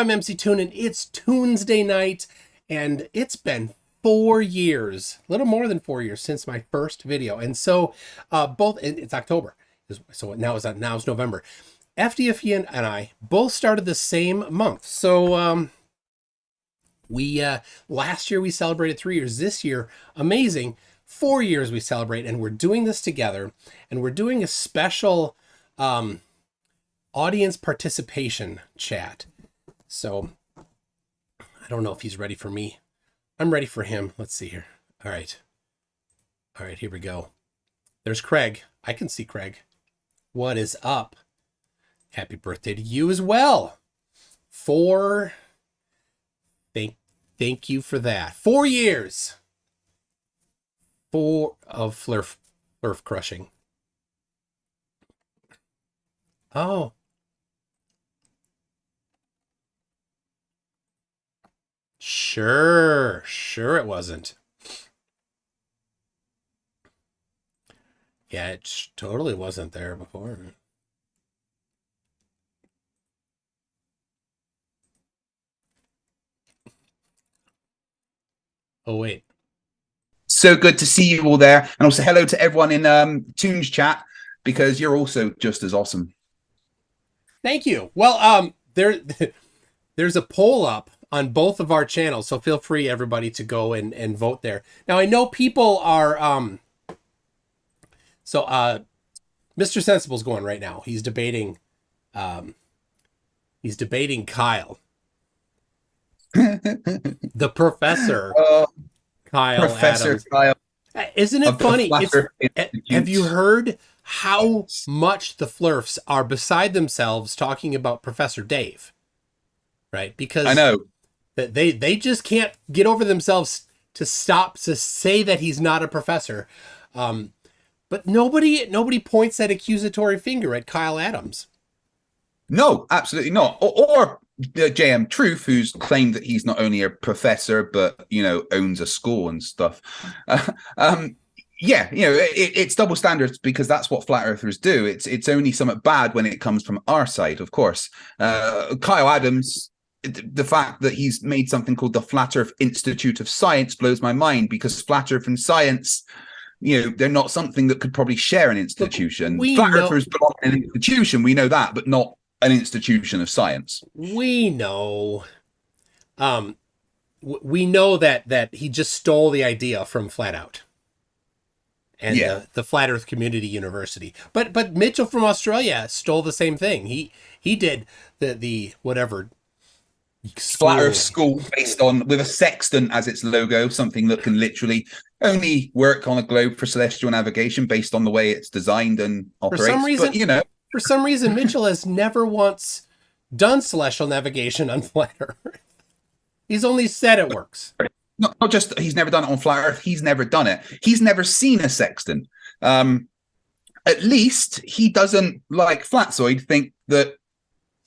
I'm MC Toon, and it's Tuesday night, and it's been 4 years, a little more than 4 years since my first video. And so it's October, so now it's November. FTFE and I both started the same month. So we last year we celebrated 3 years. This year, amazing, 4 years we celebrate, and we're doing this together, and we're doing a special audience participation chat. So I don't know if he's ready for me. I'm ready for him. Let's see here. All right, here we go. There's Craig. I can see Craig. What is up? Happy birthday to you as well. Thank you for that. 4 years. 4 of flerf crushing. Oh. Sure it wasn't. Yeah, it totally wasn't there before. Oh, wait. So good to see you all there. And also hello to everyone in Toon's chat, because you're also just as awesome. Thank you. Well, there's a poll up on both of our channels, so feel free, everybody, to go and vote there. Now, I know people are... Mr. Sensible's going right now. He's debating Kyle. The professor, Kyle Professor Adams. Kyle. Isn't it funny? Have you heard how much the flerfs are beside themselves talking about Professor Dave? Right? Because I know they just can't get over themselves to stop to say that he's not a professor. But nobody points that accusatory finger at Kyle Adams. No, absolutely not. Or JM Truth, who's claimed that he's not only a professor, but, owns a school and stuff. Yeah, it's double standards, because that's what flat earthers do. It's only something bad when it comes from our side, of course. Kyle Adams, the fact that he's made something called the Flat Earth Institute of Science blows my mind, because flat earth and science, they're not something that could probably share an institution. Flat earthers belong in an institution, we know that, but not an institution of science. We know. We know that he just stole the idea from Flat Out and the Flat Earth Community University. But Mitchell from Australia stole the same thing. He did the whatever Flat Earth school based on, with a sextant as its logo, something that can literally only work on a globe for celestial navigation based on the way it's designed and operates. For some reason, Mitchell has never once done celestial navigation on Flat Earth. He's only said it works. Not just he's never done it on Flat Earth, he's never done it. He's never seen a sextant. At least he doesn't, like Flatzoid, think that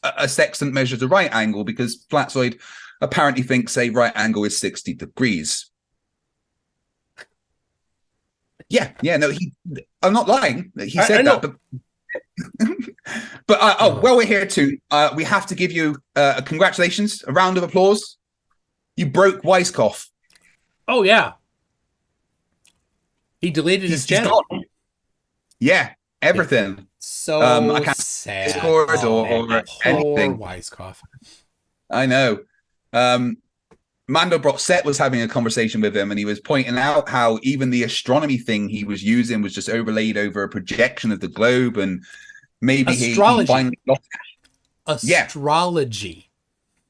a sextant measures a right angle, because Flatzoid apparently thinks a right angle is 60 degrees. Yeah, no, I'm not lying. He said that, but well, we're here too. We have to give you congratulations, a round of applause. You broke Weiskopf. Oh yeah, he deleted his channel. Yeah, everything. So I can't sad. Discord or anything. Weiskopf. I know. Mandelbrot Set was having a conversation with him, and he was pointing out how even the astronomy thing he was using was just overlaid over a projection of the globe, and maybe he finally lost it. Astrology.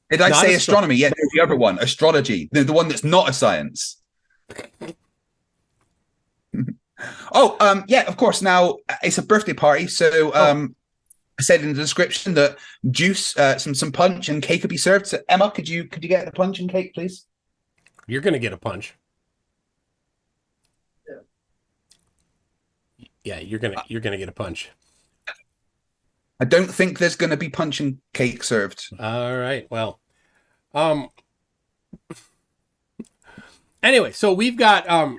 Did I say astronomy? Yeah, no, the other one, astrology, the one that's not a science. Yeah, of course. Now it's a birthday party, so I said in the description that juice, some punch and cake could be served. So Emma, could you get the punch and cake, please? You're gonna get a punch. Yeah, you're gonna get a punch. I don't think there's gonna be punch and cake served. All right. Well, anyway, so we've got some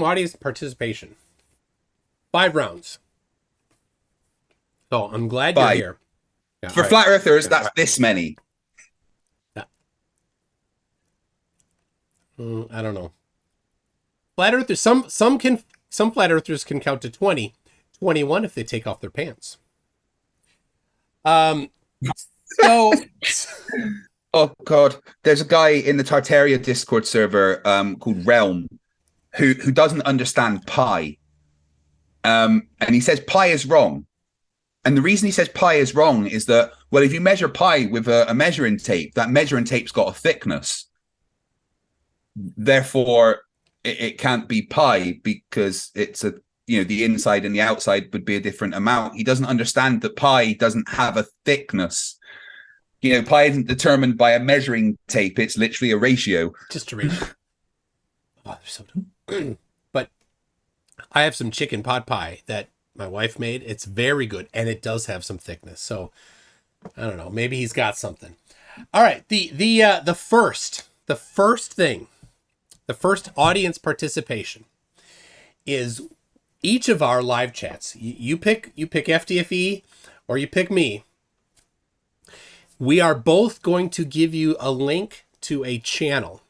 audience participation. 5 rounds. So I'm glad you're here. Yeah, For all right. flat earthers, that's this many. Yeah. I don't know. Flat earthers, some flat earthers can count to 20, 21 if they take off their pants. So Oh God, there's a guy in the Tartaria Discord server called Realm who doesn't understand pi, and he says pi is wrong. And the reason he says pi is wrong is that, well, if you measure pi with a measuring tape, that measuring tape's got a thickness. Therefore, it can't be pi because it's a, the inside and the outside would be a different amount. He doesn't understand that pi doesn't have a thickness. Pi isn't determined by a measuring tape. It's literally a ratio. just a ratio. Oh, they're so dumb. But I have some chicken pot pie that my wife made. It's very good, and it does have some thickness. So I don't know. Maybe he's got something. All right. The first thing, the first audience participation is each of our live chats. You pick FTFE or you pick me. We are both going to give you a link to a channel,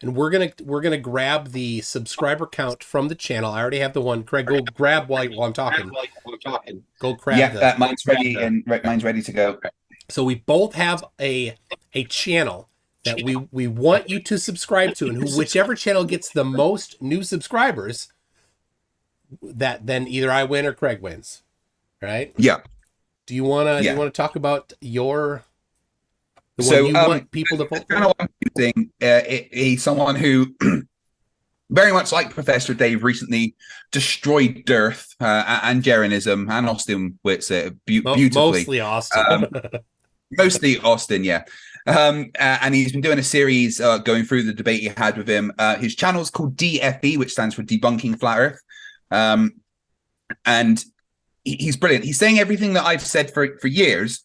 and we're gonna grab the subscriber count from the channel. I already have the one. Craig, go grab while I'm talking. Go grab. Yeah, mine's ready, and mine's ready to go. So we both have a channel that we want you to subscribe to, and whichever channel gets the most new subscribers, that then either I win or Craig wins. Right? Yeah. Do you wanna talk about the one you want people to vote for? I'm using, he's someone who very much like Professor Dave recently destroyed Dearth and Jeranism and Austin Whitsitt beautifully. Mostly Austin. Mostly Austin, yeah. And he's been doing a series going through the debate he had with him. His channel's called DFE, which stands for Debunking Flat Earth. And he's brilliant. He's saying everything that I've said for years,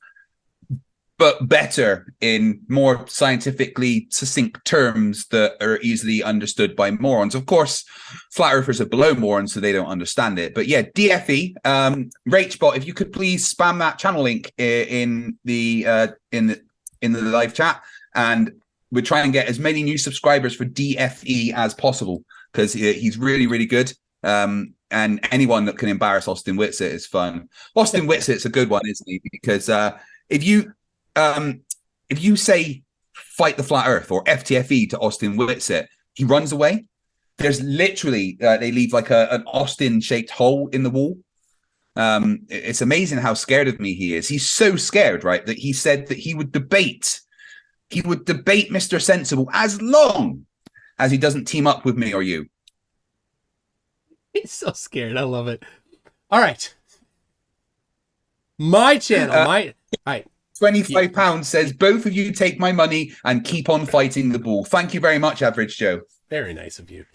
but better in more scientifically succinct terms that are easily understood by morons. Of course, flat earthers are below morons, so they don't understand it. But yeah, DFE, Rachbot, if you could please spam that channel link in the live chat, and we're trying to get as many new subscribers for DFE as possible because he's really, really good. And anyone that can embarrass Austin Whitsitt is fun. Austin Whitsitt's a good one, isn't he? Because if you say fight the flat earth or FTFE to Austin Whitsitt, he runs away. There's literally, they leave like an Austin shaped hole in the wall. It's amazing how scared of me he is. He's so scared, right, that he said that he would debate Mr. Sensible as long as he doesn't team up with me or you. He's so scared. I love it. All right. My channel, all right. £25 says both of you take my money and keep on fighting the bull. Thank you very much, Average Joe. Very nice of you.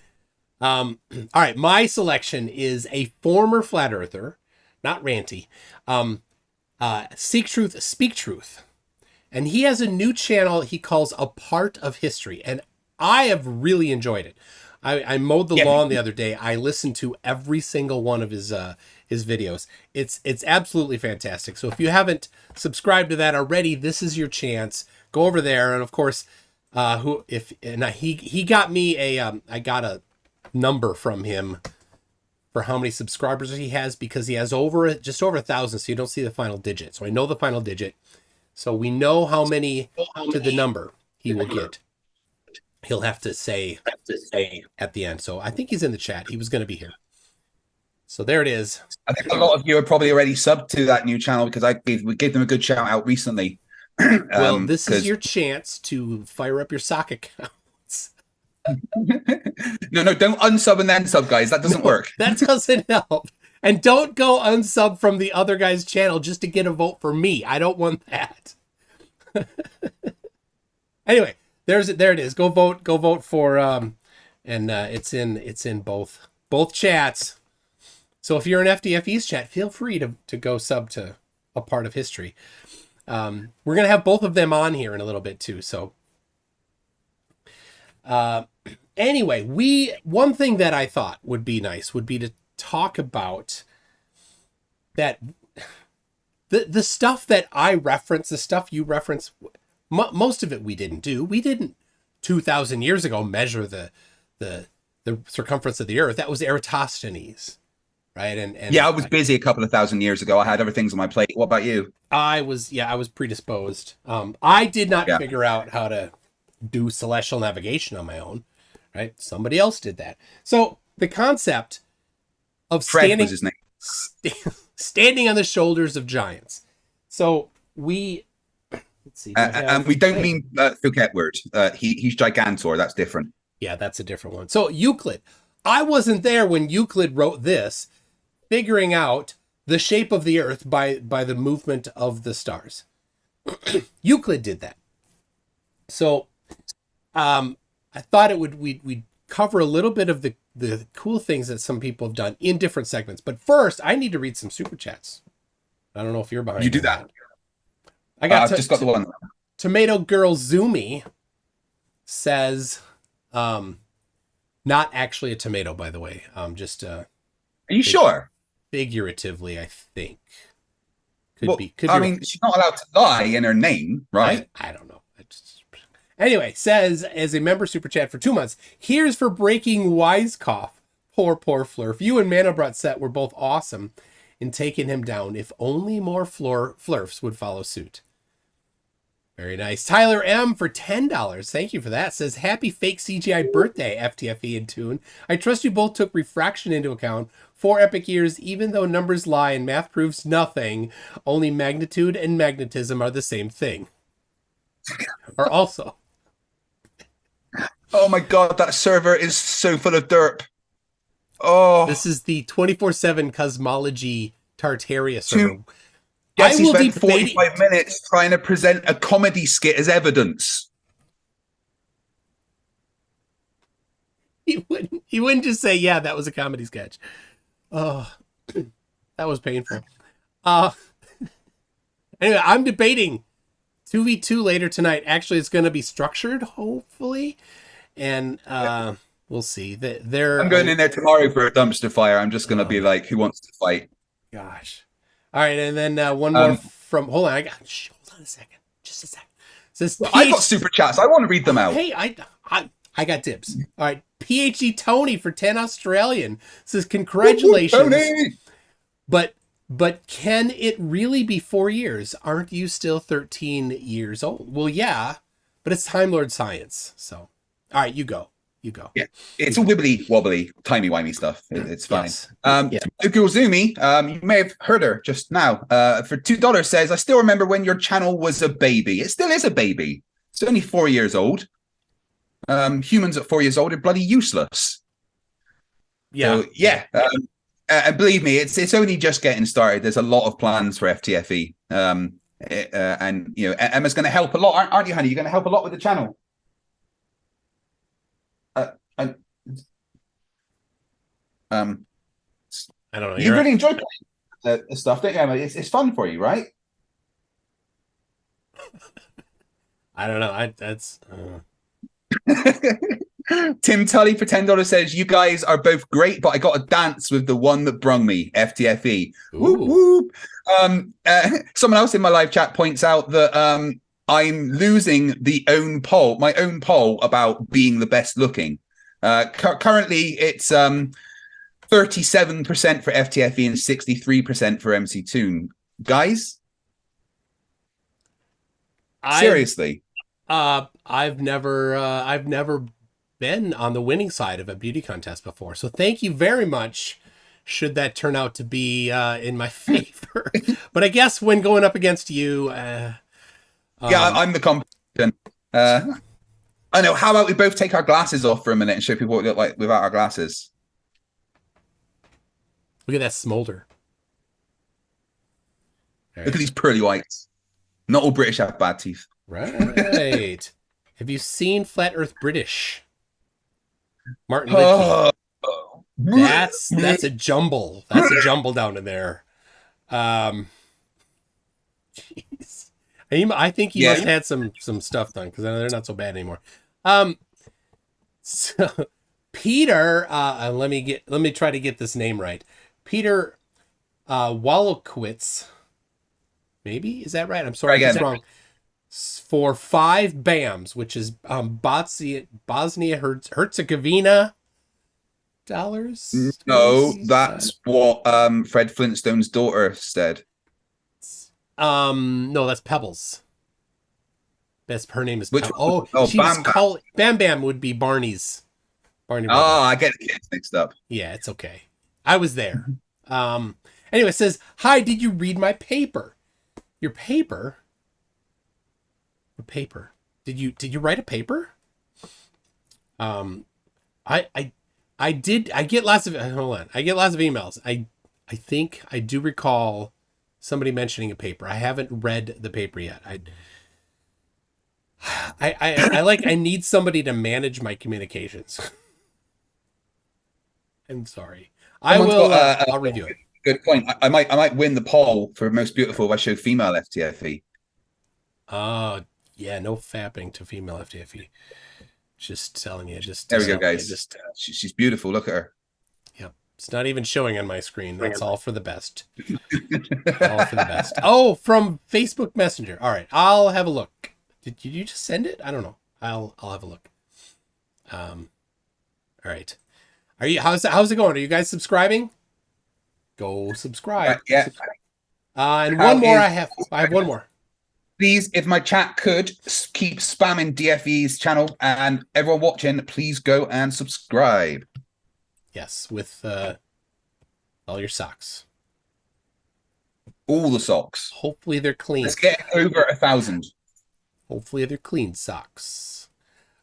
All right, my selection is a former flat earther, not ranty. Seek Truth, Speak Truth. And he has a new channel he calls A Part of History, and I have really enjoyed it. I mowed the lawn the other day. I listened to every single one of his videos. It's absolutely fantastic. So if you haven't subscribed to that already, this is your chance. Go over there, and of course, he got me I got a number from him for how many subscribers he has, because he has just over 1,000. So you don't see the final digit. So I know the final digit. So we know how many to the number he will get. He'll have to say at the end. So I think he's in the chat. He was going to be here. So there it is. I think a lot of you are probably already subbed to that new channel because we gave them a good shout out recently. Well, this is your chance to fire up your sock accounts. No, don't unsub and then sub, guys. That doesn't work. That doesn't help. And don't go unsub from the other guy's channel just to get a vote for me. I don't want that. Anyway, there it is. Go vote for and it's in both chats. So if you're in FTFE's chat, feel free to go sub to A Part of History. We're gonna have both of them on here in a little bit too. So anyway, one thing that I thought would be nice would be to talk about that the stuff that I reference, the stuff you reference, most of it we didn't do. We didn't 2,000 years ago measure the circumference of the Earth. That was Eratosthenes, right? And yeah, I was busy a couple of thousand years ago. I had other things on my plate. What about you? I was predisposed. I did not Yeah. figure out how to do celestial navigation on my own, right? Somebody else did that. So the concept of Fred was his name. standing on the shoulders of giants. So we, let's see. And we don't mean Phuket word. He's Gigantor. That's different. Yeah, that's a different one. So Euclid. I wasn't there when Euclid wrote this, figuring out the shape of the Earth by the movement of the stars. Euclid did that. So I thought we'd cover a little bit of the cool things that some people have done in different segments. But first, I need to read some super chats. I don't know if you're behind. You do that. I got I've just got the one. Tomato Girl Zoomy says, not actually a tomato, by the way. Just Are you sure? Figuratively, I think. Could be. I mean, she's not allowed to lie in her name, right? I don't know. Anyway, says, as a member super chat for 2 months, here's for breaking Wisecough. Poor flerf. You and Manobrat Set were both awesome in taking him down. If only more flerfs would follow suit. Very nice. Tyler M for $10. Thank you for that. Says, happy fake CGI birthday, FTFE and Tune. I trust you both took refraction into account. 4 epic years, even though numbers lie and math proves nothing. Only magnitude and magnetism are the same thing. Or also. Oh my God, that server is so full of derp. Oh. This is the 24/7 cosmology Tartaria server. Yes, he spent 45 minutes trying to present a comedy skit as evidence. He wouldn't just say, yeah, that was a comedy sketch. Oh, that was painful. Anyway, I'm debating 2v2 later tonight. Actually, it's going to be structured, hopefully. And we'll see. I'm going in there tomorrow for a dumpster fire. I'm just going to be like, who wants to fight? Gosh. All right, and then one more from... Hold on, hold on a second. Just a second. Says, I got super chats. I want to read them out. Hey, I got dibs. All right, PhD Tony for 10 Australian says, congratulations. Tony! But can it really be 4 years? Aren't you still 13 years old? Well, yeah, but it's Time Lord science. So, all right, you go. Yeah, it's all wibbly wobbly, timey wimey stuff. It's fine. Yes. Zumi, you may have heard her just now. For $2 says, I still remember when your channel was a baby. It still is a baby. It's only 4 years old. Humans at 4 years old are bloody useless. Yeah. So, yeah. Believe me, it's only just getting started. There's a lot of plans for FTFE. And you know, Emma's going to help a lot, aren't you, honey? You're going to help a lot with the channel. I don't know. You really enjoy playing the stuff, don't you, Emma? It's fun for you, right? I don't know. That's. Tim Tully for $10 says, you guys are both great, but I got to dance with the one that brung me, FTFE. Whoop, whoop. Someone else in my live chat points out that I'm losing my own poll about being the best looking. Currently, it's 37% for FTFE and 63% for MC Toon. Guys? Seriously? I've never been on the winning side of a beauty contest before. So thank you very much. Should that turn out to be in my favor. But I guess when going up against you... yeah, I'm the competition. I know. How about we both take our glasses off for a minute and show people what we look like without our glasses? Look at that smolder. Look at these pearly whites. Not all British have bad teeth. Right. Have you seen Flat Earth British? Martin Lidke. That's a jumble. That's a jumble down in there. Jeez. I think he must have had some stuff done because they're not so bad anymore. So Peter, let me try to get this name right. Peter Wallowitz Maybe, is that right? I'm sorry Try if it's again. wrong. For 5 BAMs, which is Bosnia Herzegovina dollars. No, currency? that's what Fred Flintstone's daughter said. No, that's Pebbles. Her name is Which Pebbles. one? Oh, Oh, she was Bam Bam. called Bam Bam would be Barney Oh, Rubble. I get the kids mixed up. Yeah, it's okay. I was there. Anyway, it says, "Hi, did you read my paper? Your paper? What paper? Did you write a paper?" I did. I get lots of hold on. I get lots of emails. I think I do recall somebody mentioning a paper. I haven't read the paper yet. I need somebody to manage my communications. I'm sorry. Someone's got I'll review it. good point. I might win the poll for most beautiful if I show female FTFE. Yeah, no fapping to female FTFE. Just telling you. There we go, guys. She's beautiful. Look at her. Yep. It's not even showing on my screen. That's all for the best. All for the best. Oh, from Facebook Messenger. All right, I'll have a look. Did you just send it? I don't know. I'll have a look. All right. Are you? How's it going? Are you guys subscribing? Go subscribe. Yeah. And one more. I have one more. Please, if my chat could keep spamming DFE's channel, and everyone watching, please go and subscribe. Yes, with all your socks. All the socks. Hopefully they're clean. Let's get over 1,000. Hopefully they're clean socks.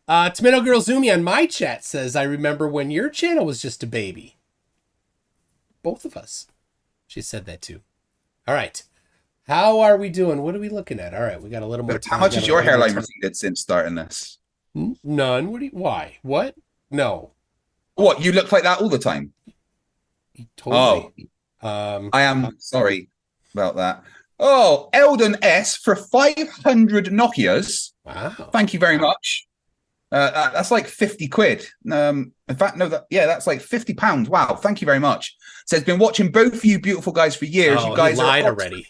Tomato Girl Zoomy on my chat says, "I remember when your channel was just a baby." Both of us. She said that too. All right. How are we doing? What are we looking at? All right, we got a little more time. How much has your hairline receded since starting this? None. Why? What? No. What? You look like that all the time? Totally. Oh. I am sorry about that. Oh, Eldon S for 500 Nokias. Wow. Thank you very much. That's like 50 quid. In fact, no, that's like £50. Wow, thank you very much. Says, been watching both of you beautiful guys for years. Oh, you guys lied are already.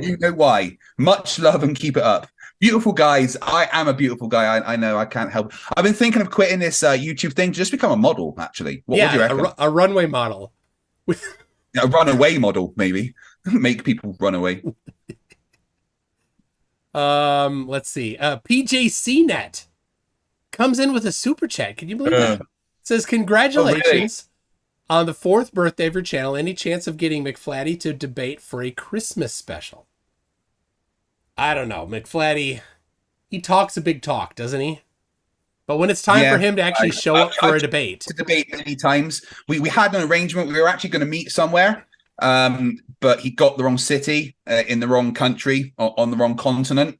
You know why. Much love and keep it up. Beautiful guys. I am a beautiful guy. I know. I can't help. I've been thinking of quitting this YouTube thing to just become a model, actually. What do you reckon? A runway model. A runaway model, maybe. Make people run away. Let's see. PJCnet comes in with a super chat. Can you believe that? It says, "Congratulations on the 4th birthday of your channel. Any chance of getting McFlatty to debate for a Christmas special?" I don't know. McFlatty, he talks a big talk, doesn't he? But when it's time for him to actually show up for a debate. To debate many times. We had an arrangement. We were actually going to meet somewhere. But he got the wrong city, in the wrong country, on the wrong continent.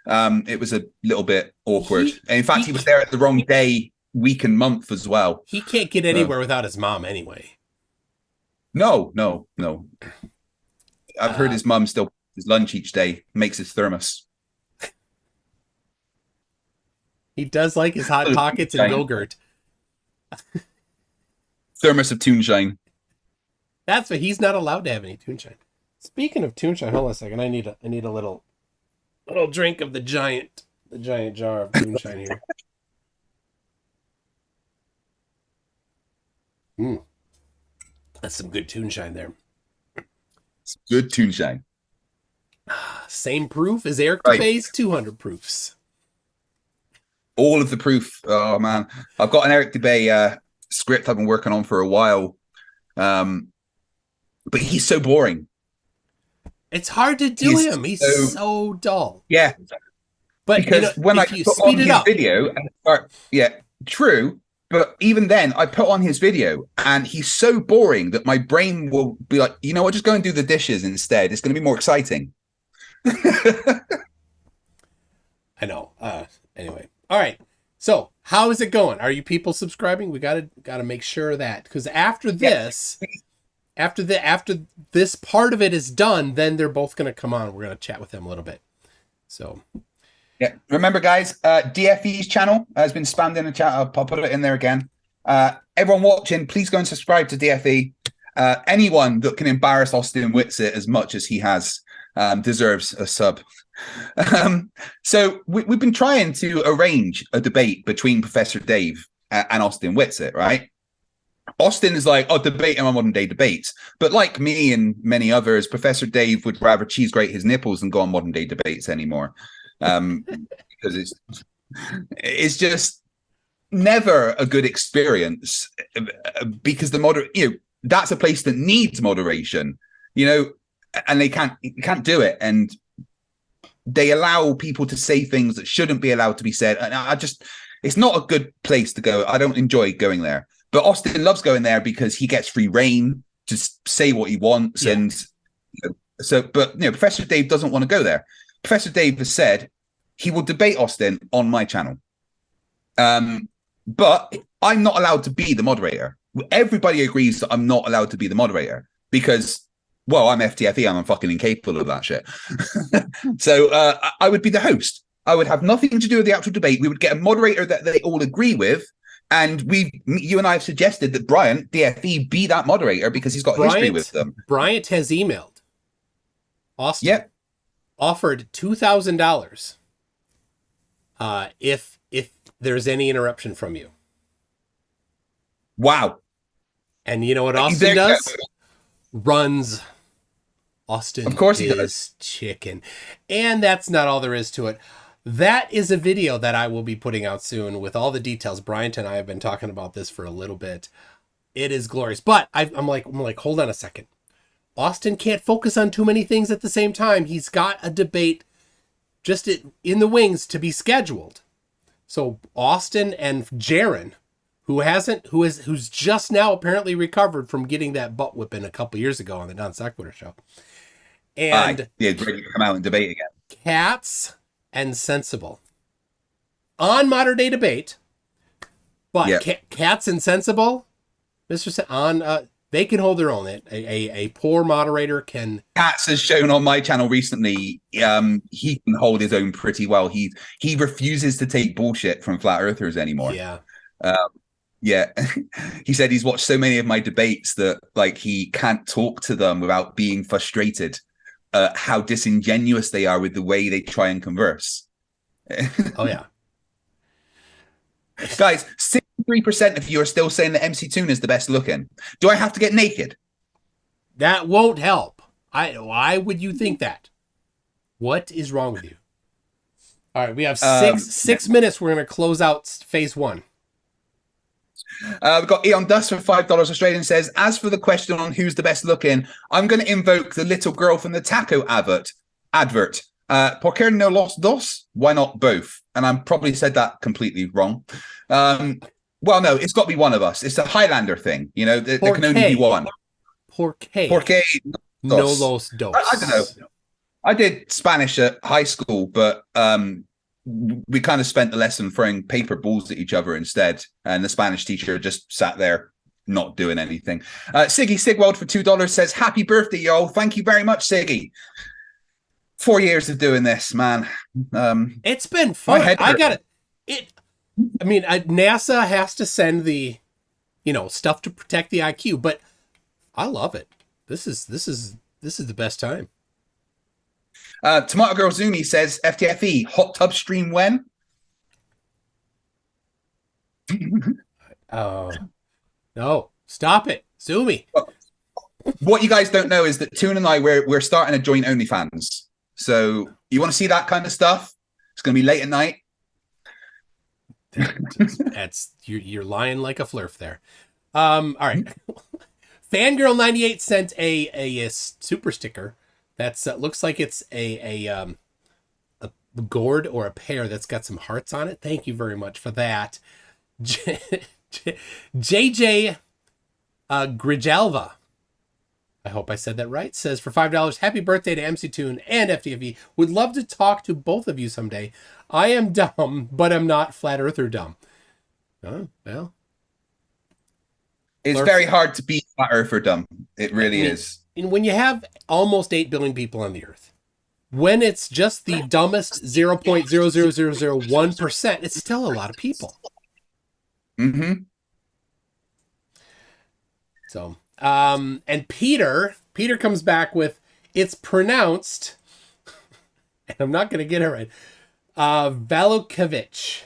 It was a little bit awkward. In fact, he was there at the wrong day, week and month as well. He can't get anywhere without his mom anyway. No. I've heard his mum still his lunch each day, makes his thermos. He does like his Hot Pockets and Go-Gurt. Thermos of Toonshine. That's what he's not allowed to have any Toonshine. Speaking of Toonshine, hold on a second. I need a little drink of the giant jar of Toonshine here. That's some good Toonshine there. It's good Toonshine. Same proof as Eric DeFay's 200 proofs. All of the proof. Oh man, I've got an Eric DeBay script I've been working on for a while, but he's so boring. It's hard to do him. He's so dull. Yeah, but because when I put on his video and start, true. But even then, I put on his video, and he's so boring that my brain will be like, you know what, just go and do the dishes instead. It's going to be more exciting. I know. Anyway, all right. So, how is it going? Are you people subscribing? We gotta make sure of that, because after this, after this part of it is done, then they're both gonna come on. We're gonna chat with them a little bit. So, yeah. Remember, guys, DFE's channel has been spammed in the chat. I'll put it in there again. Everyone watching, please go and subscribe to DFE. Anyone that can embarrass Austin Whitsitt as much as he has, deserves a sub. So we've been trying to arrange a debate between Professor Dave and Austin Whitsitt, right? Austin is like, oh, debate on modern day debates. But like me and many others, Professor Dave would rather cheese grate his nipples than go on modern day debates anymore. Because it's just never a good experience, because that's a place that needs moderation, and they can't do it. And they allow people to say things that shouldn't be allowed to be said. And it's not a good place to go. I don't enjoy going there. But Austin loves going there because he gets free reign to say what he wants. Yeah. And but Professor Dave doesn't want to go there. Professor Dave has said he will debate Austin on my channel. But I'm not allowed to be the moderator. Everybody agrees that I'm not allowed to be the moderator because, well, I'm FTFE and I'm fucking incapable of that shit. So I would be the host. I would have nothing to do with the actual debate. We would get a moderator that they all agree with. And you and I have suggested that Bryant, DFE, be that moderator because he's got history with them. Bryant has emailed Austin. Yep. Offered $2,000 if there's any interruption from you. Wow. And you know what Austin does? Runs. Austin, of course he does. Chicken. And that's not all there is to it. That is a video that I will be putting out soon with all the details. Bryant and I have been talking about this for a little bit. It is glorious. But I'm like, hold on a second. Austin can't focus on too many things at the same time. He's got a debate just in the wings to be scheduled. So Austin and Jaron, who's just now apparently recovered from getting that butt whipping a couple years ago on the Non Sequitur show. And ready to come out and debate again. Cats and Sensible on modern day debate, but Cats and Sensible, they can hold their own. A poor moderator can. Cats has shown on my channel recently. He can hold his own pretty well. He refuses to take bullshit from flat earthers anymore. Yeah. Yeah. He said he's watched so many of my debates that he can't talk to them without being frustrated. How disingenuous they are with the way they try and converse. Oh yeah. Guys, 63% of you are still saying that MC Toon is the best looking. Do I have to get naked? That won't help. Why would you think that? What is wrong with you? All right, we have six minutes. We're going to close out phase one. We've got Eon Dust for $5 Australian says, as for the question on who's the best looking, I'm going to invoke the little girl from the taco advert. ¿Por qué no los dos? Why not both? And I probably said that completely wrong. Well, no, it's got to be one of us. It's a Highlander thing. There can only be one. ¿Por qué no los dos? I don't know. I did Spanish at high school, but we kind of spent the lesson throwing paper balls at each other instead. And the Spanish teacher just sat there not doing anything. Siggy Sigwald for $2 says, happy birthday, y'all. Thank you very much, Siggy. 4 years of doing this, man. It's been fun. I got it. I mean, NASA has to send the, stuff to protect the IQ, but I love it. This is the best time. Tomato Girl Zumi says, FTFE, hot tub stream when? Oh, no, stop it. Zumi. What you guys don't know is that Toon and I, we're starting a joint OnlyFans. So you want to see that kind of stuff? It's going to be late at night. You're lying like a flerf there. All right. Fangirl98 sent a super sticker. That's looks like it's a gourd or a pear that's got some hearts on it. Thank you very much for that. JJ Grijalva, I hope I said that right, says for $5, happy birthday to MC Toon and FTFE. Would love to talk to both of you someday. I am dumb, but I'm not flat earther dumb. Oh, well. It's very hard to be flat earther dumb. It really is. And when you have almost 8 billion people on the earth, when it's just the dumbest 0.00001%, it's still a lot of people. Mm-hmm. So, and Peter comes back with, it's pronounced and I'm not going to get it right. Valukovich.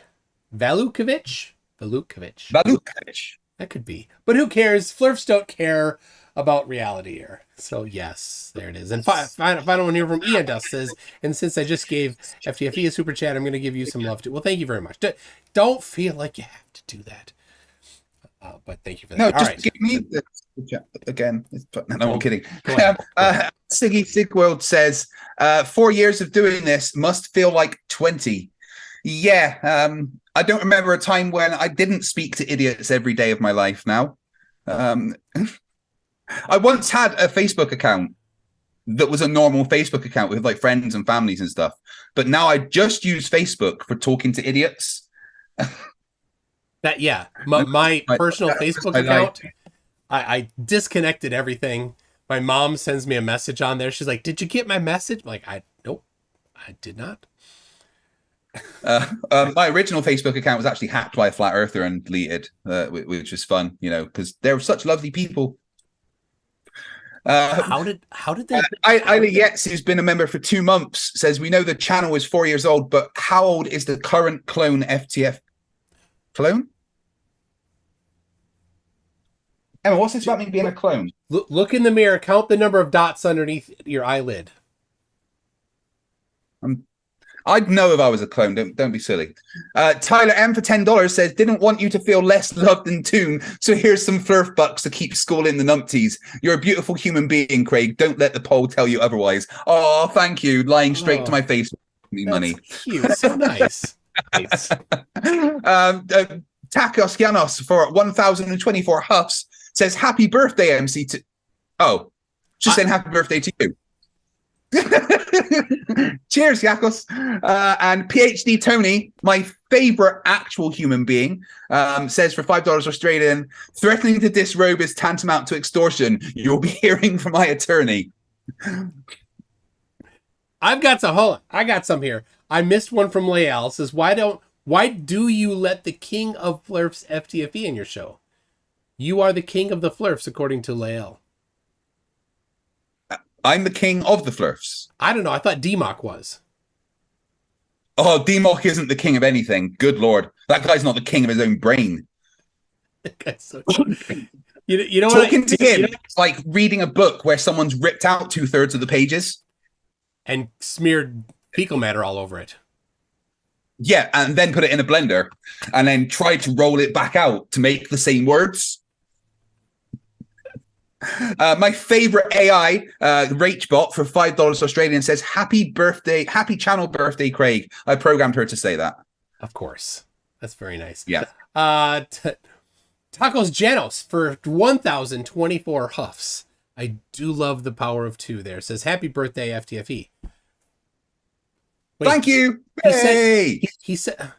Valukovich? Valukovich. Valukovich. That could be. But who cares? Flirfs don't care about reality here. So yes, there it is. And final one here from Ian Dust says, and since I just gave FTFE a super chat, I'm going to give you some love too. Well, thank you very much. Don't feel like you have to do that. But thank you for that. No, All just right. give me the chat again. No, I'm kidding. Go ahead. Siggy Sigworld says, 4 years of doing this must feel like 20. Yeah, I don't remember a time when I didn't speak to idiots every day of my life now. I once had a Facebook account that was a normal Facebook account with like friends and families and stuff. But now I just use Facebook for talking to idiots. My personal Facebook account, I disconnected everything. My mom sends me a message on there. She's like, "Did you get my message?" I'm like, nope, I did not. My original Facebook account was actually hacked by a flat earther and deleted, which was fun, because they were such lovely people. How did they? Ila Yetz, who's been a member for 2 months, says, we know the channel is 4 years old, but how old is the current clone FTF clone? Emma, what's this about me being a clone? Look in the mirror, count the number of dots underneath your eyelid. I'd know if I was a clone. Don't be silly. Tyler M for $10 says, didn't want you to feel less loved than Toon, so here's some flerf bucks to keep schooling the numpties. You're a beautiful human being, Craig. Don't let the poll tell you otherwise. Oh, thank you. Lying straight to my face. Me money. Cute. So nice. Nice. Takos Janos for 1,024 huffs says, happy birthday, MC2. Oh, just saying happy birthday to you. Cheers, Yakos. And PhD Tony, my favorite actual human being, says for $5 Australian, threatening to disrobe is tantamount to extortion. You'll be hearing from my attorney. I've got some. Hold on. I got some here. I missed one from Lael. It says, why do you let the king of flerfs FTFE in your show? You are the king of the flerfs, according to Lael. I'm the king of the flerfs. I don't know. I thought D-Mock was. Oh, D-Mock isn't the king of anything. Good Lord. That guy's not the king of his own brain. So, you know Talking to him, it's like reading a book where someone's ripped out 2/3 of the pages. And smeared fecal matter all over it. Yeah, and then put it in a blender and then try to roll it back out to make the same words. My favorite AI, RachBot for $5 Australian says, happy channel birthday, Craig. I programmed her to say that. Of course. That's very nice. Yeah. Tacos Janos for 1,024 huffs. I do love the power of 2 there. It says, happy birthday, FTFE. Wait, thank you. He said,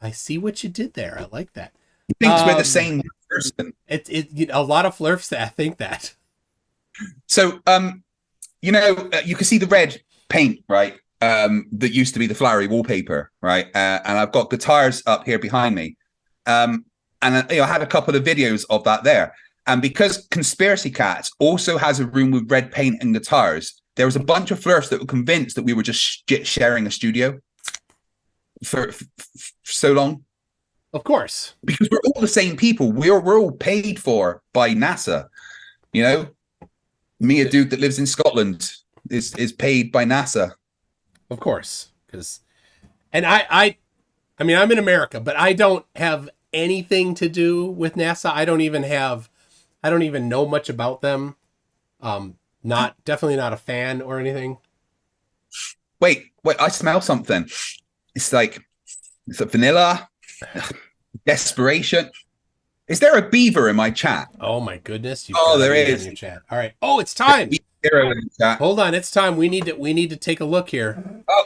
I see what you did there. I like that. He thinks we're the same person. A lot of flerfs that think that. So, you can see the red paint, right? That used to be the flowery wallpaper, right? And I've got guitars up here behind me. And I had a couple of videos of that there. And because Conspiracy Cats also has a room with red paint and guitars, there was a bunch of flerfs that were convinced that we were just sharing a studio for so long. Of course. Because we're all the same people. We're all paid for by NASA. Me, a dude that lives in Scotland, is paid by NASA. Of course. And I mean, I'm in America, but I don't have anything to do with NASA. I don't even know much about them. Definitely not a fan or anything. Wait, I smell something. It's like a vanilla. Desperation. Is there a beaver in my chat? Oh my goodness! There is in your chat. All right. Oh, it's time. Chat. Hold on, it's time. We need to take a look here. Oh.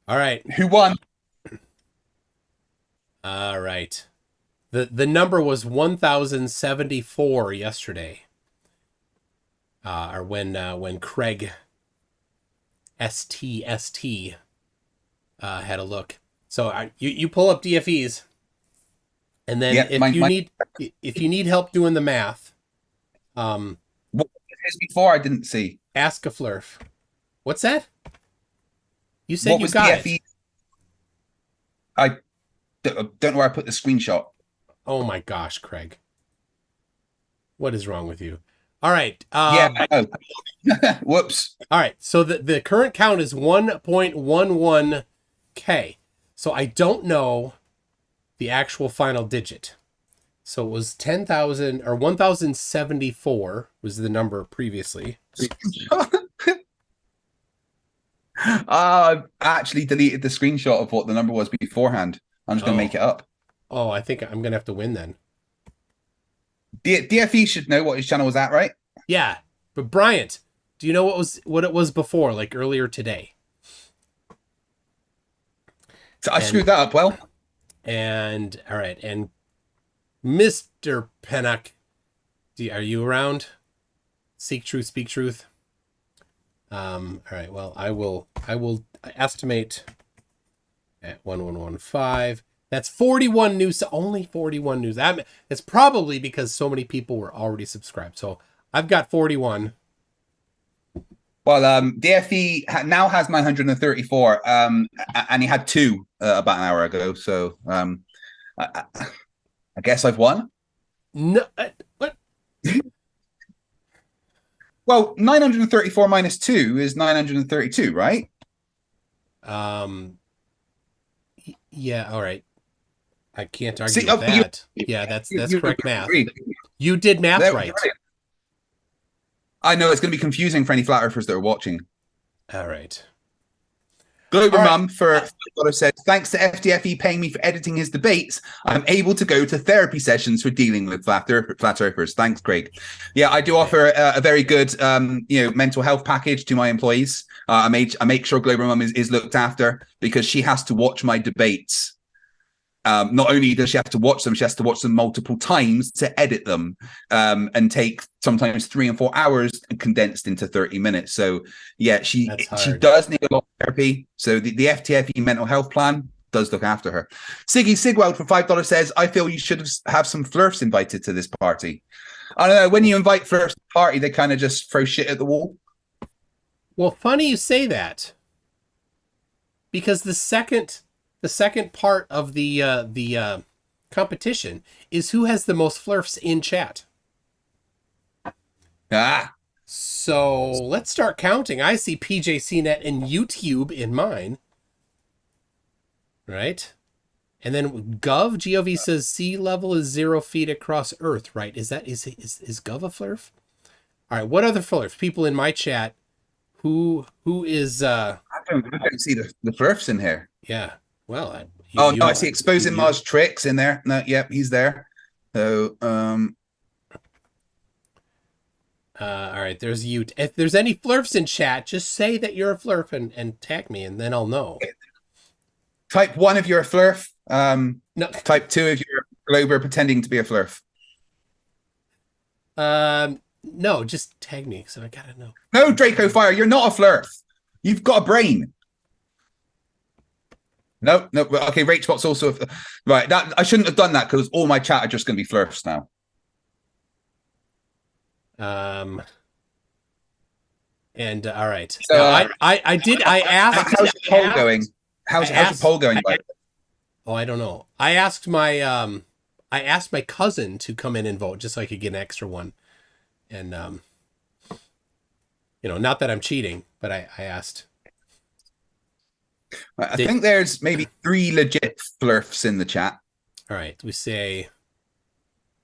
All right. Who won? All right. The number was 1,074 yesterday. Or when Craig STST had a look. So you pull up DFEs, and then if you need help doing the math, what was before I didn't see. Ask a flerf. What's that? You said you got it. I don't know where I put the screenshot. Oh my gosh, Craig. What is wrong with you? All right. Yeah. Whoops. All right. So the current count is 1.11K. So I don't know the actual final digit. So it was 10,000 or 1,074 was the number previously. I've actually deleted the screenshot of what the number was beforehand. I'm just going to make it up. Oh, I think I'm going to have to win then. DFE should know what his channel was at, right? Yeah. But Bryant, do you know what it was before, like earlier today? So I screwed that up well. And all right, and Mr. Pennock, are you around? Seek truth, speak truth. All right, well, I will estimate at 1115. That's 41 news, only 41 news. It's probably because so many people were already subscribed. So I've got 41. Well, DFE now has 934, and he had 2 about an hour ago. So I guess I've won. No, what? Well, 934 minus 2 is 932, right? Yeah, all right. I can't argue with that. Yeah, that's correct math. You did math right. I know it's going to be confusing for any flat earthers that are watching. All right. Glober Mum for said, thanks to FTFE paying me for editing his debates, I'm able to go to therapy sessions for dealing with flat earthers. Thanks, Craig. Yeah, I do offer a very good mental health package to my employees. I make sure Glober Mum is looked after because she has to watch my debates. Not only does she have to watch them, she has to watch them multiple times to edit them, and take sometimes 3 and 4 hours condensed into 30 minutes. So yeah, she does need a lot of therapy. So the FTFE mental health plan does look after her. Siggy Sigweld for $5 says, I feel you should have some flerfs invited to this party. I don't know, when you invite flerfs to the party, they kind of just throw shit at the wall. Well, funny you say that, because the second part of the competition is who has the most flerfs in chat. So let's start counting. I see PJCnet and YouTube in mine. Right? And then Gov says sea level is 0 feet across Earth, right? Is Gov a flerf? All right, what other flerfs? People in my chat, who is I don't see the flerfs in here. Yeah. Well, I see exposing Mars tricks in there. No, yep, he's there. So, all right, there's you. If there's any flerfs in chat, just say that you're a flerf and tag me, and then I'll know. Type 1 if you're a flerf. No. Type 2 if you're a Glober pretending to be a flerf. No, just tag me, so I gotta know. No, Draco Fire, you're not a flerf. You've got a brain. No. Okay, Rachbot's also right. That I shouldn't have done that because all my chat are just going to be flerfs now. And all right. So no, I asked. How's the poll going? How's the poll going? Oh, I don't know. I asked my cousin to come in and vote just so I could get an extra one, and not that I'm cheating, but I asked. I think there's maybe 3 legit flerfs in the chat. All right, we say,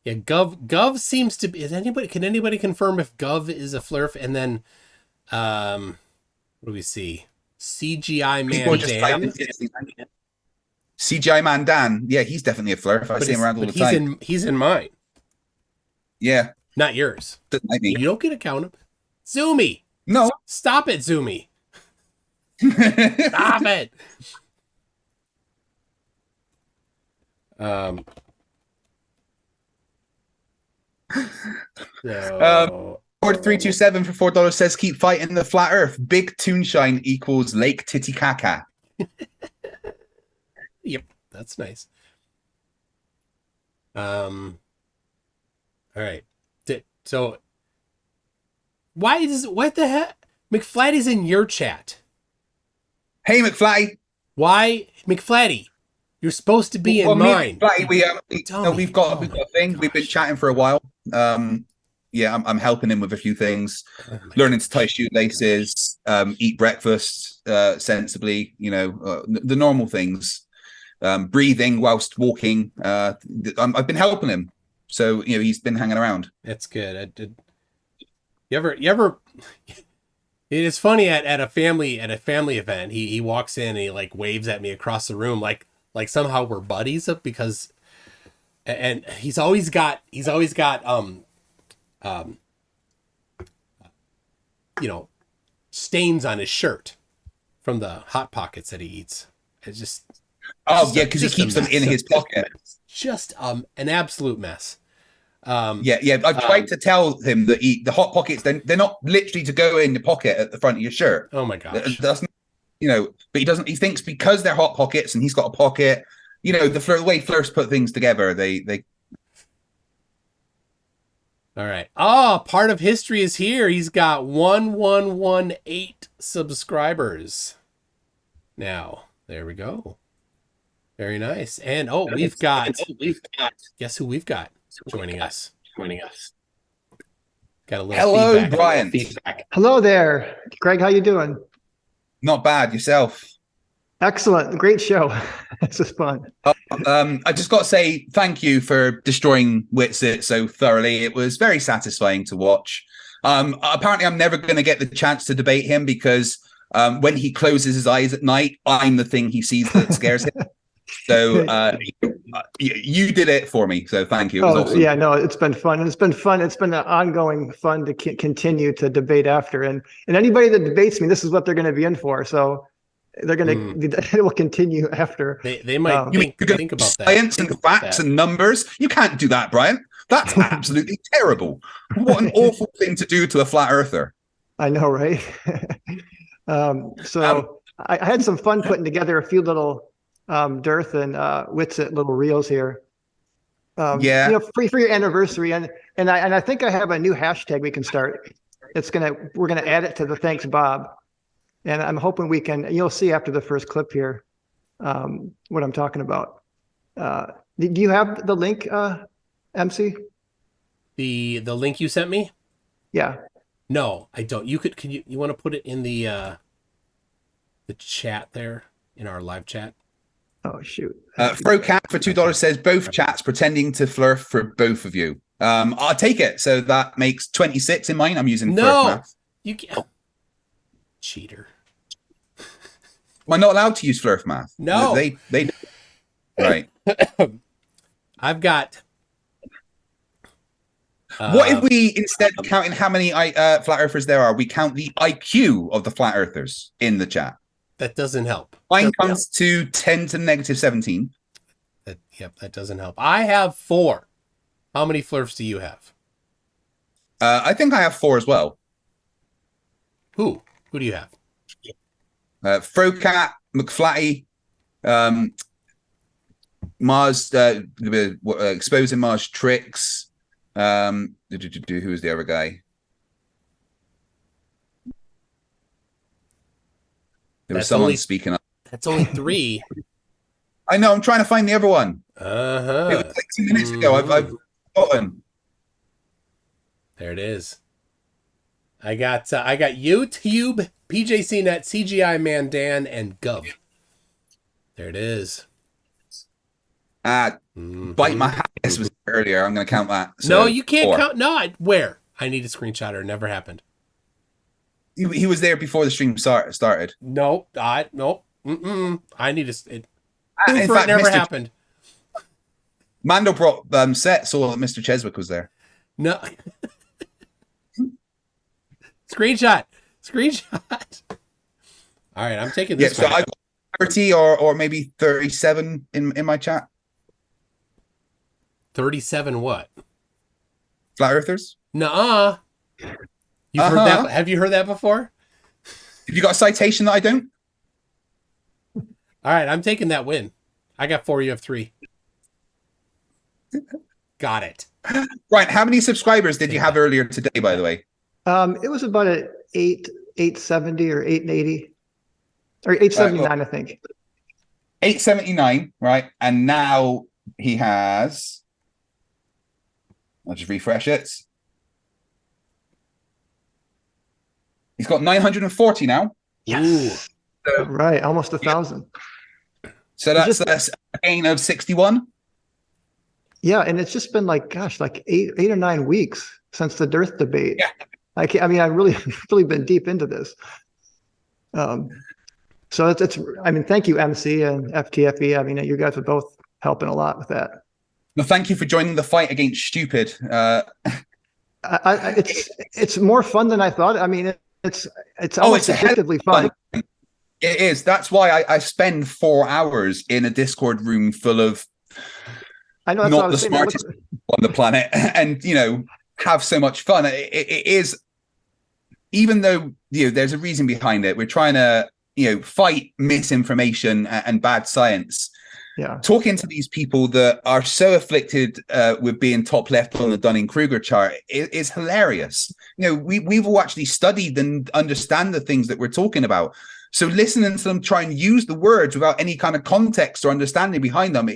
yeah, Gov seems to be. Can anybody confirm if Gov is a flerf? And then, what do we see? CGI Man Dan. CGI Man Dan. Yeah, he's definitely a flerf. I see him around all the time. He's in mine. Yeah, not yours. Doesn't like me. You don't get to count him. Zoomy. No. Stop it, Zoomy. Stop it. So 4327 for $4 says keep fighting the flat earth. Big Toonshine equals Lake Titicaca. Yep, that's nice. All right. So what the heck? McFlatty's in your chat. Hey, McFly. Why, McFlatty? You're supposed to be in mine. McFly, we've got a thing. Gosh. We've been chatting for a while. Yeah, I'm helping him with a few things, learning to tie shoelaces, eat breakfast sensibly. You know, the normal things. Breathing whilst walking. I've been helping him, so you know he's been hanging around. That's good. You ever? It is funny at a family event. He walks in and he like waves at me across the room like somehow we're buddies because, and he's always got you know, stains on his shirt from the hot pockets that he eats. It's just because he keeps them in his pocket. Just an absolute mess. I've tried to tell him that the hot pockets they're not literally to go in the pocket at the front of your shirt. Oh my gosh. Doesn't, you know, but he doesn't. He thinks because they're hot pockets and he's got a pocket. You know, the way Flirfs put things together, they. All right. Oh, part of history is here. He's got 1118 subscribers. Now, there we go. Very nice. And we've got guess who we've got joining us. Got a little hello, feedback. Brian. Hello there, Greg. How you doing? Not bad. Yourself? Excellent. Great show. This is fun. I just got to say thank you for destroying Witsit so thoroughly. It was very satisfying to watch. Apparently, I'm never going to get the chance to debate him because when he closes his eyes at night, I'm the thing he sees that scares him. So you did it for me. So thank you. It was awesome. Yeah, no, it's been fun. It's been fun. It's been an ongoing fun to continue to debate after. And anybody that debates me, this is what they're going to be in for. So they're going to, it will continue after. They might think about that. Science and facts and numbers. You can't do that, Brian. That's absolutely terrible. What an awful thing to do to a flat earther. I know, right? I had some fun putting together a few little Dearth and Witsit little reels here. You know, free for your anniversary, and I think I have a new hashtag we can start. We're gonna add it to the Thanks Bob, and I'm hoping we can. You'll see after the first clip here what I'm talking about. Do you have the link, MC? The link you sent me? Yeah. No, I don't. Can you want to put it in the chat there in our live chat? Oh shoot. Frocat for $2 says both chats pretending to flirt for both of you. I'll take it. So that makes 26 in mine. I'm using flirt math. You can't. Cheater. Am I not allowed to use flirt math? No. They right. I've got what if we, instead of counting how many flat earthers there are, we count the IQ of the flat earthers in the chat? That doesn't help. Mine comes to 10 to negative 17. That doesn't help. I have 4. How many flirfs do you have? I think I have 4 as well. Who do you have? Frocat, McFlatty, Mars, exposing Mars tricks. Who was the other guy? There was someone speaking up. That's only 3. I know. I'm trying to find the other one. It was like 2 minutes ago. I've forgotten. There it is. I got YouTube, PJCnet, CGI Man Dan, and Gov. There it is. Bite my hat. This was earlier. I'm going to count that. So no, you can't count. No, where? I need a screenshot. It never happened. He was there before the stream started. Nope. Nope. I need to. In fact, it never Mr. happened. Mando brought set, saw that Mr. Cheswick was there. No. Screenshot. All right, I'm taking this. So I've got 30 or maybe 37 in my chat. 37 what? Flat earthers? Nuh-uh. You've heard that? Have you heard that before? Have you got a citation that I don't? All right, I'm taking that win. I got 4. You have 3. Got it. Right. How many subscribers did you have earlier today, by the way? It was about 870 or 880. or 879, I think. 879, right? And now he has, I'll just refresh it. He's got 940 now. Yes. So, right. Almost 1,000. So that's a gain of 61. Yeah. And it's just been like, gosh, like eight or 9 weeks since the dearth debate. Yeah. I mean, I've really been deep into this. So I mean, thank you, MC and FTFE. I mean, you guys are both helping a lot with that. Well, thank you for joining the fight against stupid. It's more fun than I thought. I mean, it's almost addictively fun. It is. That's why I spend 4 hours in a Discord room full of I know that's not the smartest on the planet, and have so much fun. It is, even though there's a reason behind it. We're trying to fight misinformation and bad science. Yeah, talking to these people that are so afflicted with being top left on the Dunning-Kruger chart is hilarious. We've all actually studied and understand the things that we're talking about. So listening to them try and use the words without any kind of context or understanding behind them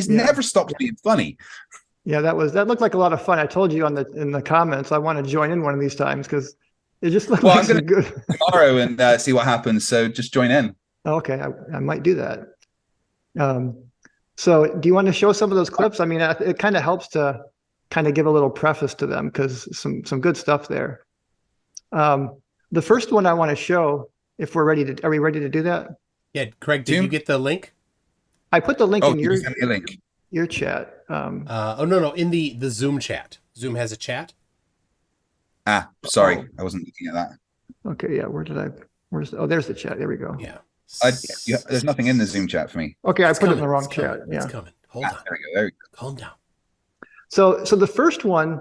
never stops being funny. Yeah, that looked like a lot of fun. I told you in the comments I want to join in one of these times because it just looked like I'm good tomorrow and see what happens. So just join in. Okay, I might do that. So do you want to show some of those clips? I mean, it kind of helps to kind of give a little preface to them because some good stuff there. The first one I want to show, if are we ready to do that? Yeah, Craig, did you get the link? I put the link in your link. Your chat. No, in the Zoom chat. Zoom has a chat. Sorry, I wasn't looking at that. Okay, yeah. There's the chat. There we go. Yeah. There's nothing in the Zoom chat for me. Okay, I put it in the wrong chat. Yeah, it's coming. Hold on. There we go. Calm down. So the first one,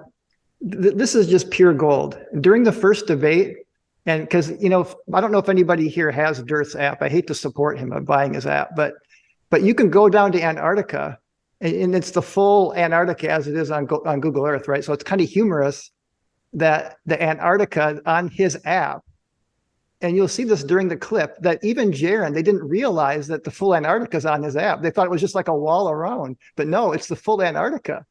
this is just pure gold. During the first debate, and because I don't know if anybody here has Dearth's app. I hate to support him by buying his app, but you can go down to Antarctica, and it's the full Antarctica as it is on Google Earth, right? So it's kind of humorous that the Antarctica on his app. And you'll see this during the clip that even Jaron, they didn't realize that the full Antarctica is on his app. They thought it was just like a wall around, but no, it's the full Antarctica.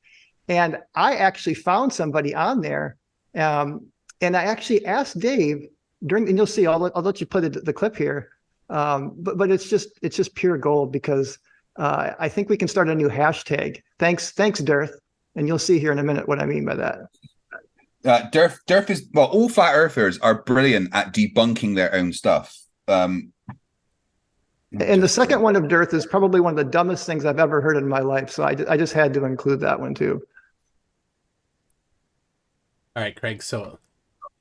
And I actually found somebody on there, and I actually asked Dave and you'll see. I'll let you play the clip here. But it's just pure gold because I think we can start a new hashtag. Thanks, Dearth, and you'll see here in a minute what I mean by that. Dearth is, well, all flat earthers are brilliant at debunking their own stuff. And the second one of Dearth is probably one of the dumbest things I've ever heard in my life. So I just had to include that one too. All right, Craig. So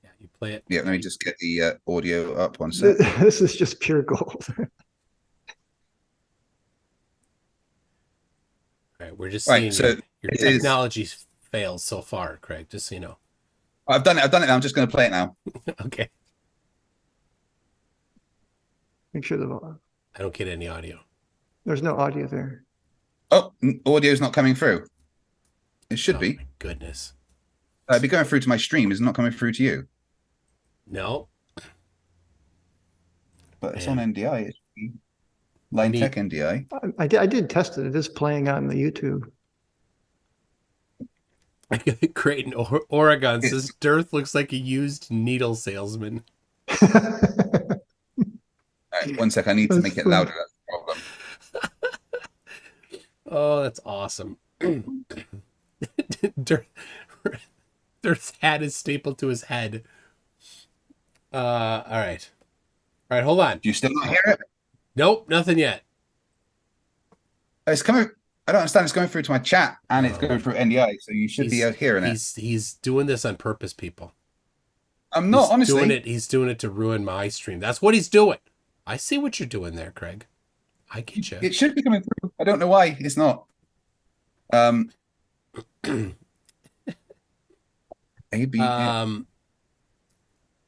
yeah, you play it. Yeah, let me just get the audio up one sec. This is just pure gold. All right, we're just seeing your technology fails so far, Craig, just so you know. I've done it now. I'm just going to play it now. Okay. Make sure I don't get any audio. There's no audio there. Oh, audio's not coming through. It should be. My goodness. It'd be going through to my stream. Is it not coming through to you? No. But it's on NDI. It's Line Tech NDI. I did test it. It is playing on the YouTube. Creighton, Oregon says Dearth looks like a used needle salesman. All right, one sec. I need to make it louder. That's the problem. Oh, that's awesome. Dearth's hat is stapled to his head. All right. All right, hold on. Do you still not hear it? Nope, nothing yet. It's coming. I don't understand. It's going through to my chat and it's going through NDI, so you should be out hearing it. He's doing this on purpose, people. I'm not, honestly. He's doing it to ruin my stream. That's what he's doing. I see what you're doing there, Craig. I get you. It should be coming through. I don't know why it's not. Maybe.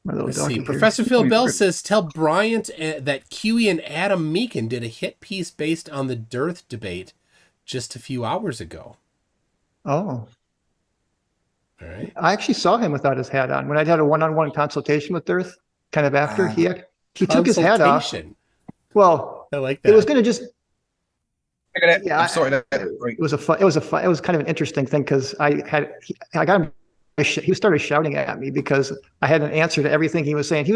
Let's see. Professor Phil Bell says, tell Bryant that Kiwi and Adam Meakin did a hit piece based on the Dearth debate just a few hours ago. Oh. All right. I actually saw him without his hat on when I had a one-on-one consultation with Dearth. Kind of after he took his hat off. Well, I like that. it was going to just. Yeah, I'm sorry. It was kind of an interesting thing because I got him. He started shouting at me because I had an answer to everything he was saying.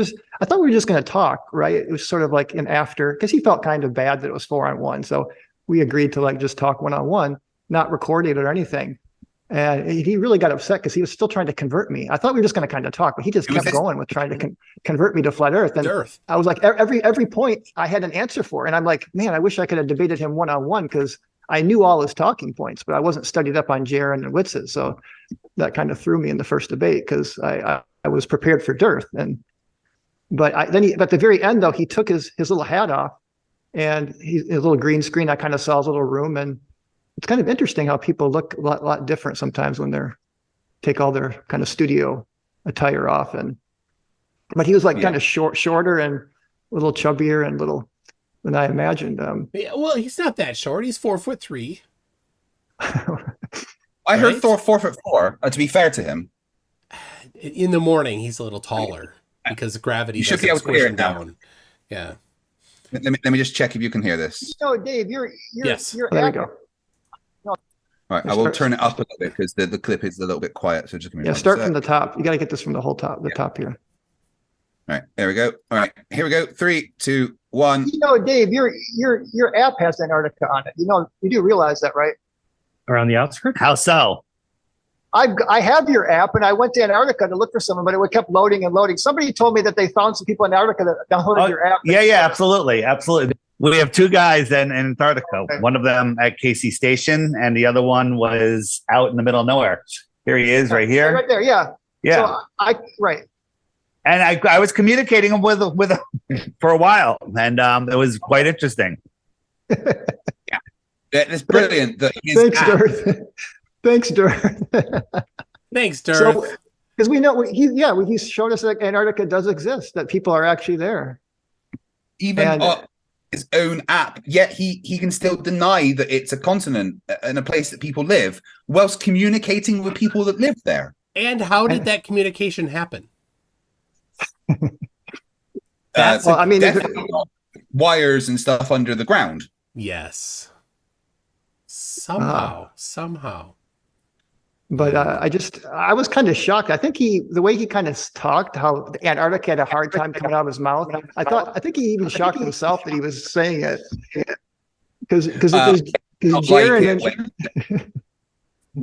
I thought we were just going to talk, right? It was sort of like an after, because he felt kind of bad that it was 4-on-1. So we agreed to like just talk 1-on-1, not record it or anything. And he really got upset because he was still trying to convert me. I thought we were just going to kind of talk, but he just kept going with trying to convert me to flat Earth. And I was like, every point I had an answer for. And I'm like, man, I wish I could have debated him 1-on-1 because I knew all his talking points, but I wasn't studied up on Jaron and Witz's. So that kind of threw me in the first debate because I was prepared for dearth. But at the very end, though, he took his little hat off and his little green screen. I kind of saw his little room, and it's kind of interesting how people look a lot different sometimes when take all their kind of studio attire off. But he was like kind of shorter and a little chubbier and little than I imagined. Yeah, well, he's not that short. He's 4'3". I heard Thor 4'4". To be fair to him, in the morning he's a little taller because gravity should be able to hear it down. Yeah. Let me just check if you can hear this. No, Dave, you're yes. There we go. All right, I will turn it up a little bit because the clip is a little bit quiet. So just give me start from the top. You got to get this from the whole top. The top here. All right, there we go. All right, here we go. 3, 2, 1. Dave, your app has Antarctica on it. You do realize that, right? Around the outskirts? How so? I have your app, and I went to Antarctica to look for someone, but it kept loading and loading. Somebody told me that they found some people in Antarctica that downloaded your app. Yeah, absolutely. We have 2 guys in Antarctica. Okay. One of them at Casey Station, and the other one was out in the middle of nowhere. Here he is, right here. Right there, yeah. So right. And I was communicating with him for a while, and it was quite interesting. It's brilliant. Thanks, Dirth. Thanks, Dirth. Thanks, Dirth. Because we know he showed us that Antarctica does exist, that people are actually there. Even his own app, yet he can still deny that it's a continent and a place that people live, whilst communicating with people that live there. And how did that communication happen? Wires and stuff under the ground. Yes. Somehow. But I was kind of shocked. I think the way he kind of talked, how Antarctica had a hard time coming out of his mouth. I think he even shocked himself that he was saying it. Because Jaron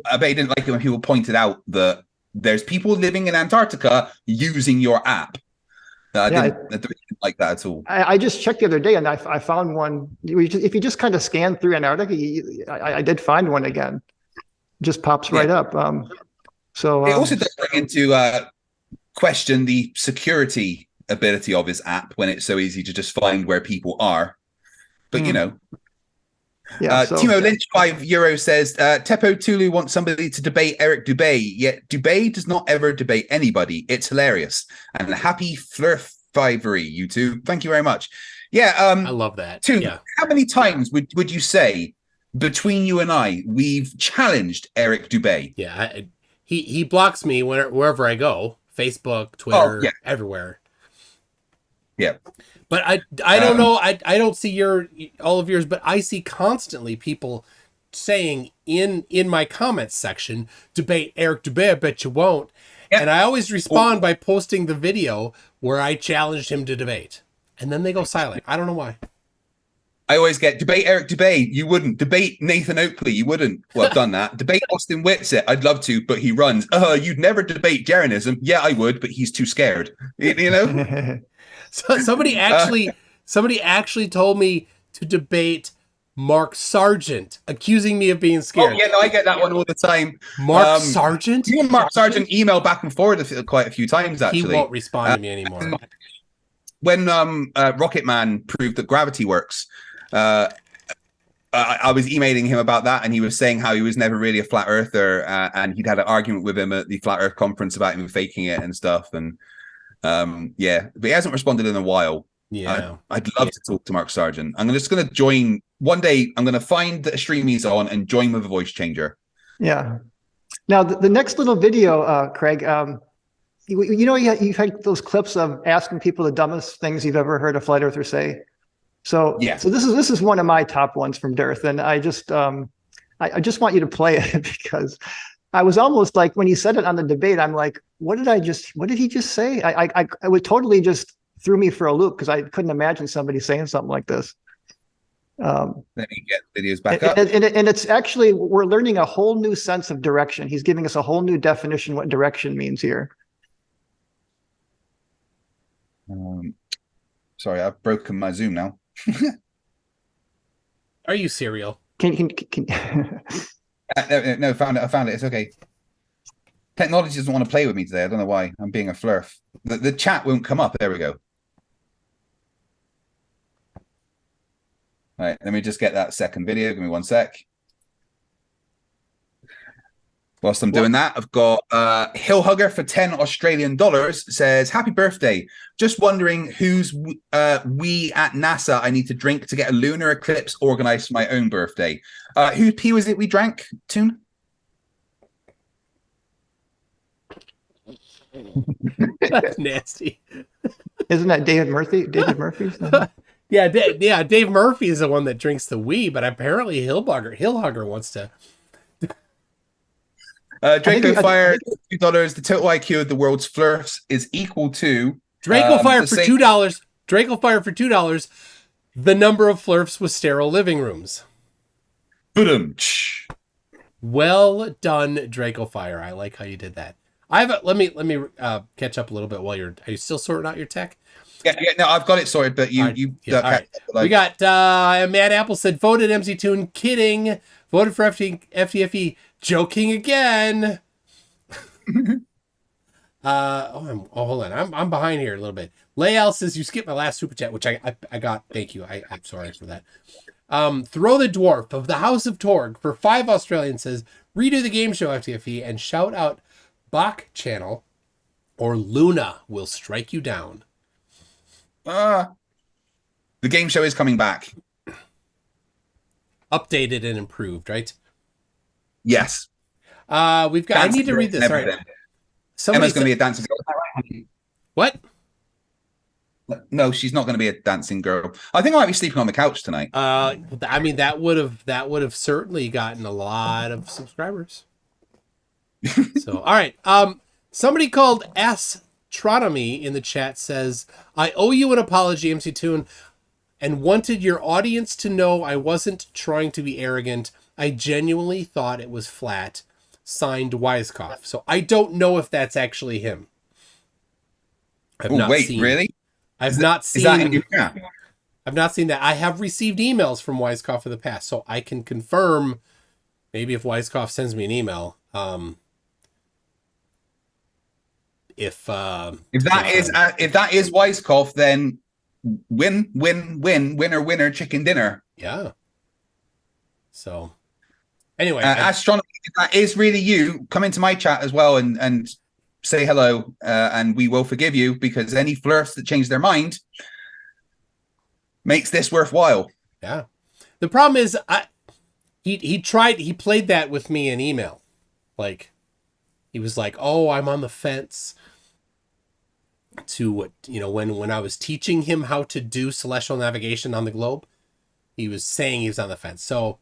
I bet he didn't like it when people pointed out that there's people living in Antarctica using your app. I didn't like that at all. I just checked the other day, and I found one. If you just kind of scan through Antarctica, I did find one again. Just pops right up. So it also does bring into question the security ability of his app when it's so easy to just find where people are. But Timo Lynch €5 says Teppo Tulu wants somebody to debate Eric Dubé, yet Dubé does not ever debate anybody. It's hilarious. And happy flerfivery, you two. Thank you very much. I love that. How many times would you say between you and I we've challenged Eric Dubé? Yeah, he blocks me wherever I go. Facebook, Twitter, everywhere. Yeah. But I don't know. I don't see all of yours, but I see constantly people saying in my comments section, debate Eric Dubé, I bet you won't. Yep. And I always respond by posting the video where I challenged him to debate. And then they go silent. I don't know why. I always get debate Eric Dubé. You wouldn't debate Nathan Oakley. You wouldn't. Well, I've done that. Debate Austin Whitsitt. I'd love to, but he runs. You'd never debate Jaronism. Yeah, I would, but he's too scared. You know. So somebody actually told me to debate Mark Sargent, accusing me of being scared. Oh yeah, no, I get that one all the time. Mark Sargent? You and Mark Sargent email back and forth quite a few times. Actually, he won't respond to me anymore. When Rocket Man proved that gravity works, I was emailing him about that, and he was saying how he was never really a flat earther, and he'd had an argument with him at the Flat Earth conference about him faking it and stuff, and but he hasn't responded in a while. Yeah, I'd love to talk to Mark Sargent. I'm just going to join one day. I'm going to find the stream he's on and join with a voice changer. Yeah. Now the next little video, Craig. You've had those clips of asking people the dumbest things you've ever heard a flat earther say. So Yeah. so this is one of my top ones from Dearth, and I just want you to play it because I was almost like when he said it on the debate, I'm like, what did he just say? I would totally just threw me for a loop because I couldn't imagine somebody saying something like this. Let me get the videos back up. And it's actually, we're learning a whole new sense of direction. He's giving us a whole new definition what direction means here. Sorry, I've broken my Zoom now. Are you serial? Can No, found it. I found it. It's okay. Technology doesn't want to play with me today. I don't know why. I'm being a flerf. The chat won't come up. There we go. All right, let me just get that second video. Give me 1 sec. Whilst I'm doing that, I've got Hill Hugger for 10 Australian dollars says, happy birthday. Just wondering who's we at NASA I need to drink to get a lunar eclipse organized for my own birthday. Who P was it we drank, Toon? That's nasty. Isn't that David Murphy? David Murphy? Yeah, Dave Murphy is the one that drinks the wee, but apparently Hill Hugger wants to. Draco Fire, $2. The total IQ of the world's flerfs is equal to Draco Fire for $2. Draco Fire for $2. The number of flerfs with sterile living rooms. Boom. Well done, Draco Fire. I like how you did that. Let me catch up a little bit while are you still sorting out your tech? Yeah, no, I've got it sorted, but you all right. We got Matt Apple said voted MC Toon, kidding. Voted for FTFE, joking again. Hold on, I'm behind here a little bit. Layal says you skipped my last super chat, which I got. Thank you. I'm sorry for that. Throw the Dwarf of the House of Torg for 5 Australian says redo the game show FTFE and shout out Bach channel or Luna will strike you down. The game show is coming back. Updated and improved, right? Yes. We've got. Dancing I need to read this. All right. Emma's going to be a dancing girl. What? No, she's not going to be a dancing girl. I think I might be sleeping on the couch tonight. I mean, that would have certainly gotten a lot of subscribers. So, all right. Somebody called Astronomy in the chat says, I owe you an apology, MC Toon, and wanted your audience to know I wasn't trying to be arrogant. I genuinely thought it was flat. Signed, Wisecoff. So I don't know if that's actually him. Really? I've not seen that. I have received emails from Wisecoff in the past, so I can confirm. Maybe if Wisecoff sends me an email, if that is Wisecoff, then winner, chicken dinner. Yeah. So anyway, Astronomy, if that is really you, come into my chat as well and say hello, and we will forgive you, because any flerfs that change their mind makes this worthwhile. Yeah. The problem is he played that with me in email. Like, he was like, oh, I'm on the fence to, when I was teaching him how to do celestial navigation on the globe, he was saying he was on the fence. So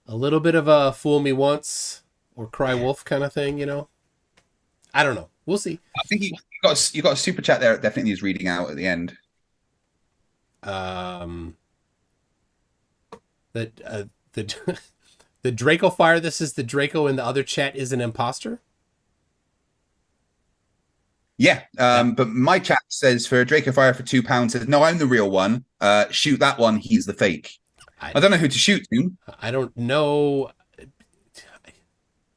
a little bit of a fool me once or cry wolf kind of thing, I don't know. We'll see. I think you got a super chat there. It definitely is reading out at the end. The Draco Fire. This is the Draco in the other chat is an imposter. Yeah, but my chat says for Draco Fire for £2 says no, I'm the real one. Shoot that one. He's the fake. I don't know who to shoot to. I don't know.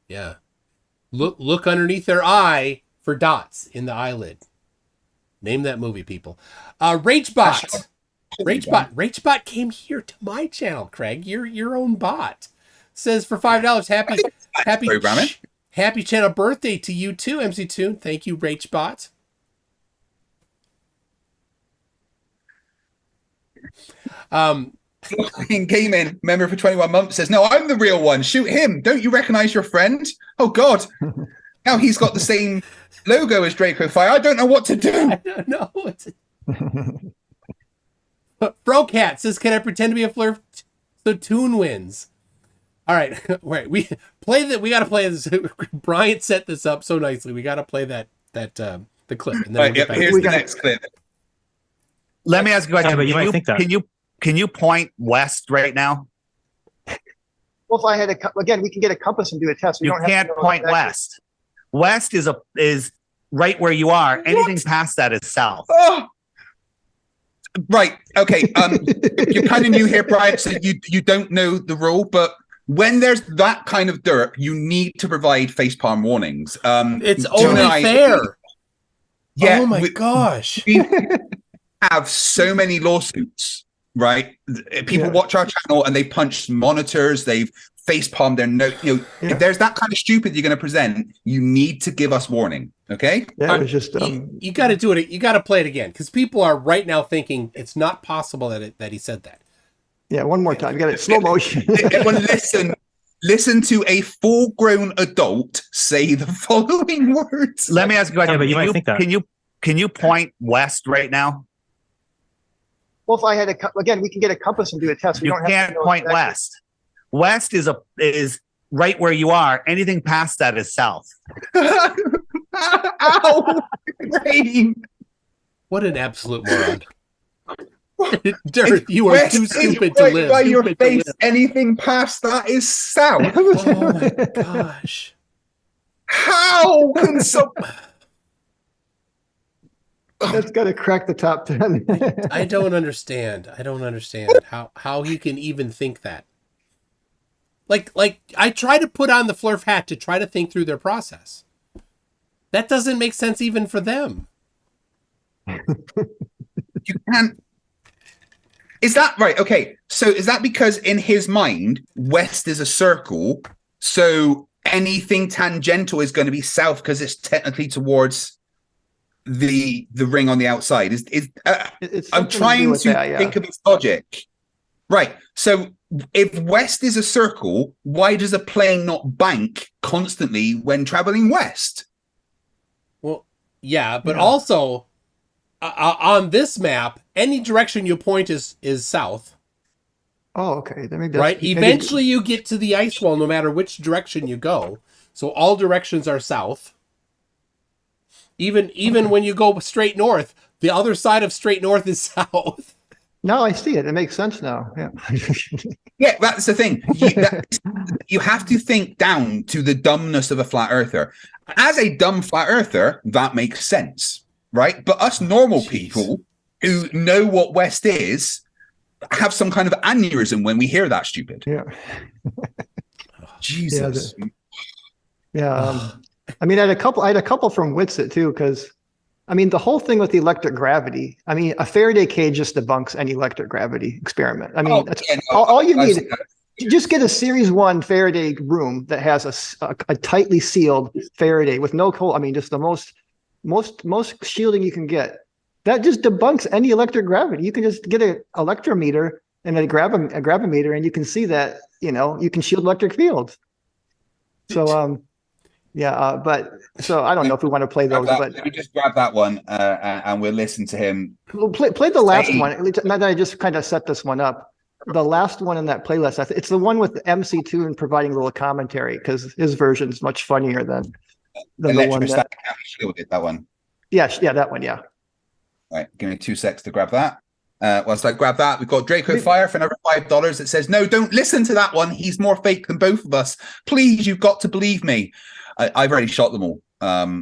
Yeah, look underneath their eye for dots in the eyelid. Name that movie, people. Ragebot. Ragebot came here to my channel, Craig. Your own bot. Says for $5. Happy channel birthday to you too, MC Toon. Thank you, Ragebot. In gaming, member for 21 months says, no, I'm the real one. Shoot him. Don't you recognize your friend? Oh, God. Now he's got the same logo as Draco Fire. I don't know what to do. I don't know. Brocat says, "Can I pretend to be a flerf so Toon wins?" All right, wait. We play that. We got to play this. Bryant set this up so nicely. We got to play the clip, and then we'll get back here's to the next clip. Let me ask you a question. Yeah, but you might think that. Can you point west right now? Well, if I had again, we can get a compass and do a test. We You don't have can't to know point exactly. west. West is right where you are. Anything past that is south. Oh. Right. Okay. You're kind of new here, Brian, so you don't know the rule, but when there's that kind of dirt, you need to provide facepalm warnings. It's only fair. Yeah. Oh my gosh. We have so many lawsuits, right? People watch our channel and they punch monitors, they've facepalmed their note. If there's that kind of stupid you're going to present, you need to give us warning. Okay. Yeah, it was just you got to do it. You got to play it again because people are right now thinking it's not possible that he said that. yeah, one more time. You got it slow motion. Everyone listen to a full-grown adult say the following words. Let me ask you a question. Yeah, but you might think that. Can you point west right now? Well, if I had again, we can get a compass and do a test. We You don't have can't to know point exactly. west. West is right where you are. Anything past that is south. Ow! Brain. What an absolute moron. Dirk, you are West too is stupid to right live. by your Stupid to face. live. Anything past that is south. Oh my gosh. How can so? That's got to crack the top 10. I don't understand. I don't understand how he can even think that. Like I try to put on the flerf hat to try to think through their process. That doesn't make sense even for them. You can't. Is that right? Okay. So is that because in his mind, west is a circle, so anything tangential is going to be south because it's technically towards the ring on the outside? I'm trying to think of its logic. Right. So if west is a circle, why does a plane not bank constantly when traveling west? Well, yeah, but also on this map, any direction you point is south. Oh, okay. Then maybe Right? Eventually you get to the ice wall no matter which direction you go. So all directions are south. Even when you go straight north, the other side of straight north is south. No, I see it. It makes sense now. Yeah. Yeah, that's the thing. You have to think down to the dumbness of a flat earther. As a dumb flat earther, that makes sense, right? But us normal people who know what West is have some kind of aneurysm when we hear that stupid. Yeah. Jesus. I mean, I had a couple from Witsit too, because I mean, the whole thing with the electric gravity, I mean, a Faraday cage just debunks any electric gravity experiment. I mean, all you need, just get a series 1 Faraday room that has a tightly sealed Faraday with no cold. I mean, just the most shielding you can get. That just debunks any electric gravity. You can just get an electrometer and then a gravimeter, and you can see that, you can shield electric fields. So, but so I don't know if we want to play those, but let me just grab that one and we'll listen to him. We'll play the last one. Now that I just kind of set this one up, the last one in that playlist, it's the one with MC2 and providing a little commentary because his version is much funnier than the one that shielded. That one. Yeah, that one. Yeah. All right, give me 2 secs to grab that. Whilst I grab that, we've got Draco Fire for another $5 that says, "No, don't listen to that one. He's more fake than both of us. Please, you've got to believe me." I've already shot them all.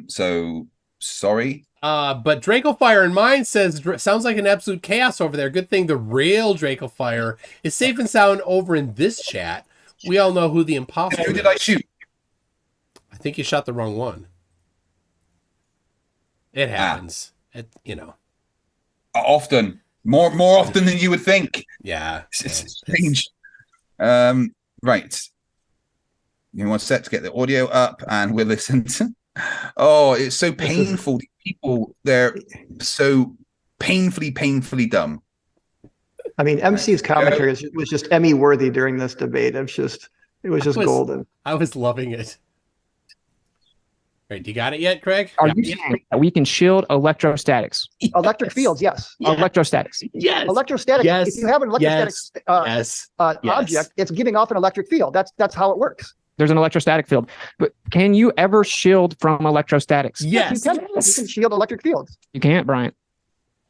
So sorry. But Draco Fire in mine says, sounds like an absolute chaos over there. Good thing the real Draco Fire is safe and sound over in this chat. We all know who the imposter is. Who did I shoot? I think you shot the wrong one. It happens. Often. More often than you would think. Yeah. It's strange. Right. Give me 1 sec to get the audio up and we'll listen to. Oh, it's so painful. People, they're so painfully dumb. I mean, MC's commentary was just Emmy worthy during this debate. It was just golden. I was loving it. Right, you got it yet, Craig? Are you saying that we can shield electrostatics? Electric fields, yes. Electrostatics. Yes. Electrostatic. Yes. If you have an electrostatic Yes. object, it's giving off an electric field. That's how it works. There's an electrostatic field. But can you ever shield from electrostatics? Yes. You can shield electric fields. You can't, Brian.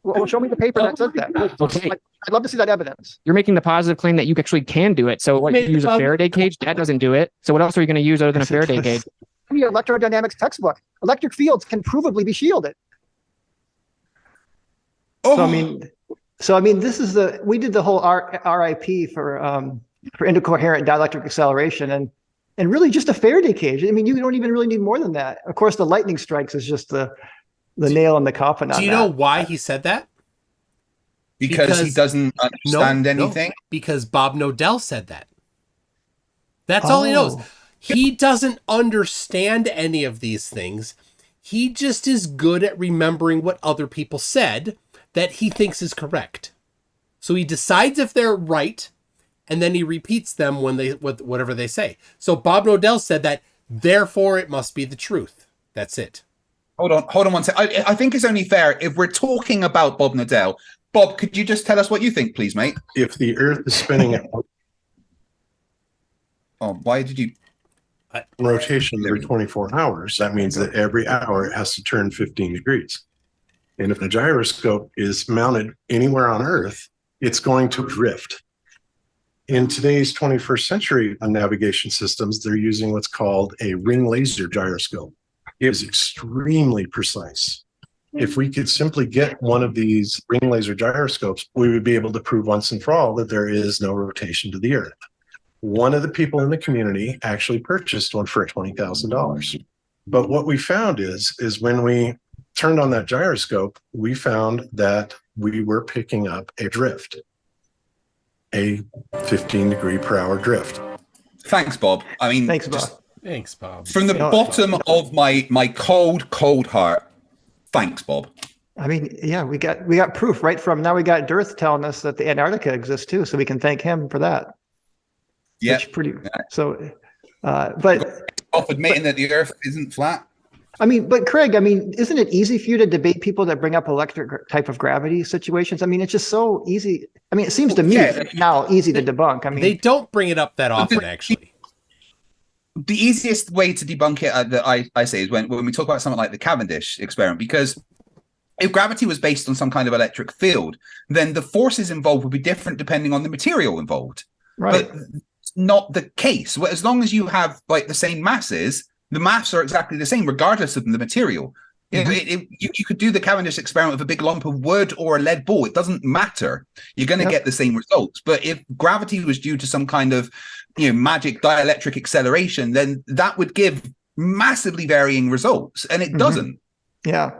Well, show me the paper that says that. Okay. I'd love to see that evidence. You're making the positive claim that you actually can do it. So what, you use a Faraday cage? That doesn't do it. So what else are you going to use other than a Faraday cage? The electrodynamics textbook. Electric fields can provably be shielded. Oh, So I mean, this is we did the whole RIP for intercoherent dielectric acceleration, and really just a Faraday cage. I mean, you don't even really need more than that. Of course, the lightning strikes is just the nail in the coffin. Do you know why he said that? because he doesn't understand anything. No, because Bob Nodell said that. That's all he knows. He doesn't understand any of these things. He just is good at remembering what other people said that he thinks is correct. So he decides if they're right, and then he repeats them when whatever they say. So Bob Nodell said that, therefore it must be the truth. That's it. Hold on one second. I think it's only fair if we're talking about Bob Nodell. Bob, could you just tell us what you think, please, mate? If the Earth is spinning at why did you? rotation every 24 hours, that means that every hour it has to turn 15 degrees. And if the gyroscope is mounted anywhere on Earth, it's going to drift. In today's 21st century navigation systems, they're using what's called a ring laser gyroscope. It is extremely precise. If we could simply get one of these ring laser gyroscopes, we would be able to prove once and for all that there is no rotation to the Earth. One of the people in the community actually purchased one for $20,000. But what we found is when we turned on that gyroscope, we found that we were picking up a drift, a 15-degree-per-hour drift. Thanks, Bob. I mean, Thanks, Bob. Thanks, Bob. From the bottom of my cold heart, thanks, Bob. I mean, yeah, we got proof right from now. We got Dearth telling us that the Antarctica exists too, so we can thank him for that. Yeah. So, but Off admitting that the Earth isn't flat. I mean, but Craig, I mean, isn't it easy for you to debate people that bring up electric type of gravity situations? I mean, it's just so easy. I mean, it seems to me now easy to debunk. I mean, they don't bring it up that often, actually. The easiest way to debunk it that I say is when we talk about something like the Cavendish experiment, because if gravity was based on some kind of electric field, then the forces involved would be different depending on the material involved. right. But not the case. As long as you have like the same masses, the maths are exactly the same, regardless of the material. You could do the Cavendish experiment with a big lump of wood or a lead ball. It doesn't matter. You're going to get the same results. But if gravity was due to some kind of magic dielectric acceleration, then that would give massively varying results, and it doesn't. Yeah.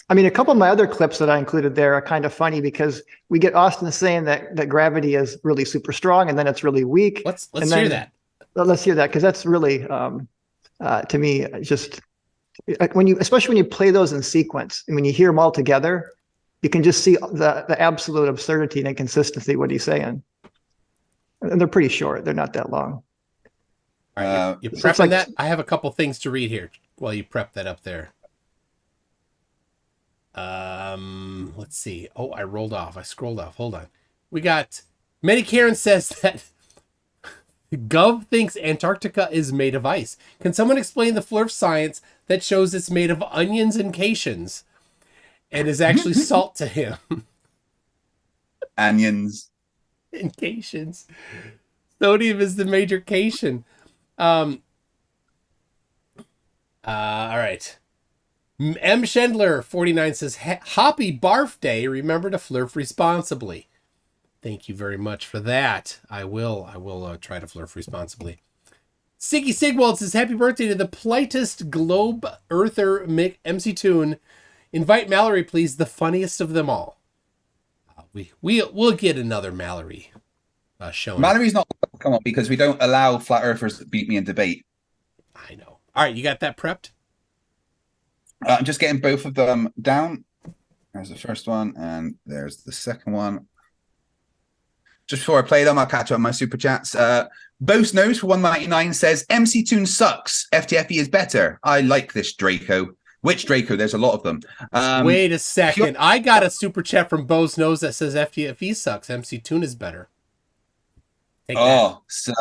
I mean, a couple of my other clips that I included there are kind of funny because we get Austin saying that gravity is really super strong and then it's really weak. Let's hear that. Let's hear that, because that's really, to me, just especially when you play those in sequence and when you hear them all together, you can just see the absolute absurdity and inconsistency what he's saying. And they're pretty short; they're not that long. All right, you prepping that? I have a couple things to read here while you prep that up there. Let's see. Oh, I rolled off. I scrolled off. Hold on. We got Many Karen says that Gov thinks Antarctica is made of ice. Can someone explain the flerf science that shows it's made of onions and cations and is actually salt to him? Onions and cations. Sodium is the major cation. All right. M. Schendler 49 says, "Happy Barf Day. Remember to flerf responsibly." Thank you very much for that. I will try to flerf responsibly. Siggy Sigwald says, "Happy birthday to the politest globe earther MC Toon. Invite Mallory, please, the funniest of them all." We'll get another Mallory show. Mallory's not come on because we don't allow flat earthers to beat me in debate. I know. All right, you got that prepped? I'm just getting both of them down. There's the first one, and there's the second one. just before I play them, I'll catch up on my super chats. Bose Knows for 199 says, MC Tune sucks. FTFE is better. I like this Draco. Which Draco? There's a lot of them. Wait a second. I got a super chat from Bose Knows that says FTFE sucks. MC Tune is better. So,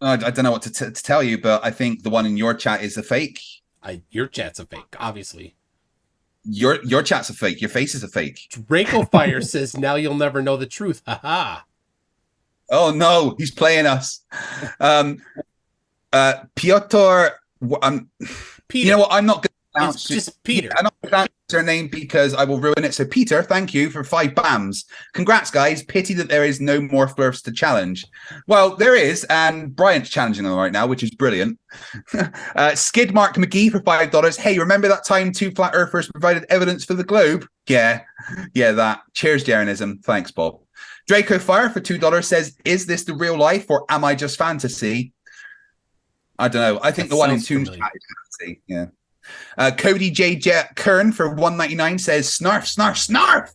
I don't know what to tell you, but I think the one in your chat is a fake. Your chat's a fake, obviously. Your chat's a fake. Your face is a fake. Draco Fire says, now you'll never know the truth. Haha. Oh no, he's playing us. Piotr. Peter. You know what? I'm not going to pronounce. It's just Peter. I'm not going to pronounce her name because I will ruin it. So Peter, thank you for 5 bams. Congrats, guys. Pity that there is no more flerfs to challenge. Well, there is, and Bryant's challenging them right now, which is brilliant. Skid Mark McGee for $5. Hey, remember that time 2 flat earthers provided evidence for the globe? Yeah, that. Cheers, Jeranism. Thanks, Bob. Draco Fire for $2 says, is this the real life or am I just fantasy? I don't know. I think the one in Toon's chat is fantasy. Yeah. Cody J. Kern for $1.99 says, snarf, snarf, snarf.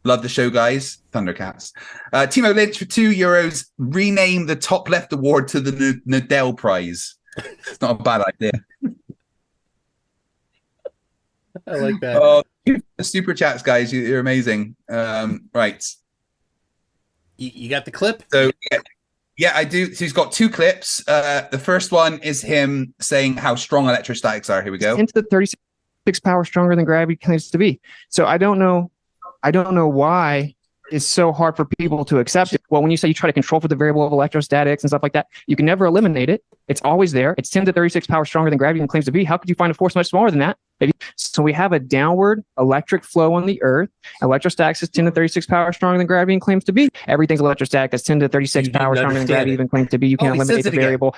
Love the show, guys. Thundercats. Timo Lynch for €2. Rename the top left award to the Nodell Prize. It's not a bad idea. I like that. Oh, super chats, guys. You're amazing. Right. You got the clip? So, yeah, I do. So he's got 2 clips. The first one is him saying how strong electrostatics are. Here we go. Into the 36 power stronger than gravity claims to be. So I don't know why it's so hard for people to accept it. Well, when you say you try to control for the variable of electrostatics and stuff like that, you can never eliminate it. It's always there. It's 10 to 36 power stronger than gravity claims to be. How could you find a force much smaller than that? Maybe. So we have a downward electric flow on the Earth. Electrostatics is 10 to 36 power stronger than gravity claims to be. Everything's electrostatic. That's 10 to 36 power stronger than gravity even claims to be. You can't eliminate the variable.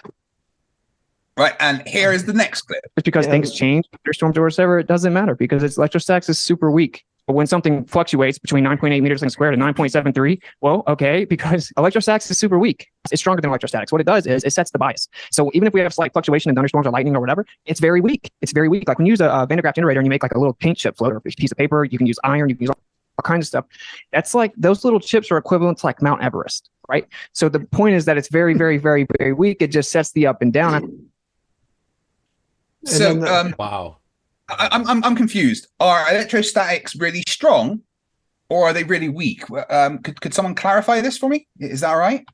Right, and here is the next clip. Just because things change, thunderstorms or whatever, it doesn't matter because it's electrostatics is super weak. But when something fluctuates between 9.8 meters per square to 9.73, well, okay, because electrostatics is super weak. It's stronger than electrostatics. What it does is it sets the bias. So even if we have slight fluctuation in thunderstorms or lightning or whatever, it's very weak. It's very weak. Like when you use a Van de Graaff generator and you make like a little paint chip float or a piece of paper, you can use iron, you can use all kinds of stuff. That's like those little chips are equivalent to like Mount Everest, right? So the point is that it's very, very, very, very weak. It just sets the up and down. So, wow. I'm confused. Are electrostatics really strong, or are they really weak? Could someone clarify this for me? Is that right?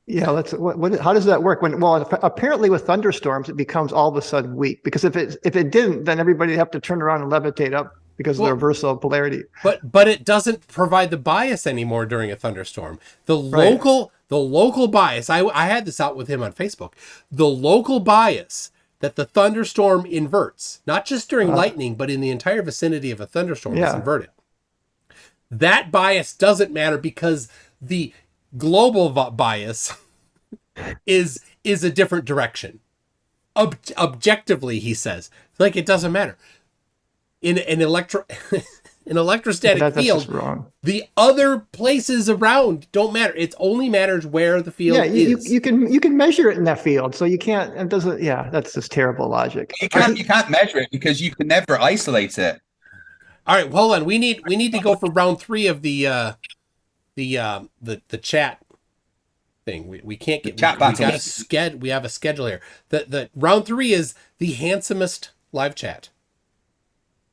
Yeah, let's. How does that work? Apparently with thunderstorms, it becomes all of a sudden weak because if it didn't, then everybody would have to turn around and levitate up because of the reversal of polarity. But it doesn't provide the bias anymore during a thunderstorm. The local bias. I had this out with him on Facebook. The local bias that the thunderstorm inverts, not just during lightning, but in the entire vicinity of a thunderstorm is inverted. That bias doesn't matter because the global bias is a different direction. Objectively, he says, like it doesn't matter. In an electrostatic field, the other places around don't matter. It only matters where the field is. You can measure it in that field, so you can't. It doesn't. Yeah, that's just terrible logic. You can't measure it because you can never isolate it. All right, hold on. We need to go for round 3 of the chat thing. We can't get chat battle. We have a schedule here. The round 3 is the handsomest live chat.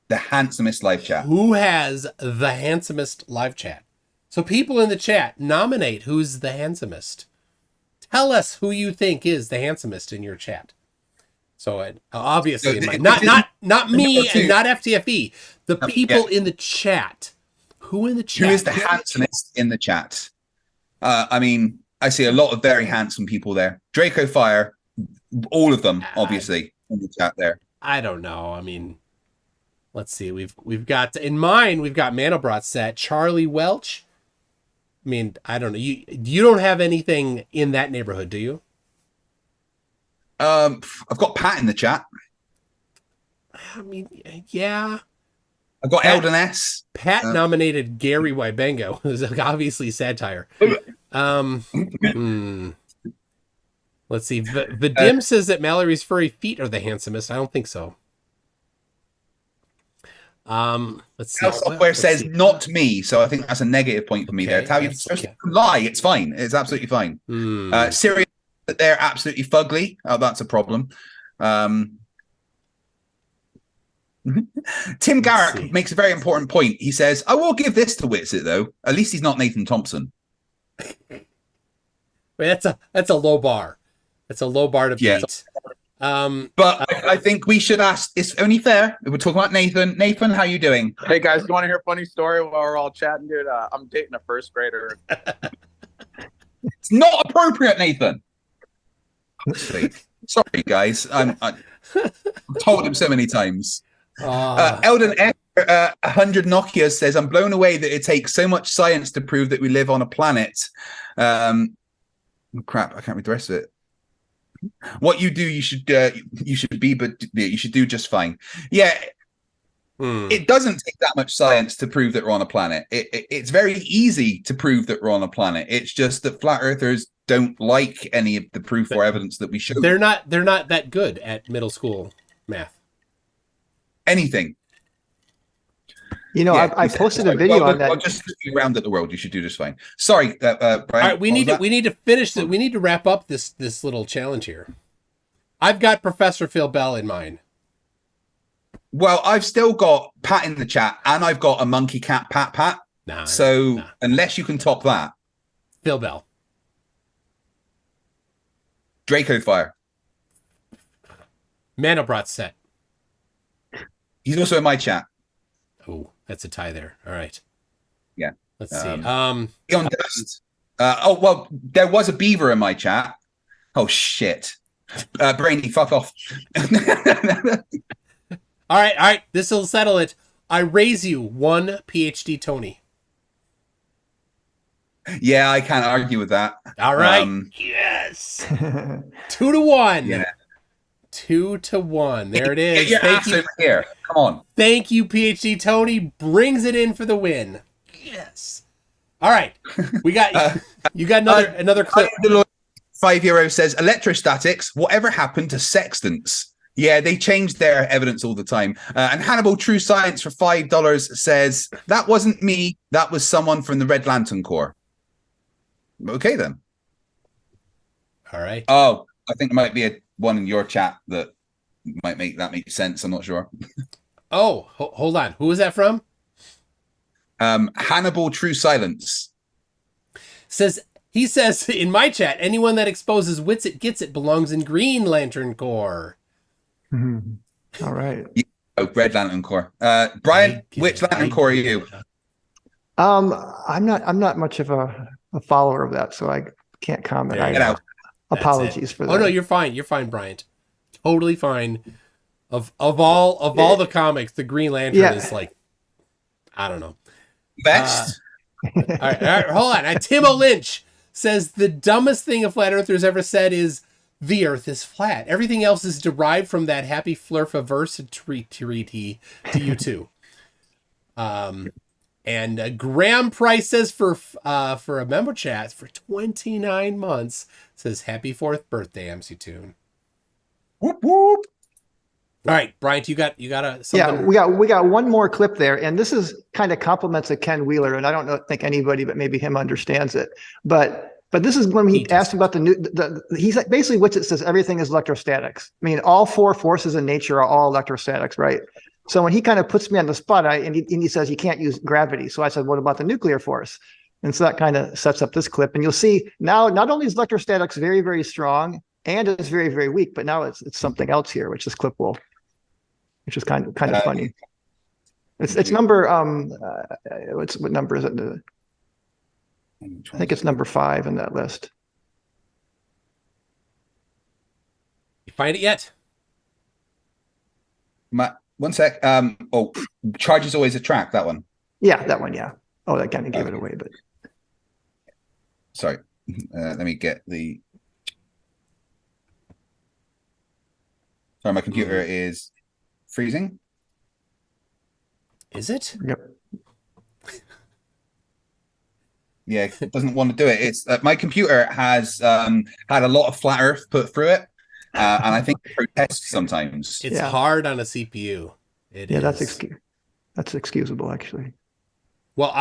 The handsomest live chat. Who has the handsomest live chat? So people in the chat, nominate who's the handsomest. Tell us who you think is the handsomest in your chat. So obviously, not me and not FTFE. The people in the chat. Who in the chat? Who is the handsomest in the chat? I mean, I see a lot of very handsome people there. Draco Fire, all of them, obviously, in the chat there. I don't know. I mean, let's see. We've got in mine. We've got Manobrot set. Charlie Welch. I mean, I don't know. You don't have anything in that neighborhood, do you? I've got Pat in the chat. I mean, yeah. I've got Eldon S. Pat nominated Gary Wybengo, who's obviously satire. Let's see. Vadim says that Mallory's furry feet are the handsomest. I don't think so. Let's see. Software Let's says see. not me, so I think that's a negative point for me there. Okay, Tell you that's supposed okay. to lie. It's fine. It's absolutely fine. Syria, they're absolutely fugly. Oh, that's a problem. Tim Garrick makes a very important point. He says, I will give this to Whitsitt, though. At least he's not Nathan Thompson. Wait, that's a low bar. That's a low bar to beat. But I think we should ask, it's only fair if we're talking about Nathan. Nathan, how you doing? Hey guys, you want to hear a funny story while we're all chatting, dude? I'm dating a first grader. It's not appropriate, Nathan. Sorry, guys. I've told him so many times. Eldon F. 100 Nokia says, I'm blown away that it takes so much science to prove that we live on a planet. Crap, I can't read the rest of it. What you do, you should be, but you should do just fine. Yeah, it doesn't take that much science to prove that we're on a planet. It's very easy to prove that we're on a planet. It's just that flat earthers don't like any of the proof or evidence that we show. They're not that good at middle school math. Anything. You know, Yeah, I posted a video on that. Well, just around at the world, you should do just fine. Sorry, Brian. All right, we need to finish it. We need to wrap up this little challenge here. I've got Professor Phil Bell in mind. Well, I've still got Pat in the chat, and I've got a monkey cat Pat. So unless you can top that, Phil Bell, Draco Fire, Manobrat set. He's also in my chat. Oh, that's a tie there. All right. Yeah. Let's see. Beyond Dust. Oh, well, there was a beaver in my chat. Oh, shit. Brainy, fuck off. All right. This will settle it. I raise you 1 PhD Tony. Yeah, I can't argue with that. All right. Yes. 2-1. Yeah. 2-1. There it is. Get your ass over here. Come on. Thank you, PhD Tony. Brings it in for the win. Yes. All right. We got you got another clip. 5 says electrostatics. Whatever happened to sextants? Yeah, they changed their evidence all the time. And Hannibal True Science for $5 says that wasn't me. That was someone from the Red Lantern Corps. Okay then. All right. Oh, I think there might be one in your chat that might make sense. I'm not sure. Oh, hold on. Who is that from? Hannibal True Silence He says in my chat, anyone that exposes Whitsitt gets it belongs in Green Lantern Corps. All right. Oh, Red Lantern Corps. Brian, which Lantern Corps are you? I'm not much of a follower of that, so I can't comment. Get out. Apologies for that. Oh no, you're fine. You're fine, Bryant. Totally fine. Of all the comics, the Green Lantern is like, I don't know. Best. All right, hold on. Timo Lynch says the dumbest thing a flat earther's ever said is the Earth is flat. Everything else is derived from that happy flurfaversity to you too. And Graham Price says for a memo chat for 29 months says happy 4th birthday, MC Toon. Whoop whoop. All right, Bryant, you got something? Yeah, we got one more clip there, and this is kind of compliments of Ken Wheeler, and I don't think anybody but maybe him understands it. But this is when he asked about he's like, basically Whitsitt says everything is electrostatics. I mean, all 4 forces in nature are all electrostatics, right? So when he kind of puts me on the spot, and he says you can't use gravity. So I said, what about the nuclear force? And so that kind of sets up this clip. And you'll see now, not only is electrostatics very, very strong and it's very, very weak, but now it's something else here, which this clip will, which is kind of funny. It's number, what number is it? I think it's number 5 in that list. You find it yet? One sec. Charges always attract, that one. Yeah, that one. Yeah. Oh, that kind of gave it away, but. Sorry. Let me get the. Sorry, my computer is freezing. Is it? Yep. Yeah, it doesn't want to do it. It's my computer has had a lot of flat Earth put through it, and I think it protests sometimes. It's hard on a CPU. It is. That's That's excusable, actually. Well,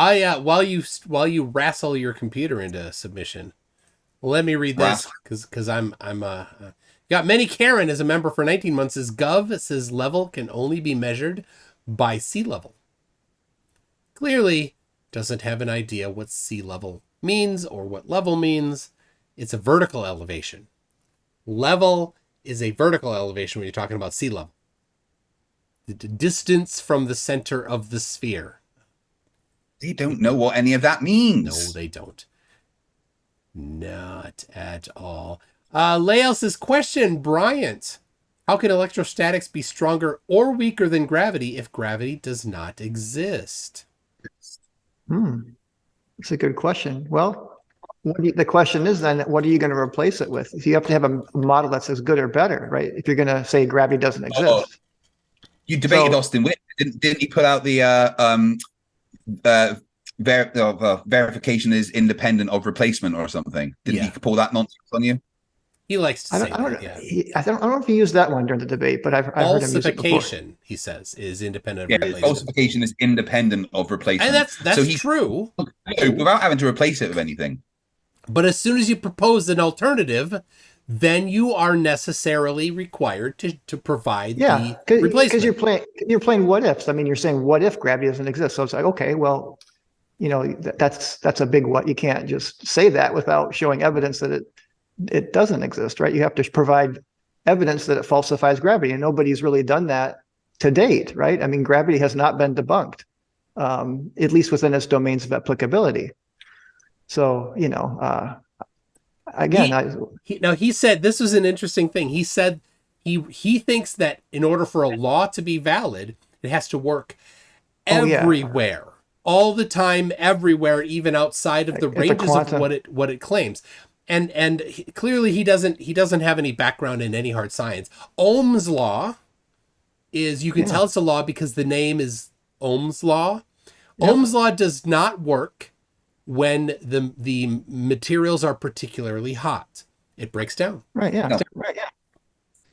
while you wrestle your computer into submission, let me read this because I'm got many Karen as a member for 19 months. Says Gov says level can only be measured by sea level. Clearly doesn't have an idea what sea level means or what level means. It's a vertical elevation. Level is a vertical elevation when you're talking about sea level. The distance from the center of the sphere. They don't know what any of that means. No, they don't. Not at all. Lael says, question, Bryant. How can electrostatics be stronger or weaker than gravity if gravity does not exist? That's a good question. Well, the question is then, what are you going to replace it with? So you have to have a model that's as good or better, right? If you're going to say gravity doesn't exist. You debated Austin Witt. Didn't he put out the verification is independent of replacement or something? Didn't he pull that nonsense on you? He likes to say that. I don't know if he used that one during the debate, but I've heard him use it before. Falsification, he says, is independent of replacement. Falsification is independent of replacement. And that's true. Without having to replace it with anything. But as soon as you propose an alternative, then you are necessarily required to provide the replacement. Because you're playing what ifs. I mean, you're saying what if gravity doesn't exist? So it's like, okay, well, that's a big what. You can't just say that without showing evidence that it doesn't exist, right? You have to provide evidence that it falsifies gravity, and nobody's really done that to date, right? I mean, gravity has not been debunked, at least within its domains of applicability. So, again, he said this was an interesting thing. He said he thinks that in order for a law to be valid, it has to work everywhere, all the time, everywhere, even outside of the ranges of what it claims. And clearly he doesn't have any background in any hard science. Ohm's law is, you can tell it's a law because the name is Ohm's law. Yep. Ohm's law does not work when the materials are particularly hot. It breaks down. Right. Yeah. No. Right. Yeah.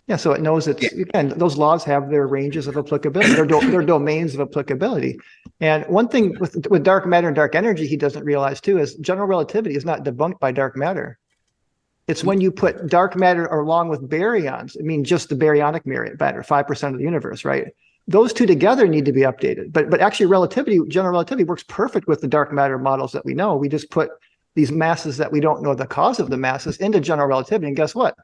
Yeah. So it knows it's again, those laws have their ranges of applicability, their domains of applicability. And one thing with dark matter and dark energy, he doesn't realize too, is general relativity is not debunked by dark matter. It's when you put dark matter along with baryons. I mean, just the baryonic matter, 5% of the universe, right? Those two together need to be updated. But actually general relativity works perfect with the dark matter models that we know. We just put these masses that we don't know the cause of the masses into general relativity. And guess what?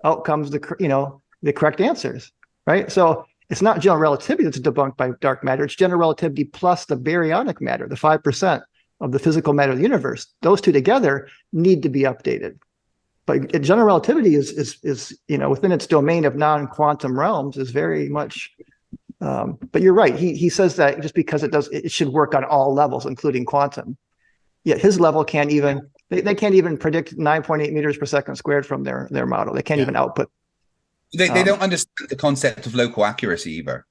Out comes the correct answers, right? So it's not general relativity that's debunked by dark matter. It's general relativity plus the baryonic matter, the 5% of the physical matter of the universe. Those two together need to be updated. But general relativity is within its domain of non-quantum realms is very much. But you're right. He says that just because it should work on all levels, including quantum. Yet his level can't even. They can't even predict 9.8 meters per second squared from their model. They can't even output. They don't understand the concept of local accuracy either.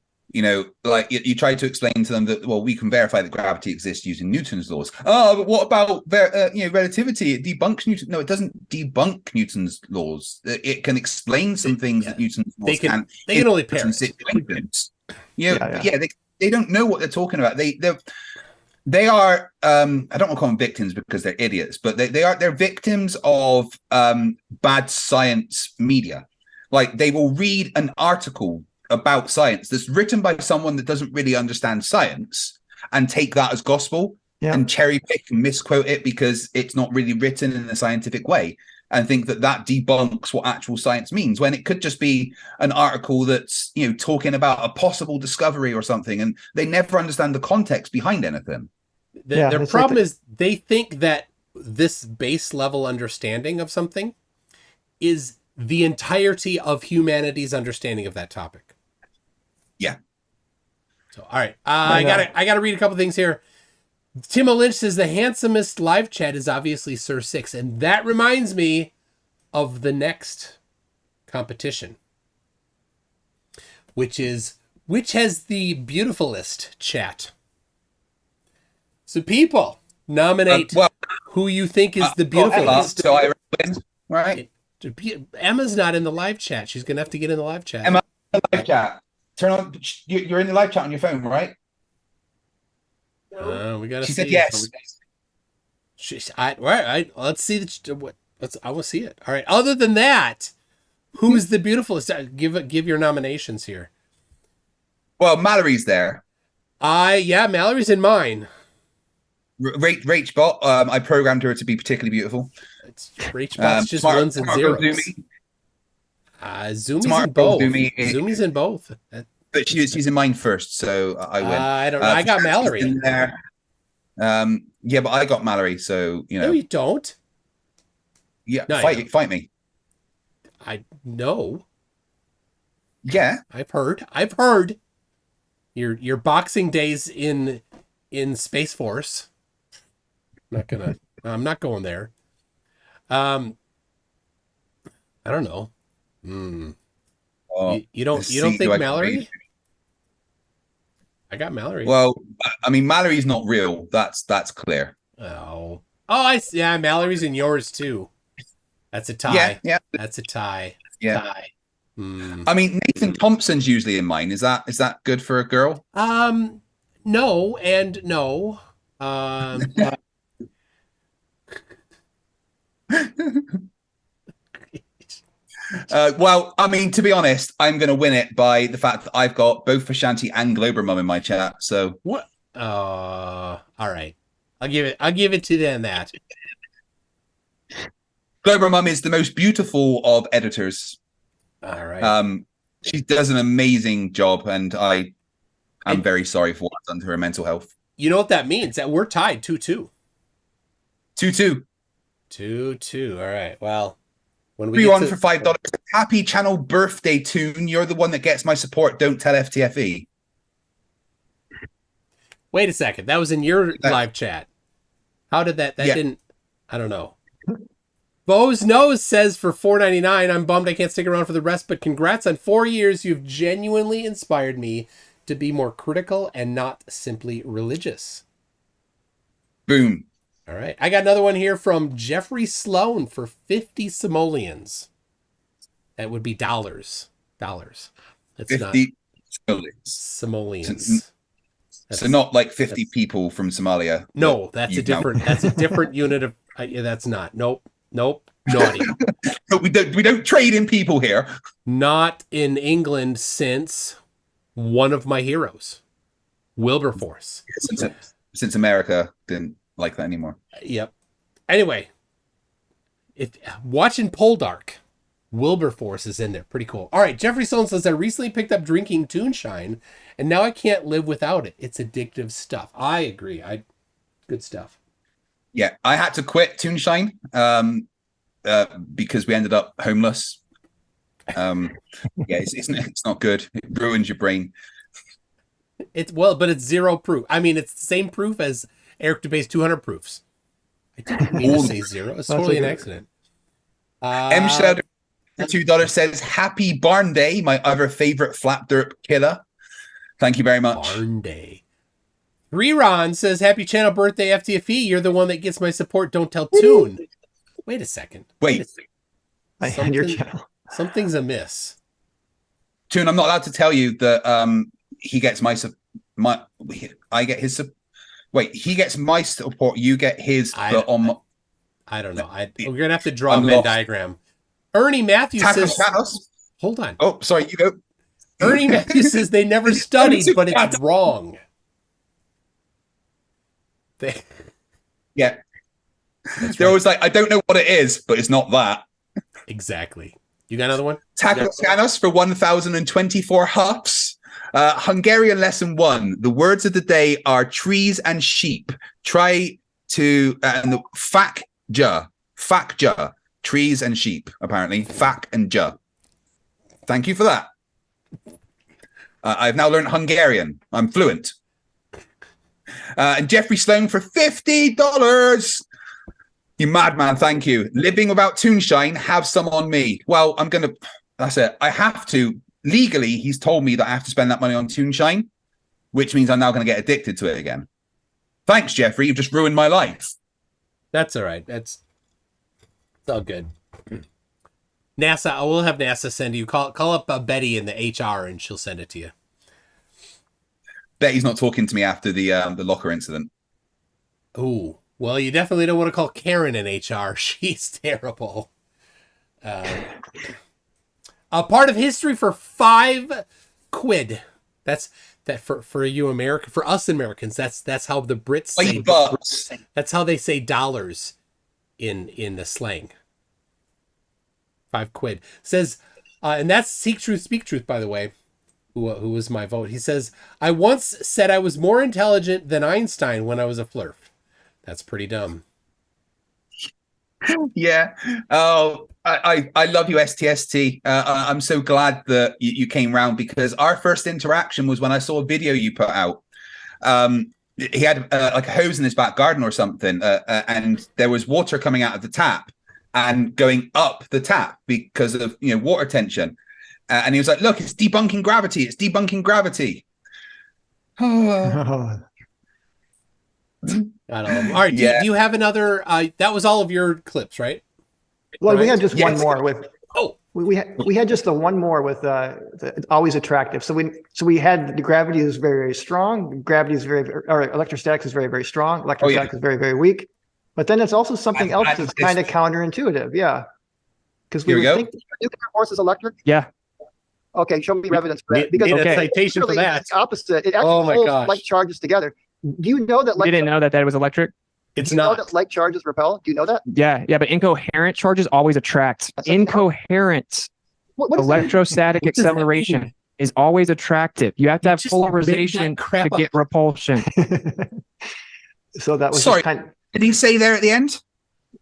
Like you try to explain to them that, well, we can verify that gravity exists using Newton's laws. Oh, but what about relativity? It debunks Newton. No, it doesn't debunk Newton's laws. It can explain some things that Newton's laws can. They can only pair situations. They don't know what they're talking about. They are I don't want to call them victims because they're idiots, but they're victims of bad science media. Like they will read an article about science that's written by someone that doesn't really understand science and take that as gospel and cherry pick and misquote it because it's not really written in a scientific way and think that debunks what actual science means, when it could just be an article that's talking about a possible discovery or something, and they never understand the context behind anything. Their problem is they think that this base level understanding of something is the entirety of humanity's understanding of that topic. Yeah. So, all right. I gotta read a couple things here. Timo Lynch says the handsomest live chat is obviously Sir Six, and that reminds me of the next competition, which has the beautifulest chat. So people nominate who you think is the beautifulest. So I win, right? Emma's not in the live chat. She's gonna have to get in the live chat. Emma, live chat. Turn on. You're in the live chat on your phone, right? We gotta She see. said yes. Let's see I will see it. All right. Other than that, who's the beautifulest? Give your nominations here. Well, Mallory's there. Mallory's in mine. Rachbot, I programmed her to be particularly beautiful. Rachbot's just ones and zeros. Zoomies in both. Zoomies in both. But she's in mine first, so I win. I don't know. I got Mallory in there. Yeah, but I got Mallory, so you know. No, you don't. Yeah, no, fight me. I know. Yeah, I've heard. Your boxing days in Space Force. I'm not going there. I don't know. You don't think Mallory? I got Mallory. Well, I mean, Mallory's not real. That's clear. I see. Yeah, Mallory's in yours too. That's a tie. Yeah. That's a tie. Yeah. Tie. I mean, Nathan Thompson's usually in mine. Is that good for a girl? No and no. Well, I mean, to be honest, I'm going to win it by the fact that I've got both Fashanti and Globermum in my chat. So what? All right, I'll give it to them. That Globermum is the most beautiful of editors. All right. She does an amazing job, and I'm very sorry for what's done to her mental health. You know what that means? That we're tied 2-2. 2-2. 2-2. All right. Well, when we get for $5. Happy channel birthday tune. You're the one that gets my support. Don't tell FTFE. Wait a second. That was in your live chat. How did that didn't? I don't know. Bo's Nose says for $4.99, I'm bummed I can't stick around for the rest, but congrats on 4 years. You've genuinely inspired me to be more critical and not simply religious. Boom. All right. I got another one here from Jeffrey Sloan for 50 simoleons. That would be dollars. That's 50 simoleons. So not like 50 people from Somalia. No, that's a different unit of that's not. Nope. Naughty. No, we don't trade in people here. Not in England since one of my heroes, Wilberforce. Since America didn't like that anymore. Yep. Anyway, watching Poldark, Wilberforce is in there. Pretty cool. All right, Jeffrey Sloan says, I recently picked up drinking Toonshine, and now I can't live without it. It's addictive stuff. I agree. Good stuff. Yeah, I had to quit Toonshine because we ended up homeless. It's not good. It ruins your brain. But it's zero proof. I mean, it's the same proof as Eric Dubay's 200 proofs. I didn't mean to say zero. It's totally an accident. M. Shredder for $2 says, Happy Barn Day, my other favorite flap derp killer. Thank you very much. Barn Day. Reron says, Happy channel birthday, FTFE. You're the one that gets my support. Don't tell Toon. Wait a second. Wait. I had your channel. Something's amiss. Toon, I'm not allowed to tell you that he gets I get his he gets my support, you get his. I don't know. We're going to have to draw a Venn diagram. Ernie Matthews says... Hold on. Oh, sorry, you go. Ernie Matthews says they never studied, but it's wrong. Yeah. They're always like, I don't know what it is, but it's not that. Exactly. You got another one? Takos for 1,024 huffs. Hungarian lesson 1. The words of the day are trees and sheep. Try to and the fakja. Trees and sheep, apparently. Fak and ja. Thank you for that. I've now learned Hungarian. I'm fluent. And Jeffrey Sloan for $50. You madman, thank you. Living without Toonshine, have some on me. Well, that's it. I have to. Legally, he's told me that I have to spend that money on Toonshine, which means I'm now going to get addicted to it again. Thanks, Jeffrey. You've just ruined my life. That's all right. It's all good. NASA, I will have NASA send you. Call up Betty in the HR and she'll send it to you. bet he's not talking to me after the locker incident. Oh, well, you definitely don't want to call Karen in HR. She's terrible. A part of history for £5. That's for you America, for us Americans. That's how the Brits say. $5. That's how they say dollars in the slang. £5 says, and that's Seek Truth, Speak Truth, by the way. Who was my vote? He says, I once said I was more intelligent than Einstein when I was a flerf. That's pretty dumb. Yeah. Oh, I love you, STST. I'm so glad that you came round, because our first interaction was when I saw a video you put out. He had like a hose in his back garden or something, and there was water coming out of the tap and going up the tap because of water tension. And he was like, "Look, it's debunking gravity. It's debunking gravity." Oh. I don't know. All right. Yeah. Do you have another? That was all of your clips, right? Well, we Right? had just one more with. Oh, We had just the one more with always attractive. So we had the gravity is very, very strong. Gravity is or electrostatics is very, very strong. Electrostatics is very, very weak. But then it's also something else that's kind of counterintuitive. Yeah. Because we would think nuclear force is electric. Yeah. Okay, show me evidence for that. Because need a citation for that. It's opposite. It actually Oh my pulls gosh. like charges together. Do you know that You didn't know that was electric? it's do you know not. that like charges repel? Do you know that? Yeah, but incoherent charges always attract. That's something else. Incoherent What is that? electrostatic What does that acceleration mean? is always attractive. You have to have just made polarization that crap to get repulsion. So that was Sorry. just kind Did he say there at the end?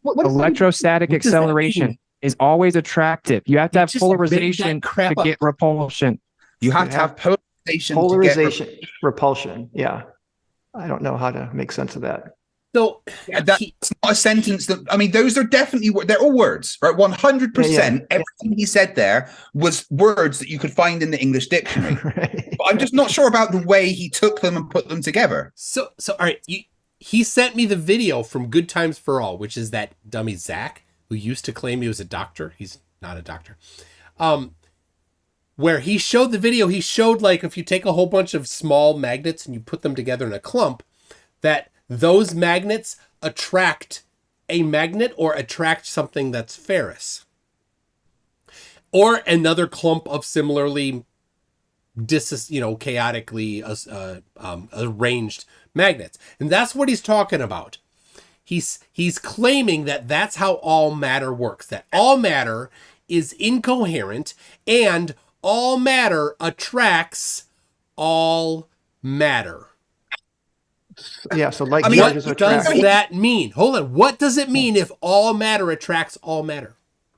what is that? Electrostatic What does that acceleration mean? is always attractive. You have to have just made that polarization crap to up. get repulsion. You have You to have polarization. Polarization, repulsion. Yeah. I don't know how to make sense of that. So That's not a sentence that, I mean, those are definitely, they're all words, right? 100%. Yeah. Everything he said there was words that you could find in the English dictionary. Right. But I'm just not sure about the way he took them and put them together. So all right. He sent me the video from Good Times for All, which is that dummy Zach who used to claim he was a doctor. He's not a doctor. Where he showed the video, he showed like if you take a whole bunch of small magnets and you put them together in a clump, that those magnets attract a magnet or attract something that's ferrous. Or another clump of similarly chaotically arranged magnets. And that's what he's talking about. He's claiming that that's how all matter works, that all matter is incoherent and all matter attracts all matter. Yeah. So like I mean, charges What attract. does that mean? Hold on. What does it mean if all matter attracts all matter?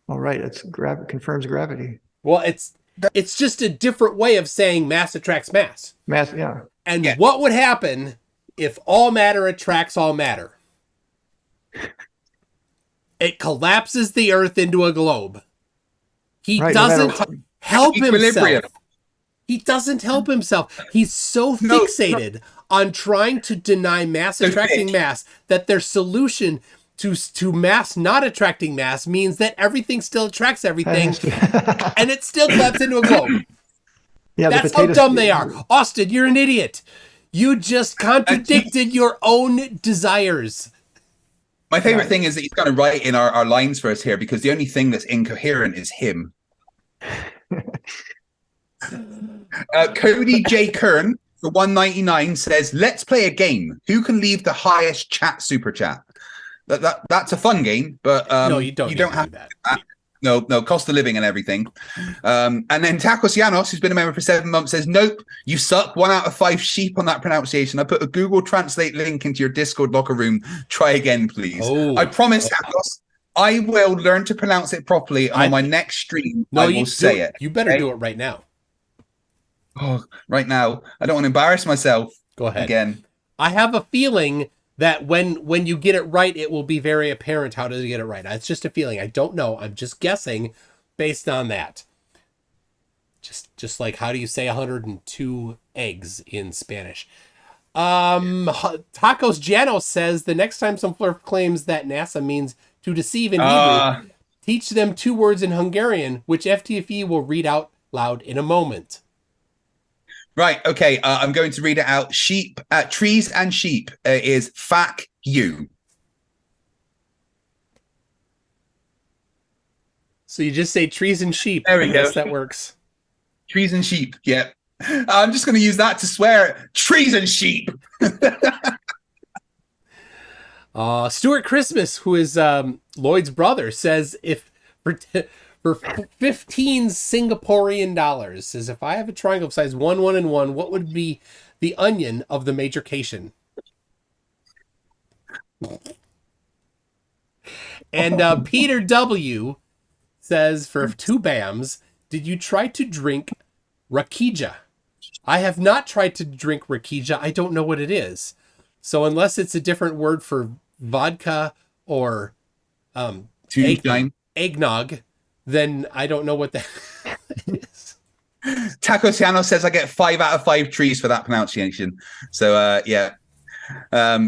All right. It's confirms gravity. Well, it's just a different way of saying mass attracts mass. Mass. Yeah. And what would happen if all matter attracts all matter? It collapses the Earth into a globe. He Right, doesn't help Equilibrium. himself. He doesn't help himself. He's so fixated on trying to deny mass attracting mass that their solution to mass not attracting mass means that everything still attracts everything and it still collapses into a globe. Yeah. That's how dumb they are. Austin, you're an idiot. You just contradicted your own desires. My favorite thing is that he's going to write in our lines for us here, because the only thing that's incoherent is him. Cody J. Kern for 199 says, "Let's play a game. Who can leave the highest chat super chat?" That's a fun game, but No, you don't. You don't need to have do that. no cost of living and everything. And then Tacos Llanos, who's been a member for 7 months, says, "Nope, you suck. 1 out of 5 sheep on that pronunciation. I put a Google Translate link into your Discord locker room. Try again, please." Oh. I promise, Tacos, I will learn to pronounce it properly. And on my next stream, I will say it. You better do it right now. Oh, right now, I don't want to embarrass myself. Go ahead. Again. I have a feeling that when you get it right, it will be very apparent how to get it right. It's just a feeling. I don't know. I'm just guessing based on that. Just like, how do you say 102 eggs in Spanish? Tacos Jano says the next time some flerf claims that NASA means to deceive in Hebrew, teach them 2 words in Hungarian, which FTFE will read out loud in a moment. Right. Okay. I'm going to read it out. Sheep, trees and sheep is fuck you. So you just say trees and sheep. There we I go. guess that works. Trees and sheep. Yeah. I'm just going to use that to swear. Trees and sheep. Stuart Christmas, who is Lloyd's brother, says if for 15 Singaporean dollars, says if I have a triangle of size 1, 1, and 1, what would be the onion of the majorcation? And Peter W says for 2 BAMs, did you try to drink Rakija? I have not tried to drink Rakija. I don't know what it is. So unless it's a different word for vodka or eggnog, then I don't know what that is. Taco Ciano says I get 5 out of 5 trees for that pronunciation. So yeah.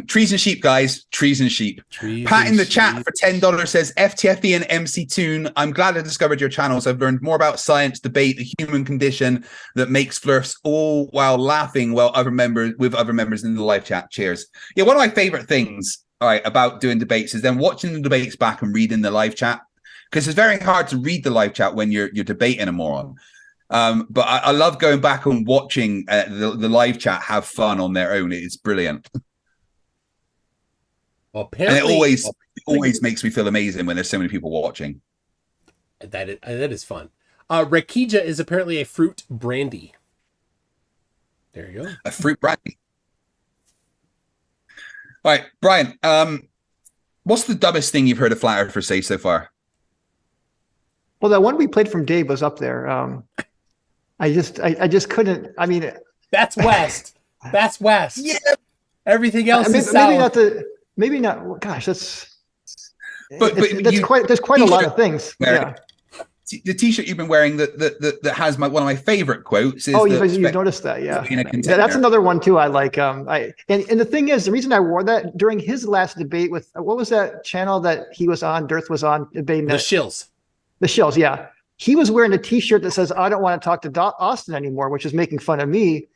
Trees and sheep, guys. Trees and sheep. Pat in the chat for $10 says FTFE and MC Toon. I'm glad I discovered your channels. I've learned more about science, debate, the human condition that makes flerfs, all while laughing with other members in the live chat. Cheers. Yeah, one of my favorite things, all right, about doing debates is then watching the debates back and reading the live chat, because it's very hard to read the live chat when you're debating a moron. But I love going back and watching the live chat have fun on their own. It's brilliant. Well, and it always makes me feel amazing when there's so many people watching. That is fun. Rakija is apparently a fruit brandy. There you go. A fruit brandy. All right, Brian. What's the dumbest thing you've heard a flat earther say so far? Well, that one we played from Dave was up there. I just couldn't. I mean, that's West. That's West. Yeah. Everything else is South. Maybe not. Gosh, there's quite a lot of things. Yeah. The T-shirt you've been wearing that has one of my favorite quotes. Is you've noticed that, yeah. That's another one too. I like. And the thing is, the reason I wore that during his last debate with what was that channel that he was on? Dearth was on debating the Shills. The Shills, yeah. He was wearing a T-shirt that says, "I don't want to talk to Austin anymore," which is making fun of me,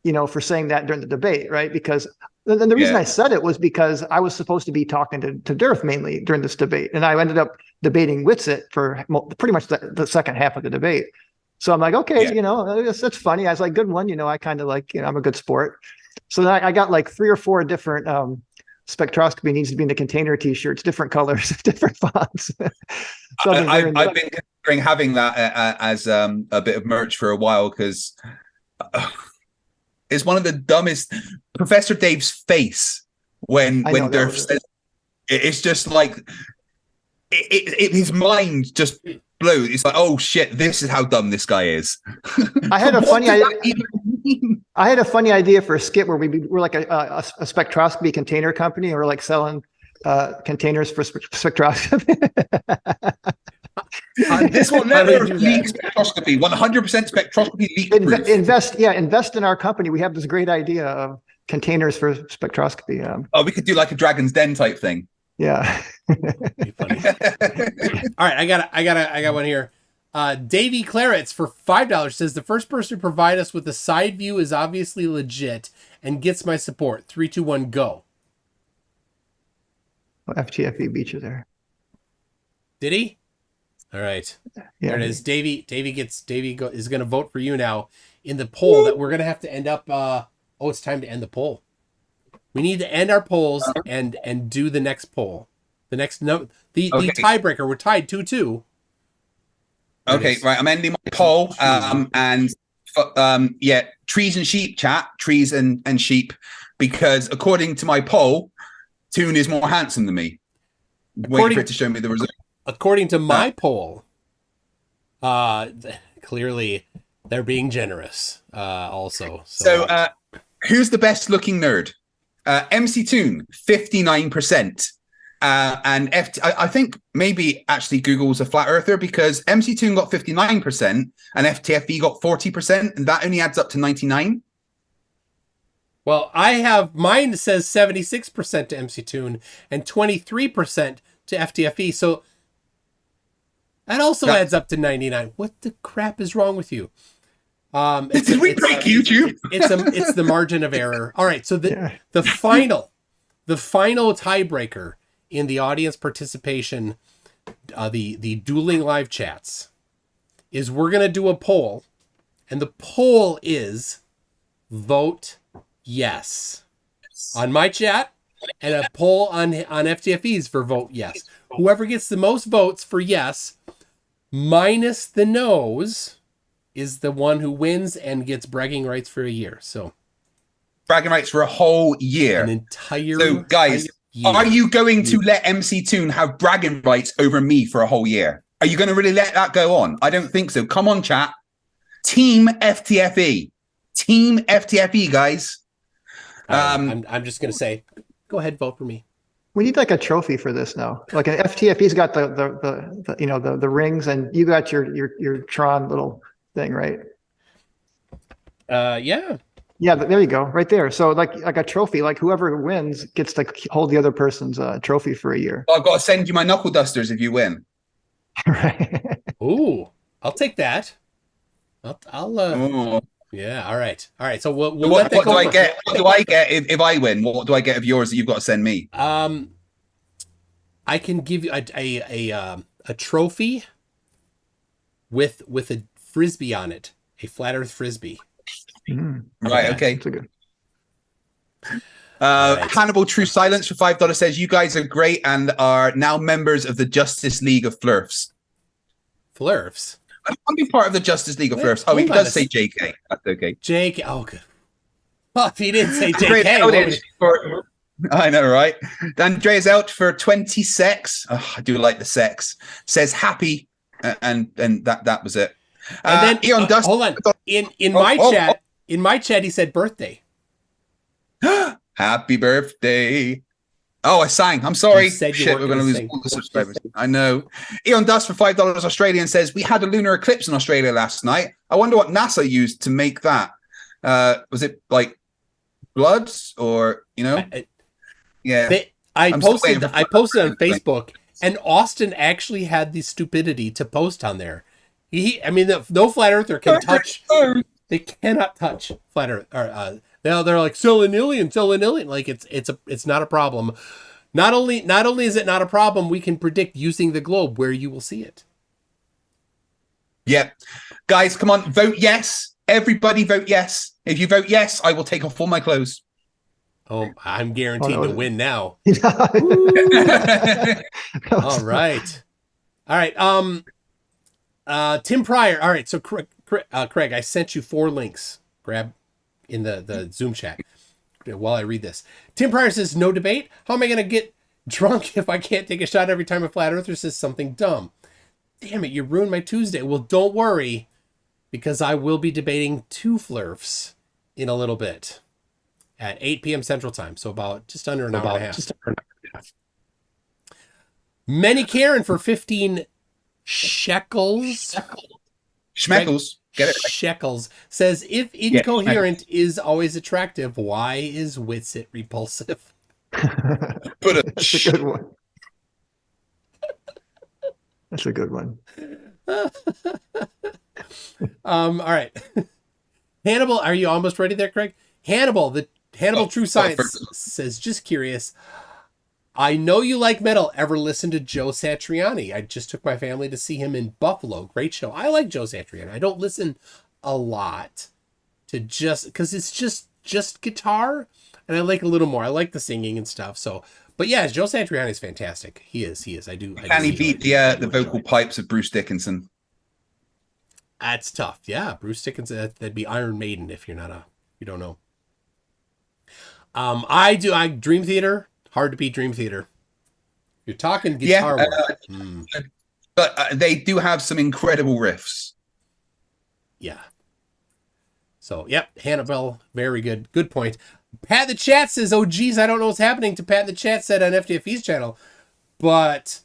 for saying that during the debate, right? Because the reason I said it was because I was supposed to be talking to Dearth mainly during this debate, and I ended up debating Witsit for pretty much the second half of the debate. So I'm like, okay, that's funny. I was like, good one. I kind of like, I'm a good sport. So then I got like 3 or 4 different spectroscopy needs to be in the container T-shirts, different colors, different fonts. So I've been considering having that as a bit of merch for a while, because it's one of the dumbest. Professor Dave's face when Durf says it's just like his mind just blew. It's like, oh shit, this is how dumb this guy is. I had a funny idea. I had a funny idea for a skit where we're like a spectroscopy container company, and we're like selling containers for spectroscopy. This will never leak spectroscopy. 100% spectroscopy leak proof. Invest in our company. We have this great idea of containers for spectroscopy. We could do like a Dragon's Den type thing. Yeah. Be funny. All right, I got one here. Davey Clarets for $5 says the first person to provide us with a side view is obviously legit and gets my support. 3, 2, 1, go. FTFE beat you there. Did he? All right. Yeah, there it is. Davey is going to vote for you now in the poll that we're going to have to end up. It's time to end the poll. We need to end our polls and do the next poll. The next the tiebreaker. We're tied 2-2. Okay, right. I'm ending my poll. Trees and sheep chat. Trees and sheep, because according to my poll, Toon is more handsome than me. Wait for it to show me the result. According to my poll, clearly they're being generous. Also, so who's the best looking nerd? MC Toon, 59%. And I think maybe actually Google's a flat earther, because MC Toon got 59% and FTFE got 40%, and that only adds up to 99. Well, I have mine says 76% to MC Toon and 23% to FTFE. So that also adds up to 99. What the crap is wrong with you? Did we break YouTube? It's the margin of error. All right, so the final tiebreaker in the audience participation, the dueling live chats, is we're gonna do a poll, and the poll is vote yes on my chat, and a poll on FTFE's for vote yes. Whoever gets the most votes for yes, minus the no's, is the one who wins and gets bragging rights for a year. So bragging rights for a whole year. An entire So guys, year. Are you going to let MC Toon have bragging rights over me for a whole year? Are you going to really let that go on? I don't think so. Come on, chat. Team FTFE. Team FTFE, guys. I'm just going to say, go ahead, vote for me. We need like a trophy for this now. Like an FTFE's got the rings, and you got your Tron little thing, right? Yeah. Yeah, there you go, right there. So like a trophy, like whoever wins gets to hold the other person's trophy for a year. Well, I've got to send you my knuckle dusters if you win. Right. Ooh, I'll take that. I'll yeah. All right. So we'll let that go. What do I get if I win? What do I get of yours that you've got to send me? I can give you a trophy with a frisbee on it, a flat Earth frisbee. Right. Okay. That's a good. Right. Hannibal True Silence for $5 says you guys are great and are now members of the Justice League of Flerfs. Flerfs. I want to be part of the Justice League of Flerfs. Oh, he does say JK. That's okay. JK. Oh, good. Well, if he didn't say JK, I know, right? Andrea's out for 20 secs. Oh, I do like the sex. Says happy, and that was it. And then Eon Dust. Hold on. In my chat, he said birthday. Happy birthday. Oh, I sang. I'm sorry. Shit, we're going to lose all the subscribers. I know. Eon Dust for $5 Australian says, we had a lunar eclipse in Australia last night. I wonder what NASA used to make that. Was it like blood or, yeah. I posted on Facebook, and Austin actually had the stupidity to post on there. No flat earther can touch. They cannot touch flat earth. They're like selenium. Like it's not a problem. Not only is it not a problem, we can predict using the globe where you will see it. Yep. Guys, come on, vote yes. Everybody vote yes. If you vote yes, I will take off all my clothes. Oh, I'm guaranteed to win now. All right. Tim Pryor. All right. So Craig, I sent you 4 links. Grab in the Zoom chat while I read this. Tim Pryor says, no debate. How am I going to get drunk if I can't take a shot every time a flat earther says something dumb? Damn it. You ruined my Tuesday. Well, don't worry, because I will be debating 2 flerfs in a little bit at 8 p.m. Central Time. So about just under an hour and a half. Many Karen for 15 shekels. Schmeckles. Get it? Shekels says, if incoherent is always attractive, why is Witsit repulsive? That's a good one. That's a good one. All right. Hannibal, are you almost ready there, Craig? Hannibal True Science says, just curious. I know you like metal. Ever listen to Joe Satriani? I just took my family to see him in Buffalo. Great show. I like Joe Satriani. I don't listen a lot to because it's just guitar, and I like a little more. I like the singing and stuff. So, but yeah, Joe Satriani is fantastic. He is. Can he beat the vocal pipes of Bruce Dickinson? That's tough. Yeah, Bruce Dickinson. That'd be Iron Maiden if you don't know. I Dream Theater. Hard to beat Dream Theater. You're talking guitar work. But they do have some incredible riffs. Yeah. So, yep, Hannibal, very good. Good point. Pat the Chat says, oh, geez, I don't know what's happening to Pat the Chat said on FTFE's channel. But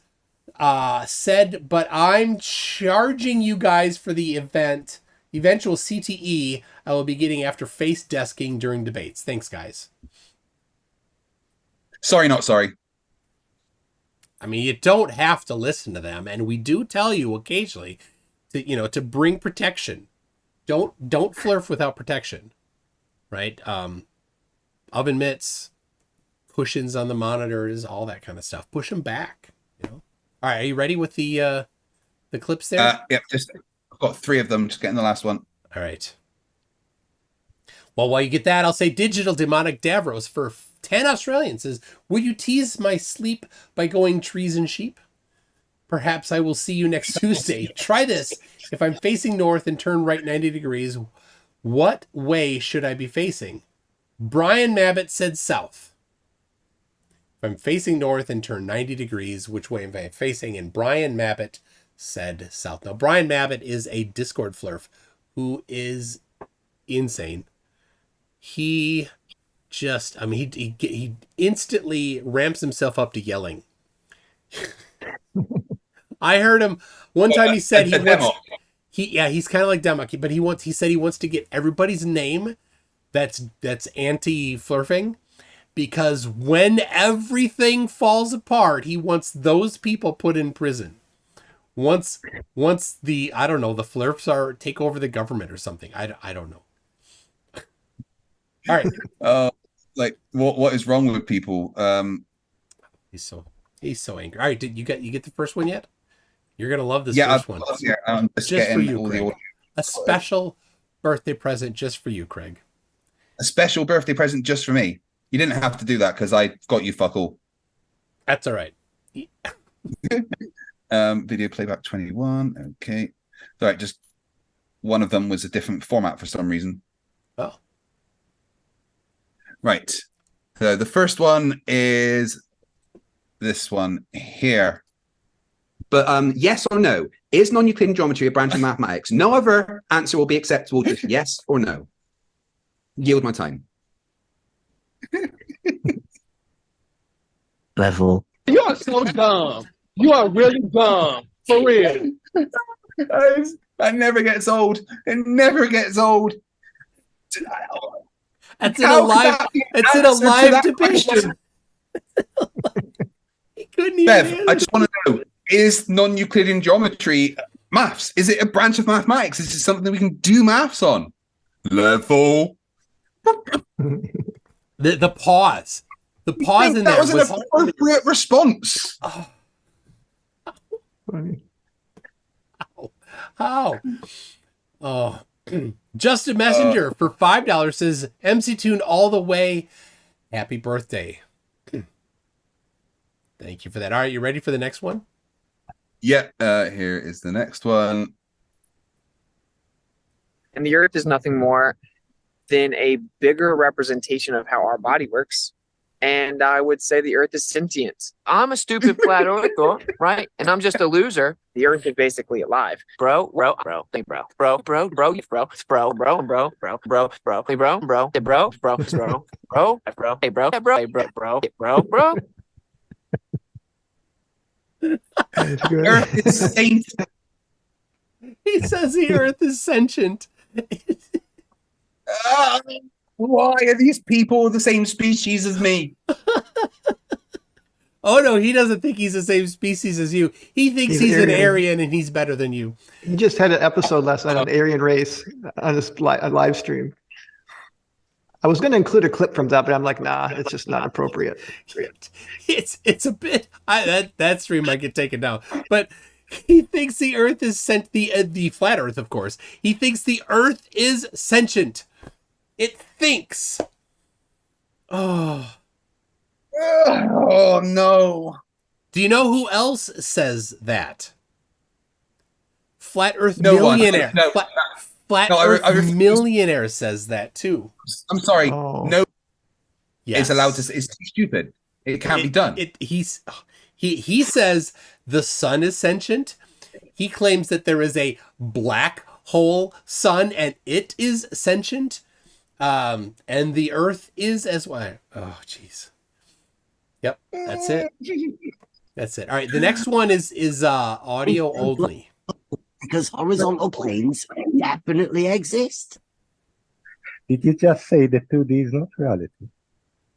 I'm charging you guys for the eventual CTE I will be getting after face desking during debates. Thanks, guys. Sorry, not sorry. I mean, you don't have to listen to them, and we do tell you occasionally to bring protection. don't flerf without protection, right? Oven mitts, cushions on the monitors, all that kind of stuff. Push them back. You know. All right, are you ready with the clips there? Yep, I've got 3 of them. Just getting the last one. All right. Well, while you get that, I'll say Digital Demonic Davros for 10 Australian says, "Will you tease my sleep by going trees and sheep? Perhaps I will see you next Tuesday. Try this. If I'm facing north and turn right 90 degrees, what way should I be facing?" Brian Mabbott said south. If I'm facing north and turn 90 degrees, which way am I facing? And Brian Mabbott said south. Now, Brian Mabbott is a Discord flerf who is insane. He just, I mean, he instantly ramps himself up to yelling. I heard him one time. He said he wants, he's kind of like Debunking, but he said he wants to get everybody's name that's anti-flerfing, because when everything falls apart, he wants those people put in prison. Once the, I don't know, the flerfs take over the government or something. I don't know. All right. Like what is wrong with people? He's so angry. All right, did you get the first one yet? You're gonna love this first one. I'm just for you, Craig. A special birthday present just for you, Craig. A special birthday present just for me. You didn't have to do that because I got you fuck all. That's all right. Video playback 21. Okay. All right, just one of them was a different format for some reason. Oh. Right. So the first one is this one here. But yes or no? Is non-Euclidean geometry a branch of mathematics? No other answer will be acceptable. Just yes or no. Yield my time. Level. You are so dumb. You are really dumb. For real. That never gets old. It never gets old. It's in a live debate. He couldn't even Bev, I just want to know, is non-Euclidean geometry maths? Is it a branch of mathematics? Is it something we can do maths on? Level. The pause. The pause in that there was an appropriate response. Oh. How? Oh. Justin Messenger for $5 says MC Tune all the way. Happy birthday. Thank you for that. All right, you ready for the next one? Yeah, here is the next one. And the Earth is nothing more than a bigger representation of how our body works. And I would say the Earth is sentient. I'm a stupid flat earther, right? And I'm just a loser. The Earth is basically alive. Bro, hey, bro, hey, bro, Earth is saint. He says the Earth is sentient. Why are these people the same species as me? Oh no, he doesn't think he's the same species as you. He thinks he's an Aryan and he's better than you. He just had an episode last night on Aryan race on this live stream. I was going to include a clip from that, but I'm like, nah, it's just not appropriate. It's a bit. That stream might get taken down, but he thinks the Earth is the flat Earth, of course. He thinks the Earth is sentient. It thinks. Oh no. Do you know who else says that? Flat Earth millionaire. Flat Earth millionaire says that too. I'm sorry. No. Yes. It's allowed to. It's too stupid. It can't be done. He says the sun is sentient. He claims that there is a black hole sun and it is sentient. And the Earth is as well. Oh, jeez. Yep, that's it. That's it. All right, the next one is audio only. Because horizontal planes definitely exist. Did you just say that 2D is not reality?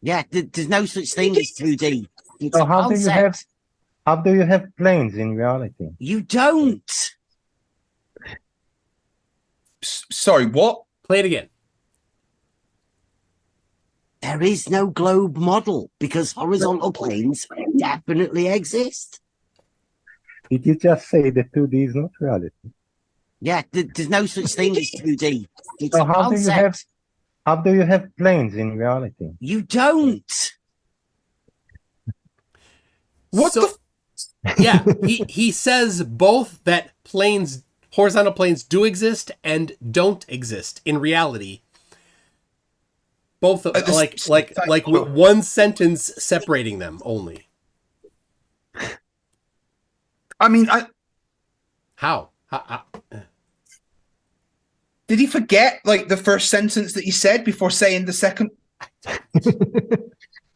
Yeah, there's no such thing as 2D. It's so a how concept. do you have planes in reality? You don't. Sorry, what? Play it again. There is no globe model because horizontal planes definitely exist. Did you just say the 2D is not reality? Yeah, there's no such thing as 2D. It's So a concept. how do you have planes in reality? You don't. What So, yeah, he says both that horizontal planes do exist and don't exist in reality. Both like with one sentence separating them only. I mean, How? Did he forget like the first sentence that he said before saying the second?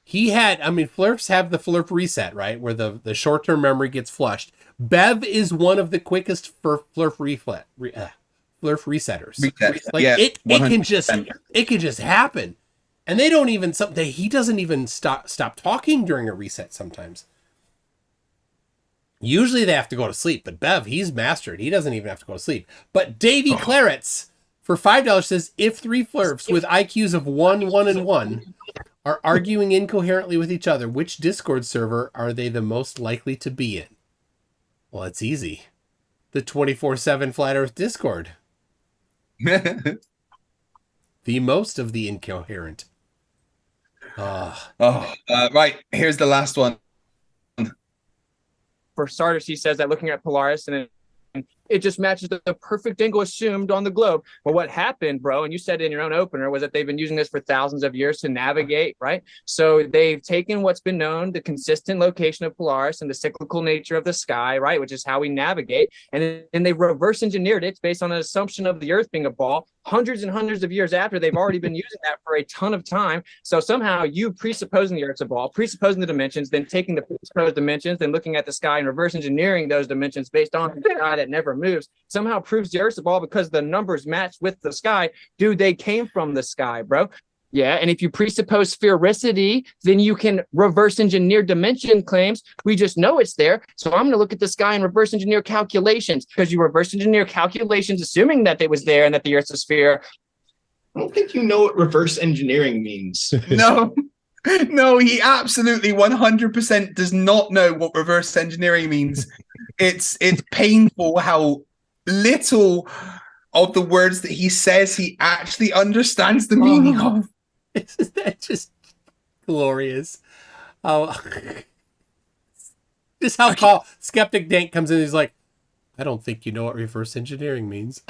He had, I mean, flerfs have the flerf reset, right? Where the short-term memory gets flushed. Bev is one of the quickest for flerf resetters. Like yeah, it can just happen. And they don't even, he doesn't even stop talking during a reset sometimes. Usually they have to go to sleep, but Bev, he's mastered. He doesn't even have to go to sleep. But Davey Clarets for $5 says, if three flerfs with IQs of 1, 1, and 1 are arguing incoherently with each other, which Discord server are they the most likely to be in? Well, it's easy. The 24/7 Flat Earth Discord. The most of the incoherent. Right. Here's the last one. For starters, he says that looking at Polaris and it just matches the perfect angle assumed on the globe. Well, what happened, bro, and you said in your own opener, was that they've been using this for thousands of years to navigate, right? So they've taken what's been known, the consistent location of Polaris and the cyclical nature of the sky, right, which is how we navigate, and they've reverse engineered it based on an assumption of the Earth being a ball hundreds and hundreds of years after they've already been using that for a ton of time. So somehow you presupposing the Earth's a ball, presupposing the dimensions, then taking the presupposed dimensions, then looking at the sky and reverse engineering those dimensions based on the sky that never moves, somehow proves the Earth's a ball because the numbers match with the sky. Dude, they came from the sky, bro. Yeah, and if you presuppose sphericity, then you can reverse engineer dimension claims. We just know it's there. So I'm going to look at the sky and reverse engineer calculations, because you reverse engineer calculations assuming that it was there and that the Earth's a sphere. I don't think you know what reverse engineering means. No, he absolutely 100% does not know what reverse engineering means. It's painful how little of the words that he says he actually understands the meaning of. Isn't that just glorious? Just how Skeptic Dank comes in, he's like, I don't think you know what reverse engineering means.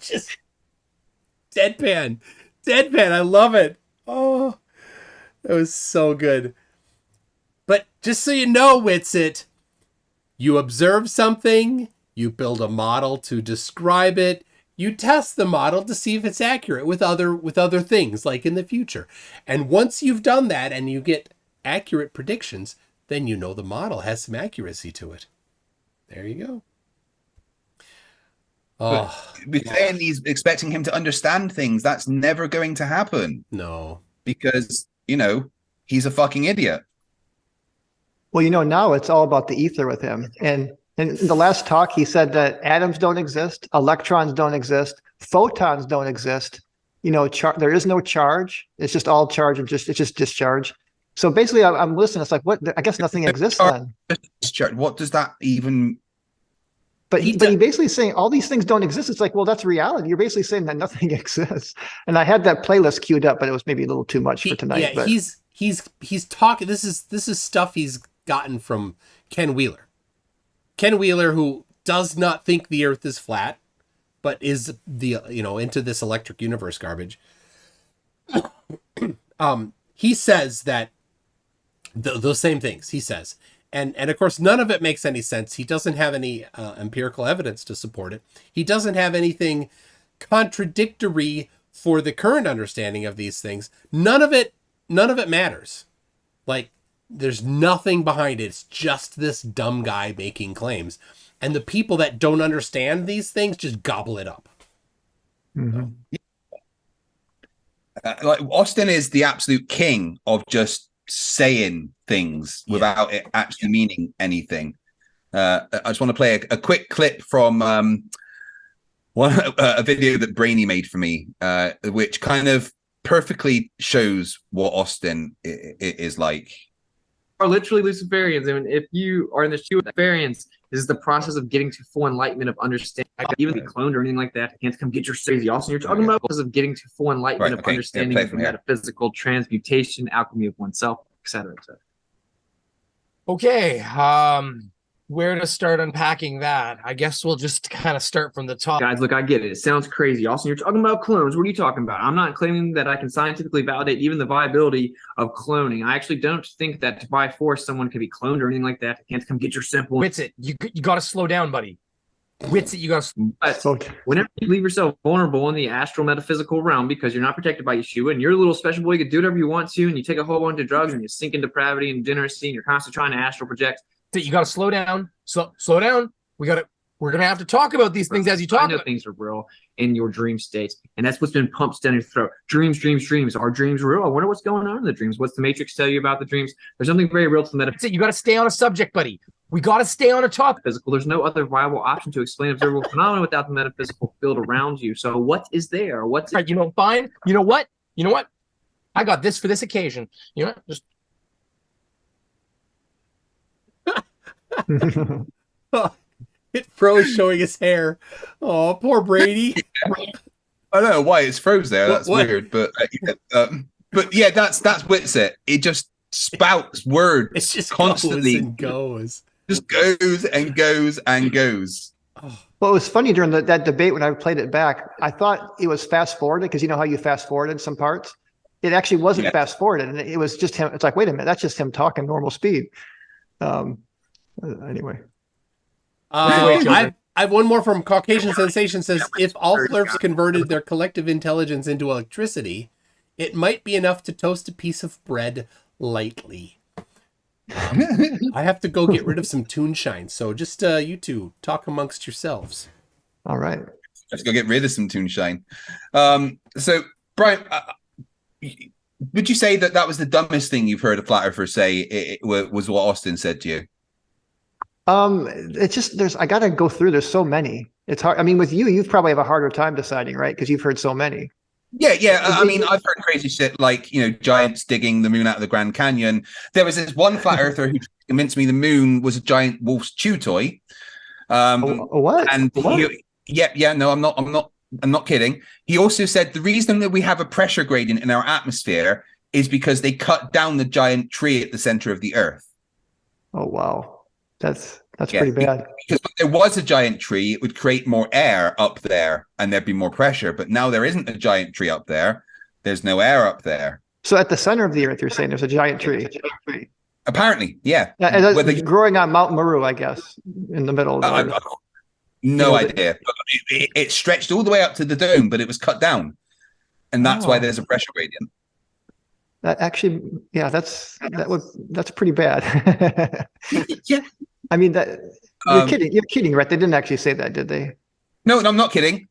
Just deadpan. I love it. Oh, that was so good. But just so you know, Witsit, you observe something, you build a model to describe it, you test the model to see if it's accurate with other things, like in the future. And once you've done that and you get accurate predictions, then you know the model has some accuracy to it. There you go. But saying he's expecting him to understand things, that's never going to happen. No. Because, he's a fucking idiot. Well, now it's all about the ether with him. And in the last talk, he said that atoms don't exist, electrons don't exist, photons don't exist. There is no charge. It's just all charge and it's just discharge. So basically, I'm listening. It's like, what? I guess nothing exists then. What does that even? But he basically saying all these things don't exist. It's like, well, that's reality. You're basically saying that nothing exists. And I had that playlist queued up, but it was maybe a little too much for tonight. Yeah, but he's talking. This is stuff he's gotten from Ken Wheeler. Ken Wheeler, who does not think the Earth is flat, but is into this electric universe garbage. He says that those same things. He says. And of course, none of it makes any sense. He doesn't have any empirical evidence to support it. He doesn't have anything contradictory for the current understanding of these things. None of it matters. Like, there's nothing behind it. It's just this dumb guy making claims. And the people that don't understand these things just gobble it up. Mm-hmm. Like Austin is the absolute king of just saying things without it actually meaning anything. I just want to play a quick clip from a video that Brainy made for me, which kind of perfectly shows what Austin is like. Are literally Luciferians, and if you are in the shoe with Luciferians, this is the process of getting to full enlightenment of understanding. I can't even be cloned or anything like that. I can't come get your crazy. Also, you're talking about the process of getting to full enlightenment of understanding of the metaphysical transmutation, alchemy of oneself, etc. Okay, where to start unpacking that? I guess we'll just kind of start from the top. Guys, look, I get it. It sounds crazy. Also, you're talking about clones. What are you talking about? I'm not claiming that I can scientifically validate even the viability of cloning. I actually don't think that by force someone can be cloned or anything like that. I can't come get your simple. Witsit, you got to slow down, buddy. Witsit, you got to. Whenever you leave yourself vulnerable in the astral metaphysical realm because you're not protected by Yeshua and you're a little special boy, you can do whatever you want to, and you take a whole bunch of drugs and you sink in depravity and degeneracy and you're constantly trying to astral project. You got to slow down. Slow down. We're gonna have to talk about these things as you talk. I know things are real in your dream states, and that's what's been pumped down your throat. Dreams. Are dreams real? I wonder what's going on in the dreams. What's the Matrix tell you about the dreams? There's something very real to the metaphysical. You got to stay on a subject, buddy. We got to stay on a topic. There's no other viable option to explain observable phenomena without the metaphysical field around you. So what is there? What's right? Fine. You know what? I got this for this occasion. You know what? Just. It froze showing his hair. Oh, poor Brady. I don't know why it's froze there. That's weird, but yeah, that's Witsit. It just spouts words. It just constantly goes. Just goes and goes and goes. Well, it was funny during that debate when I played it back. I thought it was fast forwarded because you know how you fast forwarded some parts. It actually wasn't fast forwarded, and it was just him. It's like, wait a minute, that's just him talking normal speed. Anyway. I have one more from Caucasian Sensation. Says, if all flerfs converted their collective intelligence into electricity, it might be enough to toast a piece of bread lightly. I have to go get rid of some toon shine. So just you two talk amongst yourselves. All right. Let's go get rid of some toon shine. So, Brian, would you say that was the dumbest thing you've heard a flat earther say? It was what Austin said to you? It's just I gotta go through. There's so many. It's hard. I mean, with you've probably have a harder time deciding, right? Because you've heard so many. Yeah. I mean, I've heard crazy shit like, giants digging the moon out of the Grand Canyon. There was this one flat earther who convinced me the moon was a giant wolf's chew toy. What? And what? No, I'm not kidding. He also said the reason that we have a pressure gradient in our atmosphere is because they cut down the giant tree at the center of the Earth. Oh wow. That's pretty bad. Because if there was a giant tree, it would create more air up there and there'd be more pressure. But now there isn't a giant tree up there. There's no air up there. So at the center of the Earth, you're saying there's a giant tree. Apparently, yeah. And growing on Mount Meru, I guess, in the middle of the Earth. No idea. But it stretched all the way up to the dome, but it was cut down. And that's why there's a pressure gradient. That actually, that's pretty bad. Yeah. I mean, that you're kidding. You're kidding, right? They didn't actually say that, did they? No, I'm not kidding.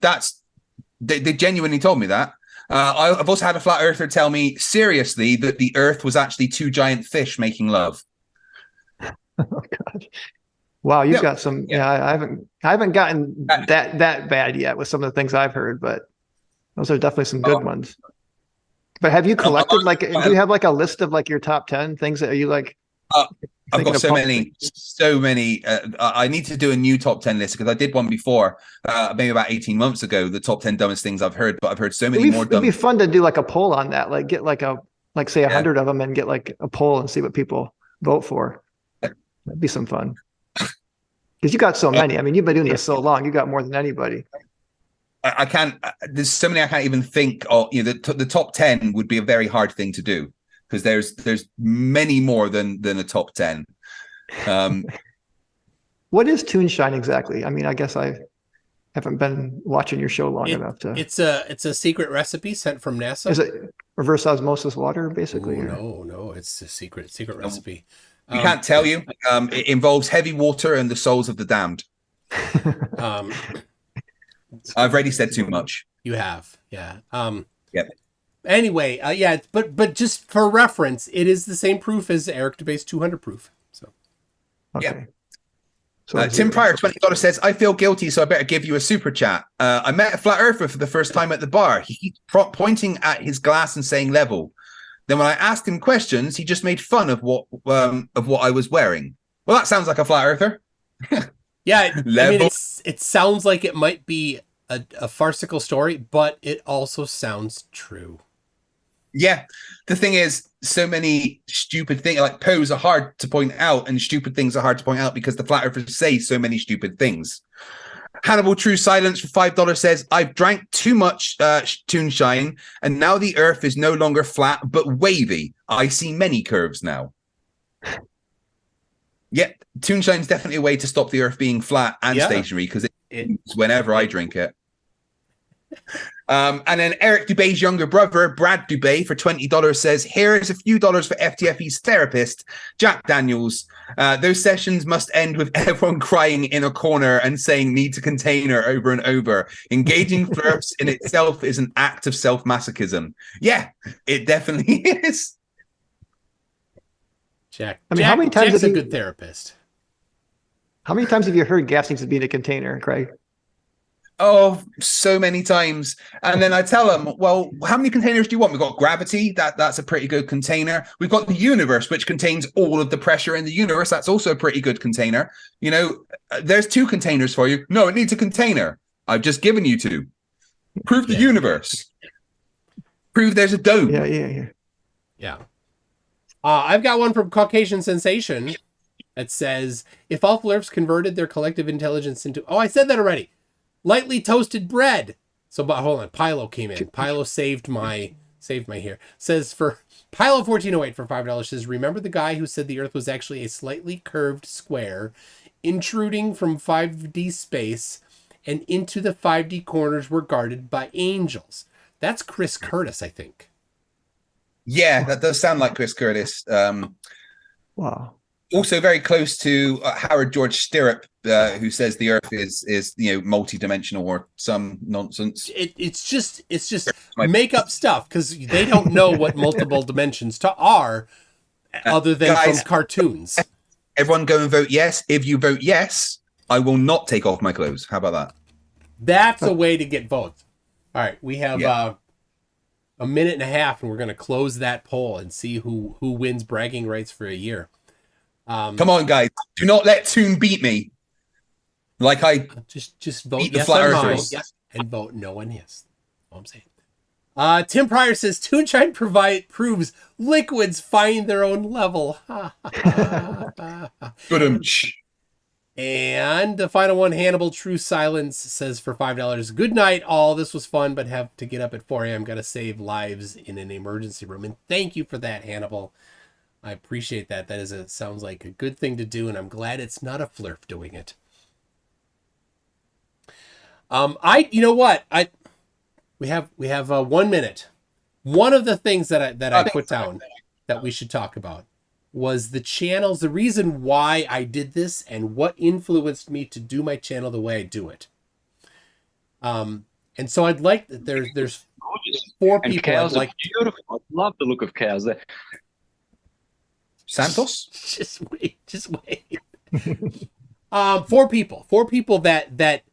They genuinely told me that. I've also had a flat earther tell me seriously that the Earth was actually two giant fish making love. Oh God! Wow, you've got some. Yeah, I haven't gotten that bad yet with some of the things I've heard, but those are definitely some good ones. But have you collected do you have like a list of like your top 10 things that you like? I've got so many. I need to do a new top 10 list because I did one before, maybe about 18 months ago. The top 10 dumbest things I've heard, but I've heard so many more. It'd be fun to do like a poll on that, like get like say 100 of them and get like a poll and see what people vote for. That'd be some fun. Because you got so many. I mean, you've been doing this so long. You got more than anybody. I can't. There's so many I can't even think of. The top 10 would be a very hard thing to do. Because there's many more than a top 10. What is toon shine exactly? I mean, I guess I haven't been watching your show long enough to. It's a secret recipe sent from NASA. Is it reverse osmosis water, basically? Ooh, no, it's a secret recipe. We can't tell you. It involves heavy water and the souls of the damned. I've already said too much. You have, yeah. Yep. Anyway, but just for reference, it is the same proof as Eric DeBay's 200 proof. So, okay. Tim Pryor, $20 says, I feel guilty, so I better give you a super chat. I met a flat earther for the first time at the bar. He keeps pointing at his glass and saying level. Then when I asked him questions, he just made fun of what I was wearing. Well, that sounds like a flat earther. Yeah, I mean, it sounds like it might be a farcical story, but it also sounds true. Yeah, the thing is, so many stupid things, like pose are hard to point out, and stupid things are hard to point out because the flat earthers say so many stupid things. Hannibal True Silence for $5 says, I've drank too much Toonshine, and now the earth is no longer flat, but wavy. I see many curves now. Yeah, Toonshine's definitely a way to stop the earth being flat and stationary, because it's whenever I drink it. And then Eric Dubé's younger brother, Brad Dubé, for $20 says, here is a few dollars for FTFE's therapist, Jack Daniels. Those sessions must end with everyone crying in a corner and saying needs a container over and over. Engaging flerfs in itself is an act of self-masochism. Yeah, it definitely is. Jack, how many times Jack's a good therapist. How many times have you heard gas needs to be in a container, Craig? Oh, so many times. And then I tell them, well, how many containers do you want? We've got gravity. That's a pretty good container. We've got the universe, which contains all of the pressure in the universe. That's also a pretty good container. You know, there's 2 containers for you. No, it needs a container. I've just given you 2. Prove the universe. Prove there's a dome. Yeah. I've got one from Caucasian Sensation that says, if all flerfs converted their collective intelligence into... Oh, I said that already. Lightly toasted bread. So, but hold on. Pilo came in. Pilo saved my hair. Says for Pilo 1408 for $5 says, remember the guy who said the Earth was actually a slightly curved square intruding from 5D space and into the 5D corners were guarded by angels. That's Chris Curtis, I think. Yeah, that does sound like Chris Curtis. Wow. Also very close to Howard George Stirrup, who says the Earth is multi-dimensional or some nonsense. It's just make up stuff because they don't know what multiple dimensions are, other than from cartoons. Everyone go and vote yes. If you vote yes, I will not take off my clothes. How about that? That's a way to get votes. All right, we have a minute and a half, and we're going to close that poll and see who wins bragging rights for a year. Come on, guys! Do not let Toon beat me. Like I just vote yes on mine and vote no on yes. All I'm saying. Tim Pryor says Toonshine proves liquids find their own level. And the final one, Hannibal True Silence says for $5, good night all. This was fun, but have to get up at 4 a.m. Got to save lives in an emergency room. And thank you for that, Hannibal. I appreciate that. That sounds like a good thing to do, and I'm glad it's not a flerf doing it. You know what? We have 1 minute. One of the things that I put down that we should talk about was the channels, the reason why I did this and what influenced me to do my channel the way I do it. And so I'd like that there's 4 people. And cows are beautiful. I love the look of cows there. Santos? Just wait. 4 people that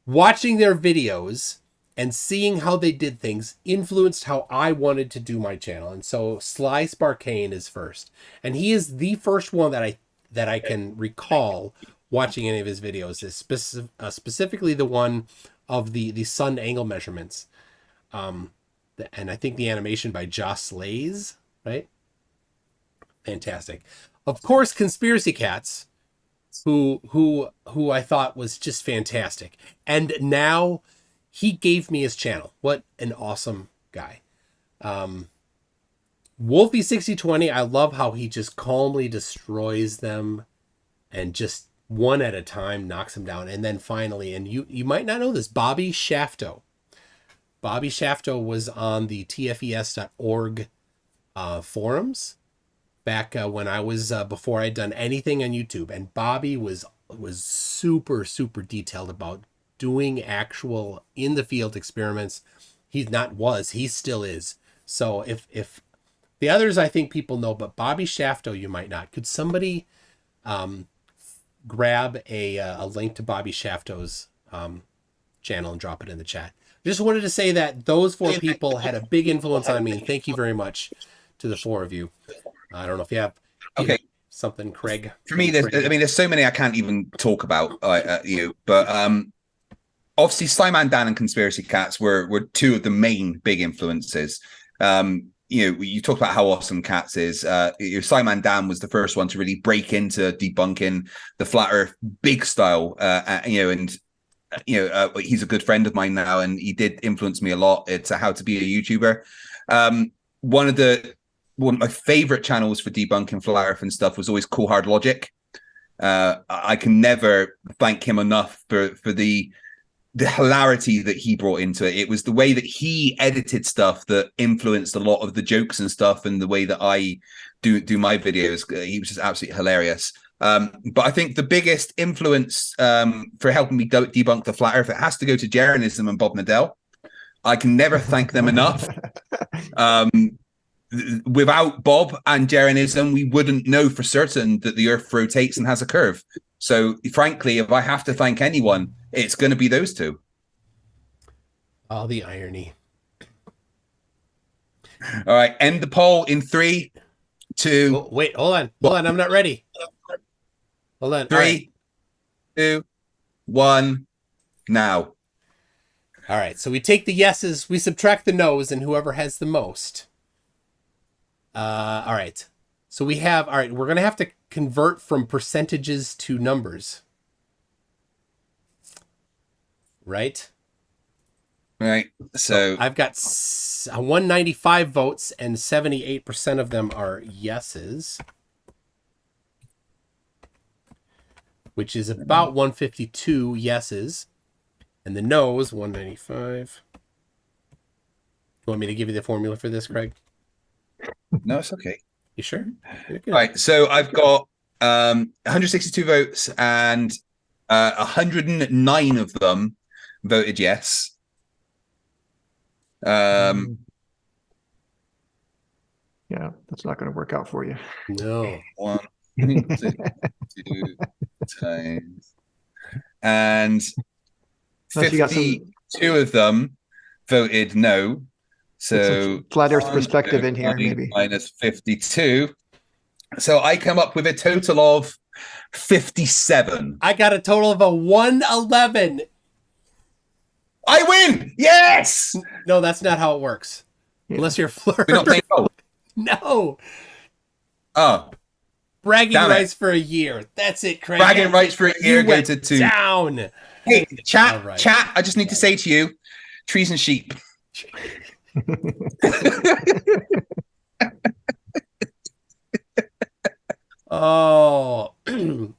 watching their videos and seeing how they did things influenced how I wanted to do my channel. And so Sly Sparkane is first. And he is the first one that I can recall watching any of his videos, is specifically the one of the sun angle measurements. And I think the animation by Joss Slays, right? Fantastic. Of course, Conspiracy Cats, who I thought was just fantastic. And now he gave me his channel. What an awesome guy. Wolfie6020, I love how he just calmly destroys them and just one at a time knocks them down. And then finally, and you might not know this, Bobby Shafto. Bobby Shafto was on the tfes.org forums back when I was before I'd done anything on YouTube, and Bobby was super detailed about doing actual in the field experiments. He still is. So if the others I think people know, but Bobby Shafto you might not. Could somebody grab a link to Bobby Shafto's channel and drop it in the chat. Just wanted to say that those 4 people had a big influence on me, and thank you very much to the 4 of you. I don't know if you have something, Craig. For me, there's so many I can't even talk about, but obviously Slyman Dan and Conspiracy Cats were 2 of the main big influences. You talked about how awesome Cats is. Slyman Dan was the first one to really break into debunking the flat Earth big style, he's a good friend of mine now, and he did influence me a lot. It's how to be a YouTuber. One of my favorite channels for debunking flat Earth and stuff was always Cool Hard Logic. I can never thank him enough for the hilarity that he brought into it. It was the way that he edited stuff that influenced a lot of the jokes and stuff, and the way that I do my videos. He was just absolutely hilarious. But I think the biggest influence for helping me debunk the flat Earth, it has to go to Jeranism and Bob Nadell. I can never thank them enough. Without Bob and Jeranism, we wouldn't know for certain that the Earth rotates and has a curve. So, frankly, if I have to thank anyone, it's going to be those 2. Oh, the irony. All right, end the poll in 3, 2. Oh, wait, hold on. I'm not ready. Hold on. 3, 2, 1. Now. All right. So we take the yeses, we subtract the no's, and whoever has the most. All right. So we have. All right. We're gonna have to convert from percentages to numbers. Right. Right. So I've got 195 votes, and 78% of them are yeses, which is about 152 yeses, and the no's 195. You want me to give you the formula for this, Craig? No, it's okay. You sure? All right. So I've got 162 votes, and 109 of them voted yes. Yeah, that's not going to work out for you. No. 1, 2 times, and 52 of them voted no. So flat Earth perspective in here, maybe minus 52. So I come up with a total of 57. I got a total of a 111. I win! Yes! No, that's not how it works. Yeah. Unless you're flirt. We're not playing both. No. Oh. Bragging rights for a year. That's it, Craig. Bragging rights for a year go to 2. Down. Hey, chat, I just need to say to you, trees and sheep. Oh. All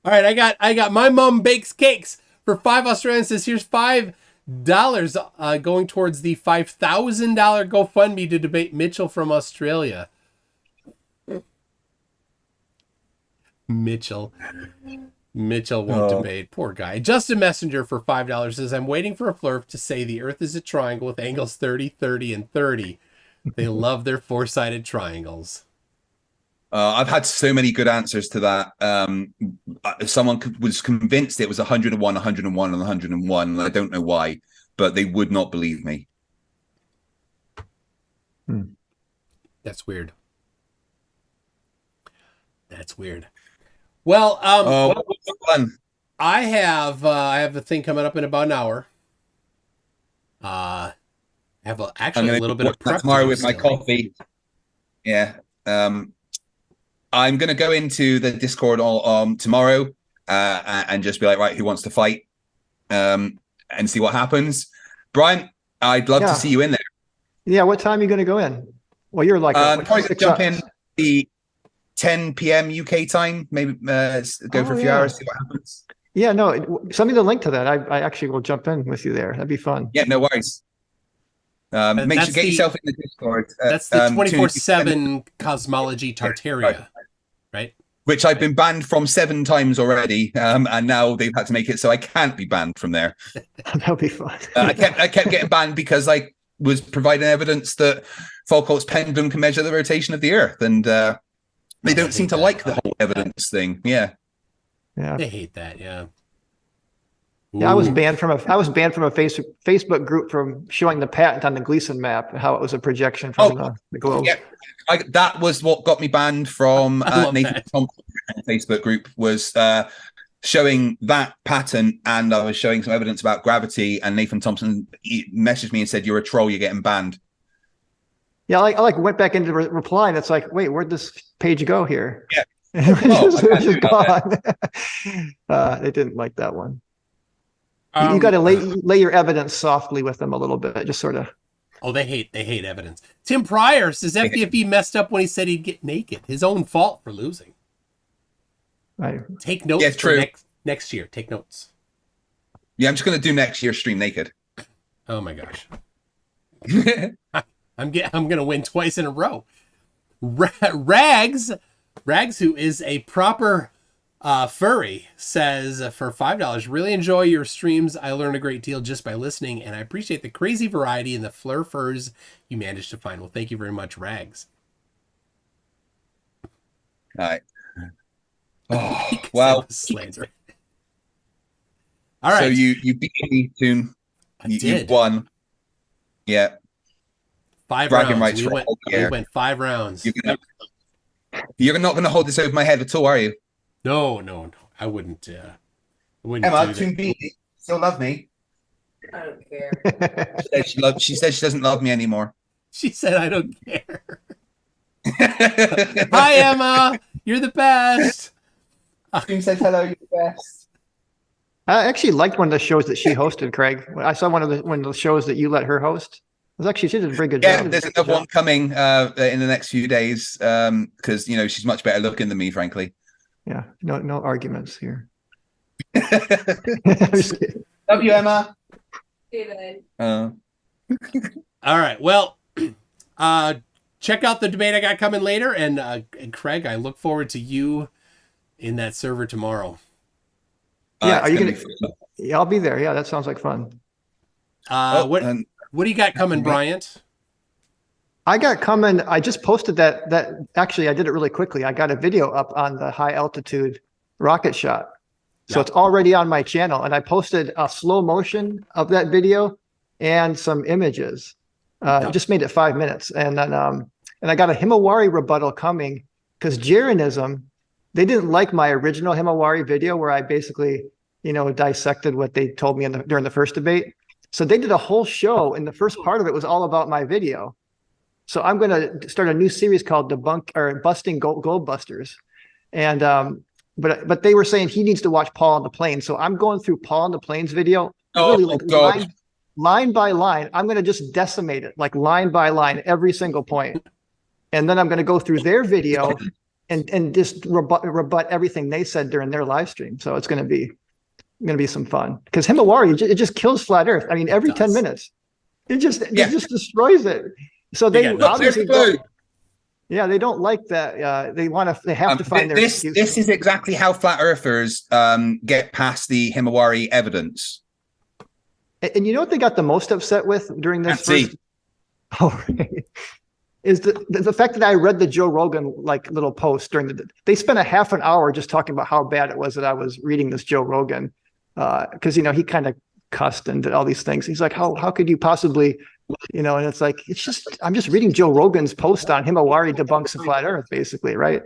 right, I got my mom bakes cakes for 5 Australian cents. Here's $5 going towards the $5,000 GoFundMe to debate Mitchell from Australia. Mitchell won't debate. Poor guy. Justin Messenger for $5 says, I'm waiting for a flerf to say the Earth is a triangle with angles 30, 30, and 30. They love their 4-sided triangles. I've had so many good answers to that. Someone was convinced it was 101, 101, and 101, and I don't know why, but they would not believe me. That's weird. That's weird. Well, I have a thing coming up in about an hour. I have actually a little bit of prep tomorrow with my coffee. Yeah. I'm going to go into the Discord tomorrow and just be like, right, who wants to fight? And see what happens. Brian, I'd love to see you in there. Yeah, what time are you going to go in? Well, you're like probably jump in the 10 p.m. UK time. Maybe go for a few hours, see what happens. Yeah, no, send me the link to that. I actually will jump in with you there. That'd be fun. Yeah, no worries. Make sure get yourself in the Discord. That's the 24/7 Cosmology Tartaria, right? Which I've been banned from 7 times already, and now they've had to make it so I can't be banned from there. That'll be fun. I kept getting banned because I was providing evidence that Foucault's pendulum can measure the rotation of the Earth, and they don't seem to like the whole evidence thing. Yeah. Yeah. They hate that. Yeah. Yeah, I was Ooh. banned from a Facebook group from showing the patent on the Gleason map, how it was a projection from the globe. Yeah, that was what got me banned from Nathan that. Thompson's Facebook group, was showing that patent, and I was showing some evidence about gravity, and Nathan Thompson messaged me and said, "You're a troll, you're getting banned." Yeah, I went back into reply, and it's like, wait, where'd this page go here? Yeah. It's just gone. They didn't like that one. You got to lay your evidence softly with them a little bit, just sort of. Oh, they hate evidence. Tim Pryor says FTFE messed up when he said he'd get naked. His own fault for losing. Right. Take notes. Yeah, true. Next year. Take notes. Yeah, I'm just going to do next year's stream naked. Oh my gosh. I'm going to win twice in a row. Rags, who is a proper furry, says for $5, really enjoy your streams. I learn a great deal just by listening, and I appreciate the crazy variety and the furs you managed to find. Well, thank you very much, Rags. All right. Oh, well, slander. All right. So you beat me, Toon. You won. Yeah. 5 Bragging rounds. rights We went 5 rounds. You're not going to hold this over my head at all, are you? No. I wouldn't. Emma, Toon beat me. Still love me. I don't care. She said she doesn't love me anymore. She said, I don't care. Hi, Emma. You're the best. Toon says hello. You're the best. I actually liked one of the shows that she hosted, Craig. I saw one of the shows that you let her host. It was actually, she did a pretty good job. Yeah, there's another one coming in the next few days because she's much better looking than me, frankly. Yeah, no arguments here. Love you, Emma. David. All right. Well, check out the debate I got coming later, and Craig, I look forward to you in that server tomorrow. Yeah, are you gonna? Yeah, I'll be there. Yeah, that sounds like fun. What do you got coming, Bryant? I got coming. I just posted that actually I did it really quickly. I got a video up on the high altitude rocket shot. So it's already on my channel, and I posted a slow motion of that video and some images. Just made it 5 minutes. And then and I got a Himawari rebuttal coming because Jeranism, they didn't like my original Himawari video where I basically, dissected what they told me during the first debate. So they did a whole show, and the first part of it was all about my video. So I'm going to start a new series called Busting Gold Busters. And but they were saying he needs to watch Paul on the Plane. So I'm going through Paul on the Plane's video, line by line. I'm going to just decimate it, like line by line, every single point. And then I'm going to go through their video and just rebut everything they said during their live stream. So it's going to be some fun because Himawari, it just kills flat Earth. I mean, every 10 minutes, it just destroys it. So they obviously they don't like that. They have to find their excuse. This is exactly how flat earthers get past the Himawari evidence. And you know what they got the most upset with during this is the fact that I read the Joe Rogan little post they spent a half an hour just talking about how bad it was that I was reading this Joe Rogan because he kind of cussed and did all these things. He's like, how could you possibly, and it's like, I'm just reading Joe Rogan's post on Himawari debunks the flat Earth, basically, right?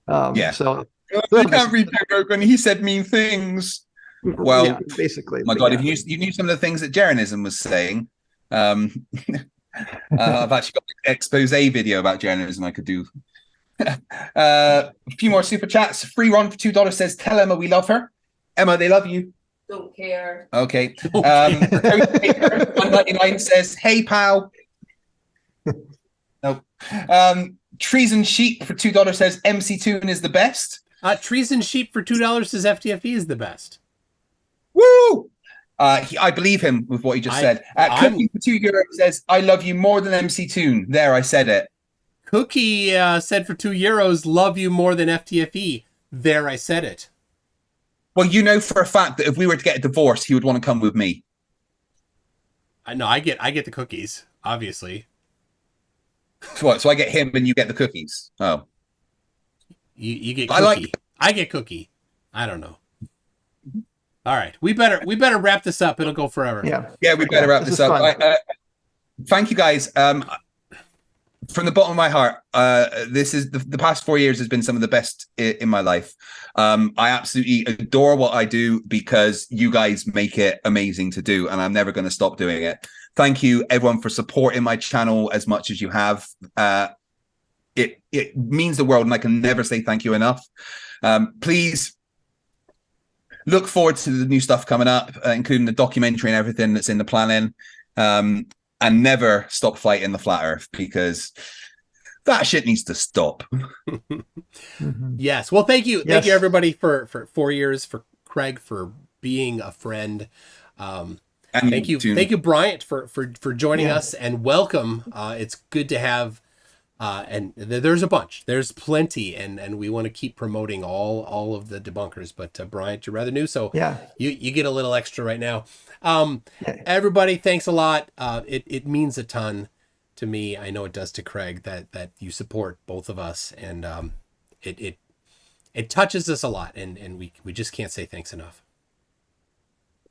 So you can't read Joe Rogan. He said mean things. Well, yeah, basically. My God, if you knew some of the things that Jeranism was saying, I've actually got an expose video about Jeranism I could do. A few more super chats. Free Ron for $2 says, "Tell Emma we love her." Emma, they love you. Don't care. Okay. 199 says, "Hey, pal." Nope. Trees and Sheep for $2 says, "MC Toon is the best." Trees and Sheep for $2 says FTFE is the best. Woo! I believe him with what he just said. Cookie for €2 says, "I love you more than MC Toon." There, I said it. Cookie said for €2, "Love you more than FTFE." There, I said it. Well, you know for a fact that if we were to get a divorce, he would want to come with me. No, I get the cookies, obviously. So what? So I get him and you get the cookies. Oh. You get cookie. I get cookie. I don't know. All right, we better wrap this up. It'll go forever. Yeah, we better wrap this up. Thank you guys. From the bottom of my heart, this is the past 4 years has been some of the best in my life. I absolutely adore what I do because you guys make it amazing to do, and I'm never going to stop doing it. Thank you, everyone, for supporting my channel as much as you have. It means the world, and I can never say thank you enough. Please look forward to the new stuff coming up, including the documentary and everything that's in the planning. And never stop fighting the flat earth, because that shit needs to stop. Yes. Well, thank you. Thank you, everybody, for 4 years, for Craig, for being a friend. And thank you, Bryant, for joining us, and welcome. It's good to have, and there's a bunch. There's plenty, and we want to keep promoting all of the debunkers. But Bryant, you're rather new, so you get a little extra right now. Everybody, thanks a lot. It means a ton to me. I know it does to Craig that you support both of us, and it touches us a lot, and we just can't say thanks enough.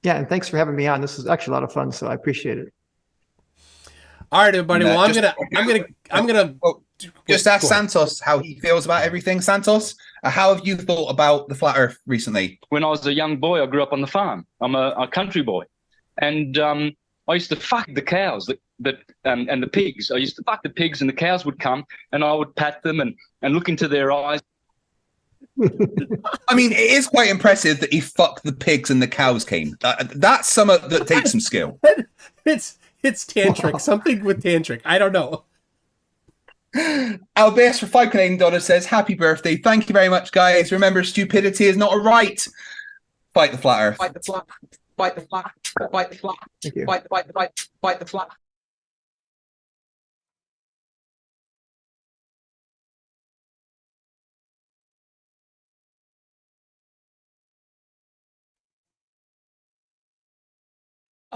Yeah, and thanks for having me on. This is actually a lot of fun, so I appreciate it. All right, everybody. Well, I'm gonna just ask Santos how he feels about everything. Santos, how have you thought about the flat earth recently? When I was a young boy, I grew up on the farm. I'm a country boy. And I used to fuck the cows and the pigs. I used to fuck the pigs, and the cows would come, and I would pat them and look into their eyes. I mean, it is quite impressive that he fucked the pigs and the cows came. That's some that takes some skill. It's tantric, something with tantric. I don't know. Albert for $5 says, "Happy birthday! Thank you very much, guys. Remember, stupidity is not a right. Fight the flat earth. Fight the flat. Fight the flat. Fight the flat. Fight the flat.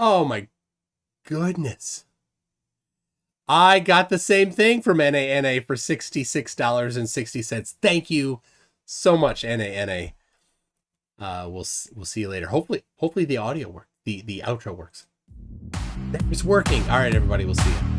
Oh my goodness. I got the same thing from NANA for $66.60. Thank you so much, NANA. We'll see you later. Hopefully the audio works. The outro works. It's working. All right, everybody. We'll see you.